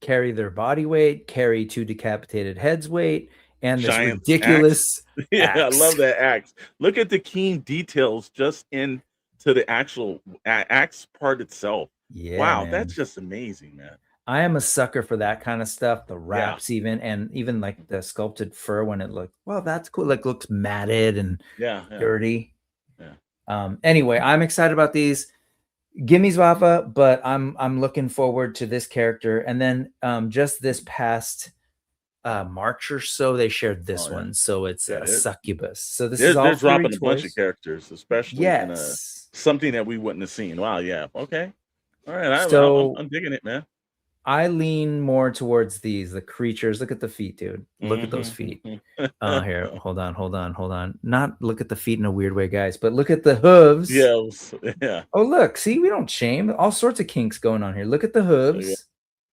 Carry their body weight, carry 2 decapitated heads weight, and this Giant ridiculous axe. Yeah, I love that axe. Look at the keen details just into the actual axe part itself. Yeah, wow, man. That's just amazing, man. I am a sucker for that kind of stuff. The wraps, even like the sculpted fur when it looked, well, that's cool. Like looks matted and dirty. Yeah. Anyway, I'm excited about these. Give me Zwafa, but I'm looking forward to this character. And then just this past March or so, they shared this one. So it's a succubus. So this is all they're dropping toys. A bunch of characters, especially in something that we wouldn't have seen. Wow, yeah. Okay. All right. So I'm digging it, man. I lean more towards the creatures. Look at the feet, dude. Look at those feet. Here, hold on. Not look at the feet in a weird way, guys, but look at the hooves. Yeah. Oh, look. See, we don't shame. All sorts of kinks going on here. Look at the hooves. Yeah.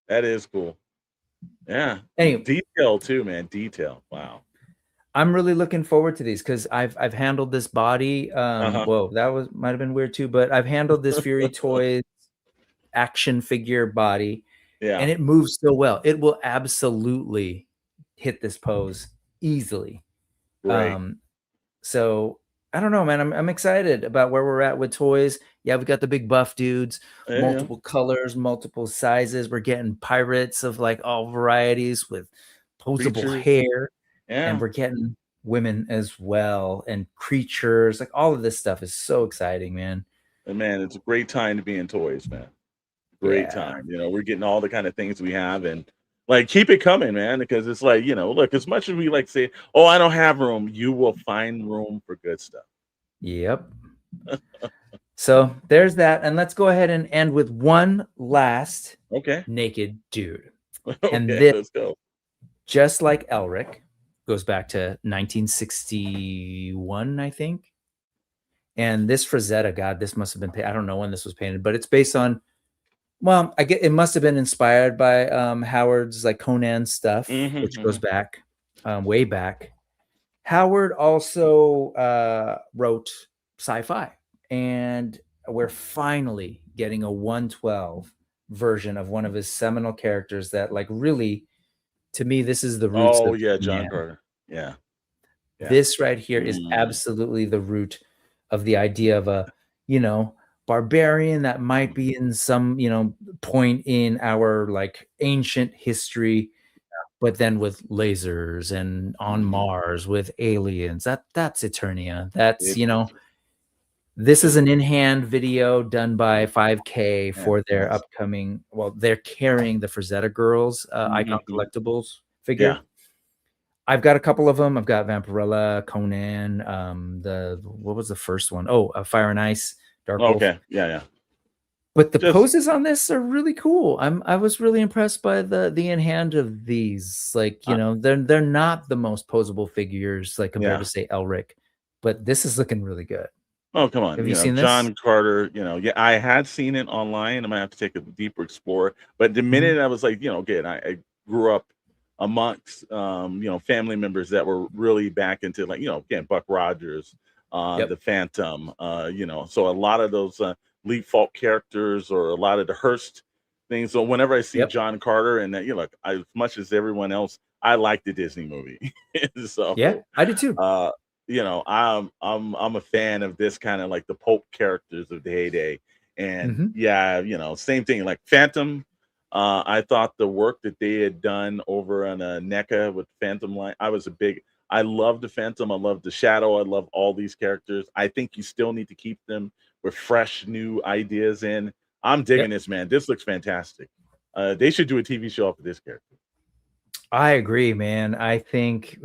That is cool. Yeah. Anyway, detail too, man. Detail. Wow. I'm really looking forward to these because I've handled this body. Whoa, that might have been weird too, but I've handled this Fury Toys action figure body. Yeah. And it moves so well. It will absolutely hit this pose easily. Right. So I don't know, man. I'm excited about where we're at with toys. Yeah, we got the big buff dudes, multiple colors, multiple sizes. We're getting pirates of like all varieties with posable hair. Yeah. And we're getting women as well and creatures. Like all of this stuff is so exciting, man. And man, it's a great time to be in toys, man. Great time. You know, we're getting all the kind of things we have, and like keep it coming, man, because it's like, you know, look, as much as we like say, oh, I don't have room, you will find room for good stuff. Yep. So there's that. And let's go ahead and end with one last naked dude. And this, let's go. Just like Elric, goes back to 1961, I think. And this Frazetta, God, this must have been I don't know when this was painted, but it's based on, well, I get it must have been inspired by Howard's like Conan stuff, which goes back way back. Howard also wrote sci-fi, and we're finally getting a 112 version of one of his seminal characters that, like, really, to me, this is the roots. Oh yeah, John Carter. Yeah. This right here is absolutely the root of the idea of a, you know, barbarian that might be in some, you know, point in our like ancient history, but then with lasers and on Mars with aliens. That's Eternia. That's, you know, this is an in-hand video done by 5K for their upcoming, well, they're carrying the Frazetta Girls Icon Collectibles figure. I've got a couple of them. I've got Vampirella, Conan, what was the first one? Oh, Fire and Ice. Dark Wolf. Okay. Yeah. But the Just poses on this are really cool. I was really impressed by the in hand of these. Like, you know, they're not the most posable figures like compared yeah. to say Elric, but this is looking really good. Oh, come on. Have You you know, seen this? John Carter, you know, yeah, I had seen it online. I might have to take a deeper explore. But the Mhm. minute I was like, you know, again, I grew up amongst you know, family members that were really back into, like, you know, again, Buck Rogers, Yep. the Phantom, you know, so a lot of those Leap Falk characters or a lot of the Hearst things. So whenever I see Yep. John Carter and that, you know, like, as much as everyone else, I like the Disney movie. Yeah, So I do too. uh you know, I'm a fan of this kind of like the Pope characters of the heyday. And Mhm. yeah, you know, same thing like Phantom. I thought the work that they had done over on NECA with Phantom Line, I love the Phantom, I love the Shadow, I love all these characters. I think you still need to keep them with fresh new ideas in. I'm digging Yep. this, man. This looks fantastic. They should do a TV show off of this character. I agree, man. I think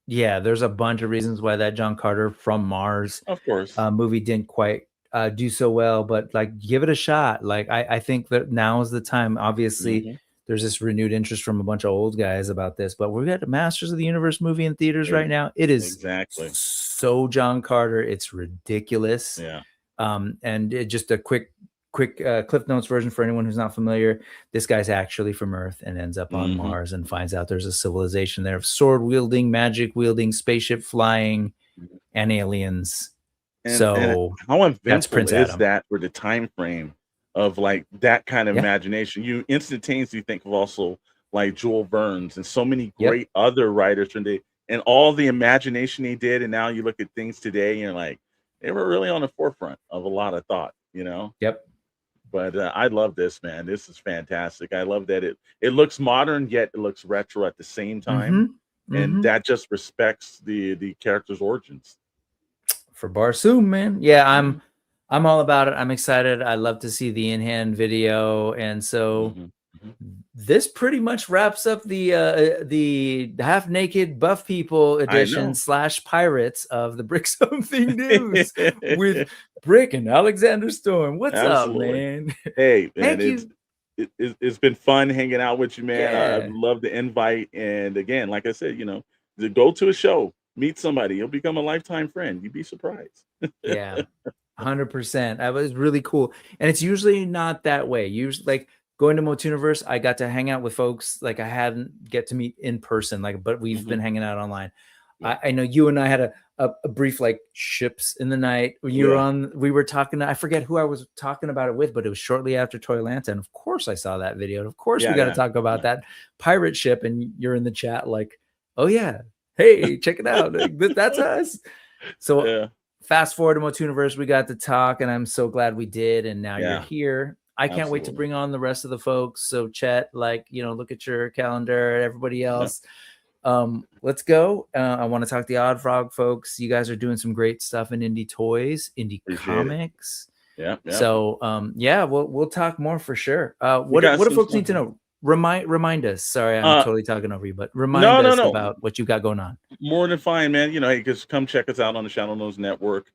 yeah, there's a bunch of reasons why that John Carter from Mars Of course. movie didn't quite do so well, but like give it a shot. Like I think that now is the time. Obviously, Hmm. there's this renewed interest from a bunch of old guys about this, but we've got the Masters of the Universe movie in theaters right now. It is Exactly. so John Carter, it's ridiculous. Yeah. And just a quick Cliff Notes version for anyone who's not familiar. This guy's actually from Earth and ends up on Hmm. Mars and finds out there's a civilization there of sword wielding, magic wielding, spaceship flying, and aliens. And So how that's eventful Prince is Adam. that for the time frame of like that kind of Yeah. imagination? You instantaneously think of also like Jewel Burns and so many Yep. great other writers from the and all the imagination they did. And now you look at things today and you're like, they were really on the forefront of a lot of thought, you know? Yep. But I love this, man. This is fantastic. I love that it looks modern yet it looks retro at the same time, Mm-hmm. and Mm-hmm. that just respects the character's origins. For Barsoom, man. Yeah, Mhm, I'm all about it. I'm excited. I love to see the in-hand video. And so mhm, mhm. this pretty much wraps up the half naked buff people I edition know. / pirates of the Brick Something News with Brick and Alexander Storm. What's up, Absolutely. man? Hey, man, Thank you. it's been fun hanging out with you, man. I Yeah. love the invite, and again, like I said, you know, to go to a show, meet somebody, you'll become a lifetime friend. You'd be surprised. Yeah. 100%. That was really cool. And it's usually not that way. Usually like going to Motuniverse, I got to hang out with folks like I hadn't get to meet in person, like, but we've Mhm. been hanging out online. Yeah. I know you and I had a brief like ships in the night. Yeah. We were talking, I forget who I was talking about it with, but it was shortly after Toylanta. And of course I saw that video. And of course we Yeah, got to yeah, talk about yeah. that pirate ship. And you're in the chat like, oh yeah, hey, check it out. Like, that's us. So Yeah, fast forward to Motuniverse, we got to talk, and I'm so glad we did. And now you're yeah, here. I can't wait to absolutely. bring on the rest of the folks. So Chet, like, you know, look at your calendar, everybody Yeah, else. Let's go. I want to talk to the Odd Frog folks. You guys are doing some great stuff in indie toys, indie appreciate it. comics. Yeah, yeah. So yeah, we'll talk more for sure. We got What do some folks stuff. need to know? Remind us. Sorry, I'm totally talking over you, but remind us about what you got going on. More than fine, man. You know, hey, just come check us out on the Shadowe Knows Network.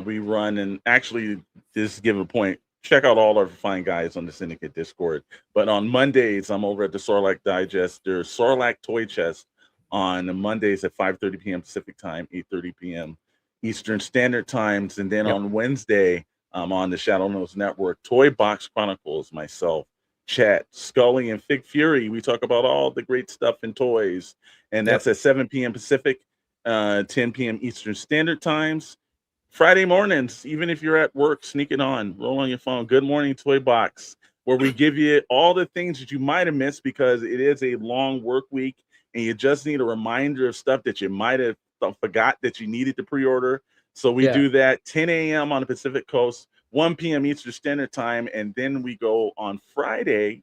We run, and actually, just give a point. Check out all our fine guys on the Syndicate Discord. But on Mondays, I'm over at the Sarlacc Digest. There's Sarlacc Toy Chest on Mondays at 5:30 p.m. Pacific Time, 8:30 p.m. Eastern Standard Times. And then Yep. on Wednesday, I'm on the Shadowe Knows Network. Toy Box Chronicles, myself, Chat, Scully, and Fig Fury. We talk about all the great stuff in toys. And that's at 7 p.m. Pacific, 10 p.m. Eastern Standard Times. Friday mornings, even if you're at work, sneak it on, roll on your phone. Good Morning Toy Box, where we give you all the things that you might have missed because it is a long work week and you just need a reminder of stuff that you might have forgot that you needed to pre-order. So we do that 10 a.m. on the Pacific Coast, 1 p.m. Eastern Standard Time, and then we go on Friday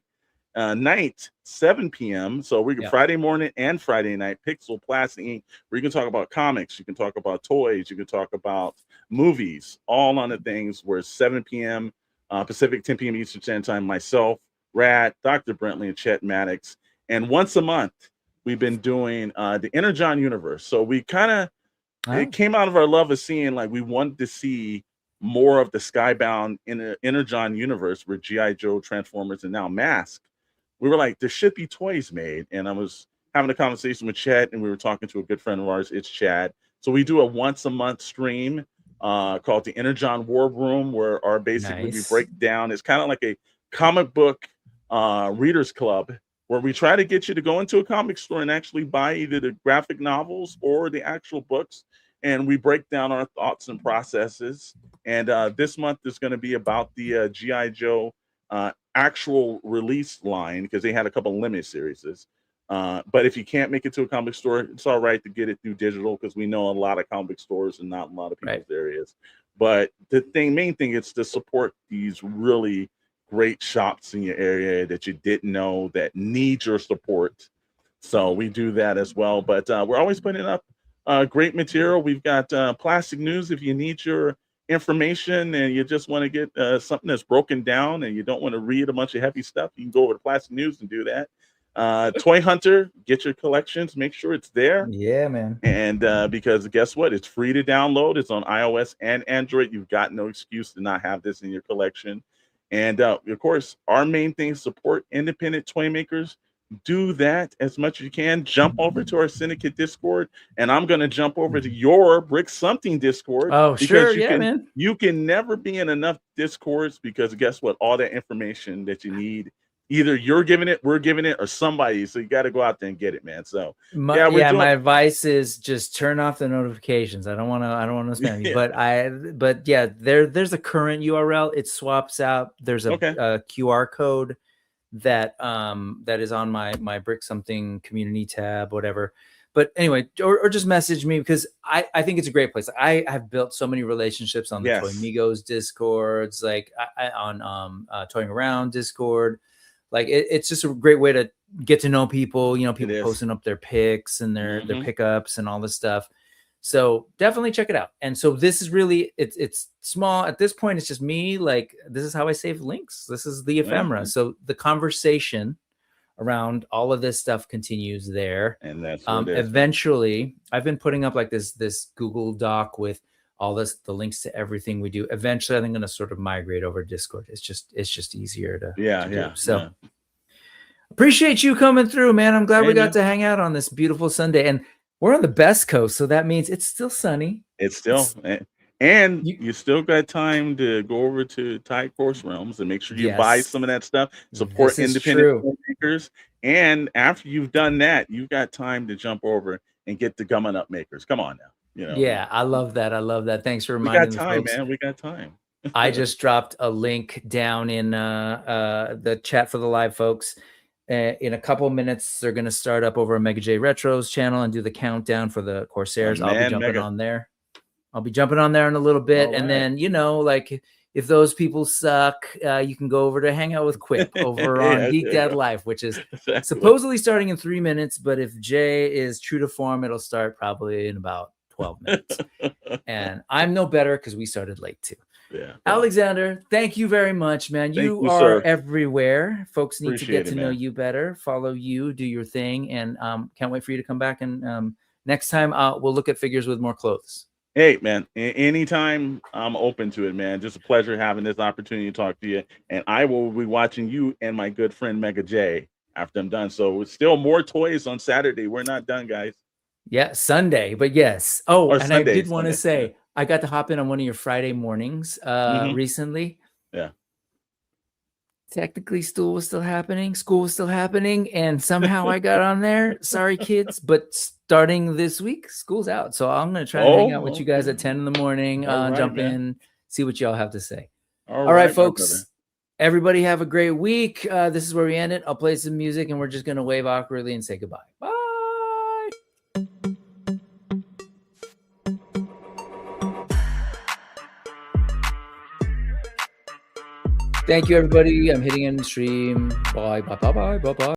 night, 7 p.m. So we can Friday morning and Friday night, Pixel Plastic Inc., where you can talk about comics, you can talk about toys, you can talk about movies, all on the things where 7 p.m. Pacific, 10 p.m. Eastern Standard Time, myself, Rad, Dr. Brentley, and Chet Maddox. And once a month, we've been doing the Energon universe. So we kind of, it came out of our love of seeing, like, we wanted to see more of the Skybound Energon universe where G.I. Joe, Transformers, and now Mask, we were like, there should be toys made. And I was having a conversation with Chad, and we were talking to a good friend of ours. It's Chad. So we do a once a month stream called the Energon War Room, where basically we break down. It's kind of like a comic book readers club, where we try to get you to go into a comic store and actually buy either the graphic novels or the actual books. And we break down our thoughts and processes. And this month is going to be about the G.I. Joe actual release line, because they had a couple limited series. But if you can't make it to a comic store, it's all right to get it through digital, because we know a lot of comic stores and not a lot of people's areas. But the main thing is to support these really great shops in your area that you didn't know that need your support. So we do that as well. But we're always putting up great material. We've got plastic news. If you need your information and you just want to get something that's broken down and you don't want to read a bunch of heavy stuff, you can go over to Plastic News and do that. Toy Hunter, get your collections, make sure it's there. Yeah, man. And because guess what? It's free to download. It's on iOS and Android. You've got no excuse to not have this in your collection. And of course, our main thing is support independent toy makers. Do that as much as you can. Jump over to our Syndicate Discord, and I'm going to jump over to your Brick Something Discord. Oh, sure. Yeah, man. You can never be in enough Discords, because guess what? All that information that you need, either you're giving it, we're giving it, or somebody. So you got to go out there and get it, man. So my advice is just turn off the notifications. I don't want to spam you, but yeah, there's a current URL. It swaps out. There's a QR code that is on my Brick Something community tab, whatever. But anyway, or just message me, because I think it's a great place. I have built so many relationships on the Toy Migos Discords, like on Toying Around Discord. Like it's just a great way to get to know people, people posting up their pics and their pickups and all this stuff. So definitely check it out. And so this is really, it's small at this point. It's just me. Like, this is how I save links. This is the ephemera. So the conversation around all of this stuff continues there. And that's eventually I've been putting up like this Google Doc with all the links to everything we do. Eventually I'm going to sort of migrate over to Discord. It's just easier to do. So appreciate you coming through, man. I'm glad we got to hang out on this beautiful Sunday, and we're on the best coast, so that means it's still sunny. It's still, and you still got time to go over to Tide Force Realms and make sure you buy some of that stuff. Support independent makers, and after you've done that, you've got time to jump over and get the Gumming Up makers. Come on now, Yeah, I love that. Thanks for reminding me. We got time, man. We got time. I just dropped a link down in the chat for the live folks. In a couple minutes, they're going to start up over Mega J Retro's channel and do the countdown for the Corsairs. I'll be jumping on there. I'll be jumping on there in a little bit. And then, like, if those people suck, you can go over to hang out with Quip over on Geek Dad Life, which is supposedly starting in 3 minutes. But if Jay is true to form, it'll start probably in about 12 minutes. And I'm no better because we started late too. Yeah. Alexander, thank you very much, man. You are everywhere. Folks need to get to know you better, follow you, do your thing, and can't wait for you to come back. And next time we'll look at figures with more clothes. Hey, man, anytime I'm open to it, man. Just a pleasure having this opportunity to talk to you. And I will be watching you and my good friend Mega J after I'm done. So it's still more toys on Saturday. We're not done, guys. Yeah, Sunday, but yes. Oh, and Sunday, I did want to say, I got to hop in on one of your Friday mornings recently. Yeah. Technically, school was still happening, and somehow I got on there. Sorry, kids, but starting this week, school's out. So I'm going to try to hang out with you guys at 10 in the morning, jump in, see what y'all have to say. All right, folks. Everybody have a great week. This is where we end it. I'll play some music, and we're just going to wave awkwardly and say goodbye. Bye. Thank you, everybody. I'm hitting end the stream. Bye, bye, bye, bye, bye, bye.